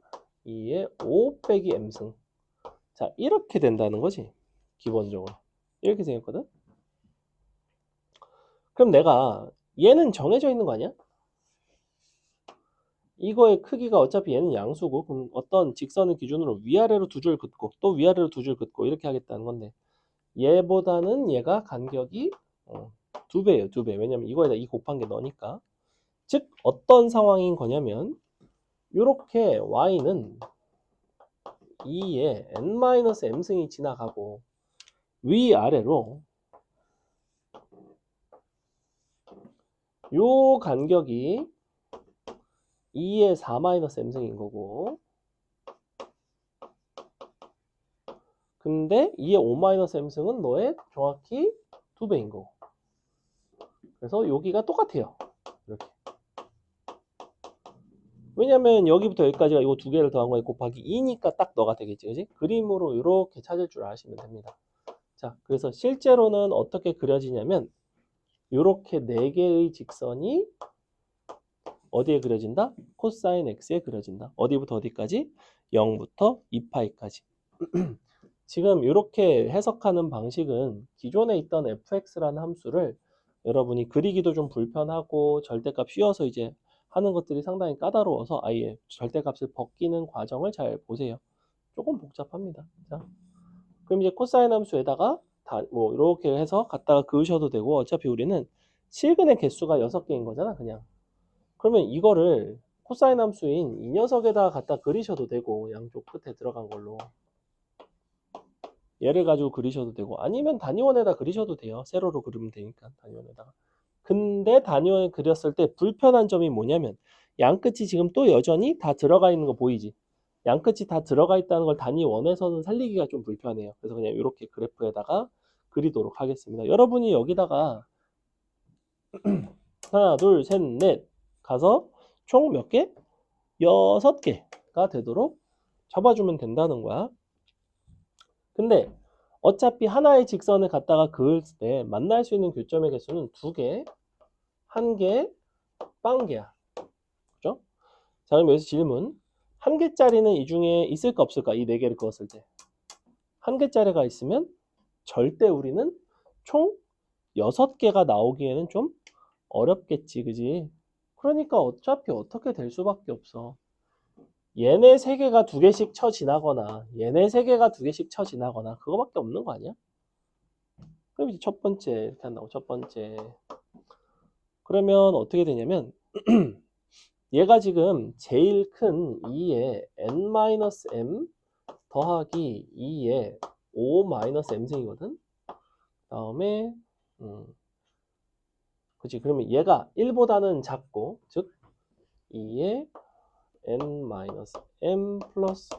2의 5 빼기 m승. 자, 이렇게 된다는 거지. 기본적으로 이렇게 생겼거든. 그럼 내가 얘는 정해져 있는 거 아니야? 이거의 크기가 어차피 얘는 양수고, 그럼 어떤 직선을 기준으로 위아래로 두 줄 긋고 또 위아래로 두 줄 긋고 이렇게 하겠다는 건데, 얘보다는 얘가 간격이 2배예요. 2배. 왜냐면 이거에다 2 곱한 게 너니까. 즉 어떤 상황인 거냐면, 이렇게 y는 2에 n-m승이 지나가고 위아래로 요 간격이 2의 4-m승인 거고, 근데 2의 5-m승은 너의 정확히 2배인 거고. 그래서 여기가 똑같아요. 이렇게. 왜냐면 여기부터 여기까지가 이거 두 개를 더한 거에 곱하기 2니까 딱 너가 되겠지, 그지? 그림으로 이렇게 찾을 줄 아시면 됩니다. 자, 그래서 실제로는 어떻게 그려지냐면 이렇게 4개의 직선이 어디에 그려진다? 코사인 x에 그려진다. 어디부터 어디까지? 0부터 2파이까지. 지금 이렇게 해석하는 방식은 기존에 있던 fx라는 함수를 여러분이 그리기도 좀 불편하고 절대값 씌워서 이제 하는 것들이 상당히 까다로워서 아예 절대값을 벗기는 과정을 잘 보세요. 조금 복잡합니다. 자, 그럼 이제 코사인 함수에다가 뭐 이렇게 해서 갖다가 그으셔도 되고, 어차피 우리는 실근의 개수가 6개인 거잖아, 그냥. 그러면 이거를 코사인 함수인 이 녀석에다가 갖다 그리셔도 되고, 양쪽 끝에 들어간 걸로 얘를 가지고 그리셔도 되고, 아니면 단위원에다 그리셔도 돼요. 세로로 그리면 되니까 단위원에다가. 근데 단위원에 그렸을 때 불편한 점이 뭐냐면 양끝이 지금 또 여전히 다 들어가 있는 거 보이지? 양끝이 다 들어가 있다는 걸 단위원에서는 살리기가 좀 불편해요. 그래서 그냥 이렇게 그래프에다가 그리도록 하겠습니다. 여러분이 여기다가 하나, 둘, 셋, 넷 가서 총 몇 개? 6개가 되도록 잡아주면 된다는 거야. 근데 어차피 하나의 직선을 갖다가 그을 때 만날 수 있는 교점의 개수는 2개, 1개, 빵개야. 그죠? 자, 그럼 여기서 질문. 1개짜리는 이 중에 있을까 없을까? 이 4개를 그었을 때. 1개짜리가 있으면 절대 우리는 총 6개가 나오기에는 좀 어렵겠지, 그지? 그러니까 어차피 어떻게 될 수밖에 없어. 얘네 3개가 2개씩 쳐 지나거나 얘네 3개가 2개씩 쳐 지나거나 그거밖에 없는 거 아니야? 그럼 이제 첫 번째 이렇게 한다고. 첫 번째. 그러면 어떻게 되냐면 얘가 지금 제일 큰 2의 n-m 더하기 2의 5-m승이거든. 다음에 그치, 그러면 얘가 1보다는 작고, 즉 2의 n-m 플러스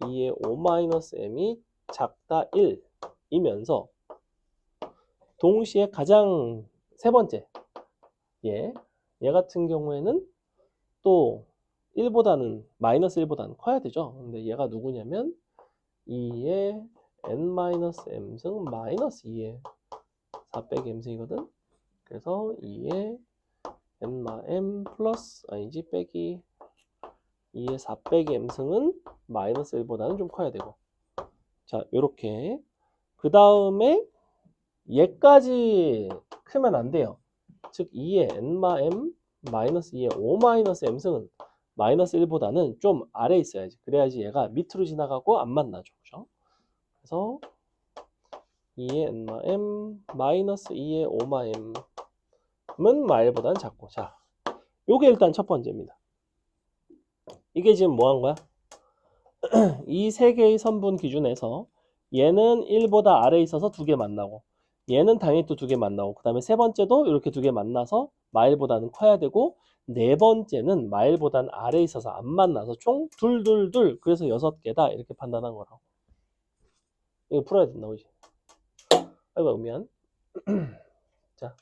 2의 5-m이 작다 1이면서 동시에 가장 세 번째 얘 같은 경우에는 또 1보다는 마이너스 1보다는 커야 되죠. 근데 얘가 누구냐면 2의 n-m승 마이너스 2의 4 빼기 m승이거든. 그래서 2의 n-m 플러스 아니지 빼기 2의 4 빼기 m승은 마이너스 1보다는 좀 커야 되고. 자, 요렇게. 그 다음에 얘까지 크면 안 돼요. 즉 2의 n-m 마이너스 2의 5-m승은 마이너스 1보다는 좀 아래에 있어야지. 그래야지 얘가 밑으로 지나가고 안 만나죠. 그죠? 그래서 2의 n-m 마이너스 2의 5-m은 마일보다는 작고. 자, 요게 일단 첫 번째입니다. 이게 지금 뭐 한 거야? 이 세 개의 선분 기준에서 얘는 1보다 아래에 있어서 2개 만나고, 얘는 당연히 또 2개 만나고, 그 다음에 세 번째도 이렇게 2개 만나서 마일보다는 커야 되고, 네 번째는 마일보다는 아래에 있어서 안 만나서 총 둘 그래서 6개다 이렇게 판단한 거라고. 이거 풀어야 된다, 그지? 아이고 미안. 자,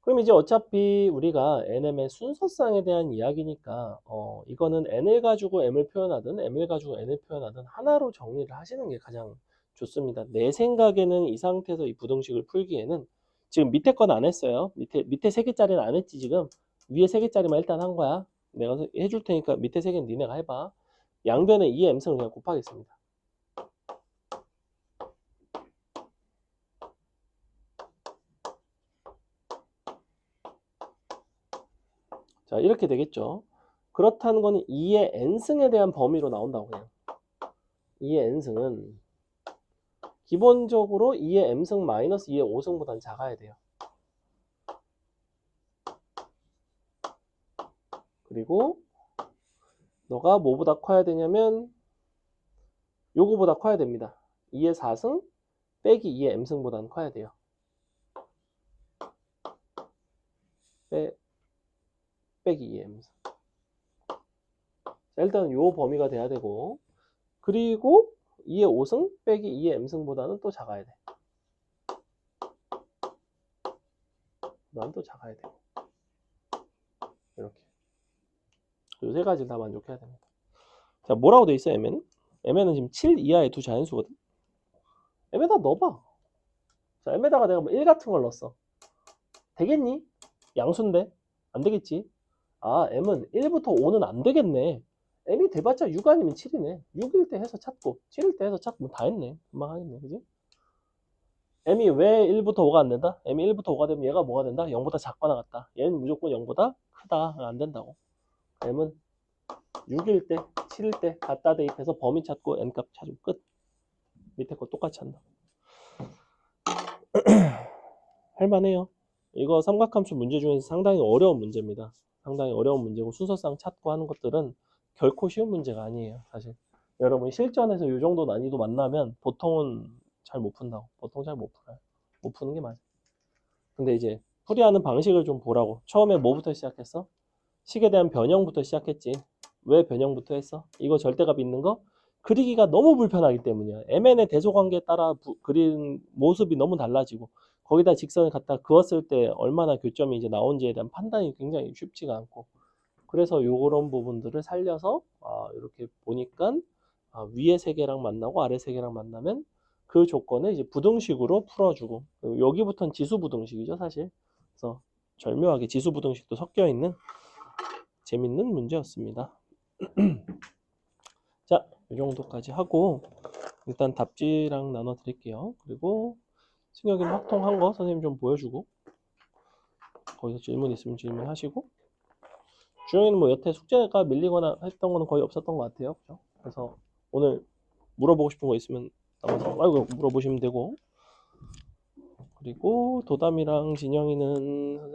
그럼 이제 어차피 우리가 nm의 순서상에 대한 이야기니까 이거는 n을 가지고 m을 표현하든 m을 가지고 n을 표현하든 하나로 정리를 하시는 게 가장 좋습니다. 내 생각에는 이 상태에서 이 부등식을 풀기에는 지금 밑에 건 안 했어요. 밑에 3개짜리는 안 했지. 지금 위에 3개짜리만 일단 한 거야. 내가 해줄 테니까 밑에 3개는 니네가 해봐. 양변에 2의 m승을 그냥 곱하겠습니다. 자, 이렇게 되겠죠. 그렇다는 거는 2의 n승에 대한 범위로 나온다고 그냥. 2의 n승은 기본적으로 2의 m승 마이너스 2의 5승보다는 작아야 돼요. 그리고 너가 뭐보다 커야 되냐면 요거보다 커야 됩니다. 2의 4승 빼기 2의 m승보다는 커야 돼요. 빼기 2의 m승. 자, 일단 요 범위가 돼야 되고, 그리고 2의 5승 빼기 2의 m승보다는 또 작아야 돼. 난 또 작아야 되고. 이렇게. 요 세 가지를 다 만족해야 됩니다. 자, 뭐라고 돼 있어, m는? m는 지금 7 이하의 두 자연수거든? m에다 넣어봐. 자, m에다가 내가 뭐 1 같은 걸 넣었어. 되겠니? 양수인데? 안 되겠지? 아, m은 1부터 5는 안 되겠네. m이 돼봤자 6 아니면 7이네. 6일 때 해서 찾고, 7일 때 해서 찾고, 다 했네. 금방 하겠네. 그지? m이 왜 1부터 5가 안 된다? m이 1부터 5가 되면 얘가 뭐가 된다? 0보다 작거나 같다. 얘는 무조건 0보다 크다. 안 된다고. m은 6일 때, 7일 때 갖다 대입해서 범위 찾고 n값 찾고 끝. 밑에 거 똑같이 한다. 할만해요. 이거 삼각함수 문제 중에서 상당히 어려운 문제입니다. 상당히 어려운 문제고 순서상 찾고 하는 것들은 결코 쉬운 문제가 아니에요. 사실 여러분 실전에서 이 정도 난이도 만나면 보통은 잘 못 푼다고. 보통 잘 못 풀어요. 못 푸는 게 맞아. 근데 이제 풀이하는 방식을 좀 보라고. 처음에 뭐부터 시작했어? 식에 대한 변형부터 시작했지. 왜 변형부터 했어? 이거 절대값 있는 거 그리기가 너무 불편하기 때문이야. mn의 대소관계에 따라 그린 모습이 너무 달라지고 거기다 직선을 갖다 그었을 때 얼마나 교점이 이제 나온지에 대한 판단이 굉장히 쉽지가 않고 그래서 요런 부분들을 살려서 이렇게 보니까 위에 세 개랑 만나고 아래 세 개랑 만나면 그 조건을 이제 부등식으로 풀어주고 여기부터는 지수부등식이죠 사실. 그래서 절묘하게 지수부등식도 섞여 있는 재밌는 문제였습니다. 자, 이 정도까지 하고 일단 답지랑 나눠 드릴게요. 그리고 승혁이는 확통한 거 선생님 좀 보여주고 거기서 질문 있으면 질문하시고 주영이는 뭐 여태 숙제가 밀리거나 했던 거는 거의 없었던 것 같아요. 그죠? 그래서 오늘 물어보고 싶은 거 있으면 남아서 물어보시면 되고 그리고 도담이랑 진영이는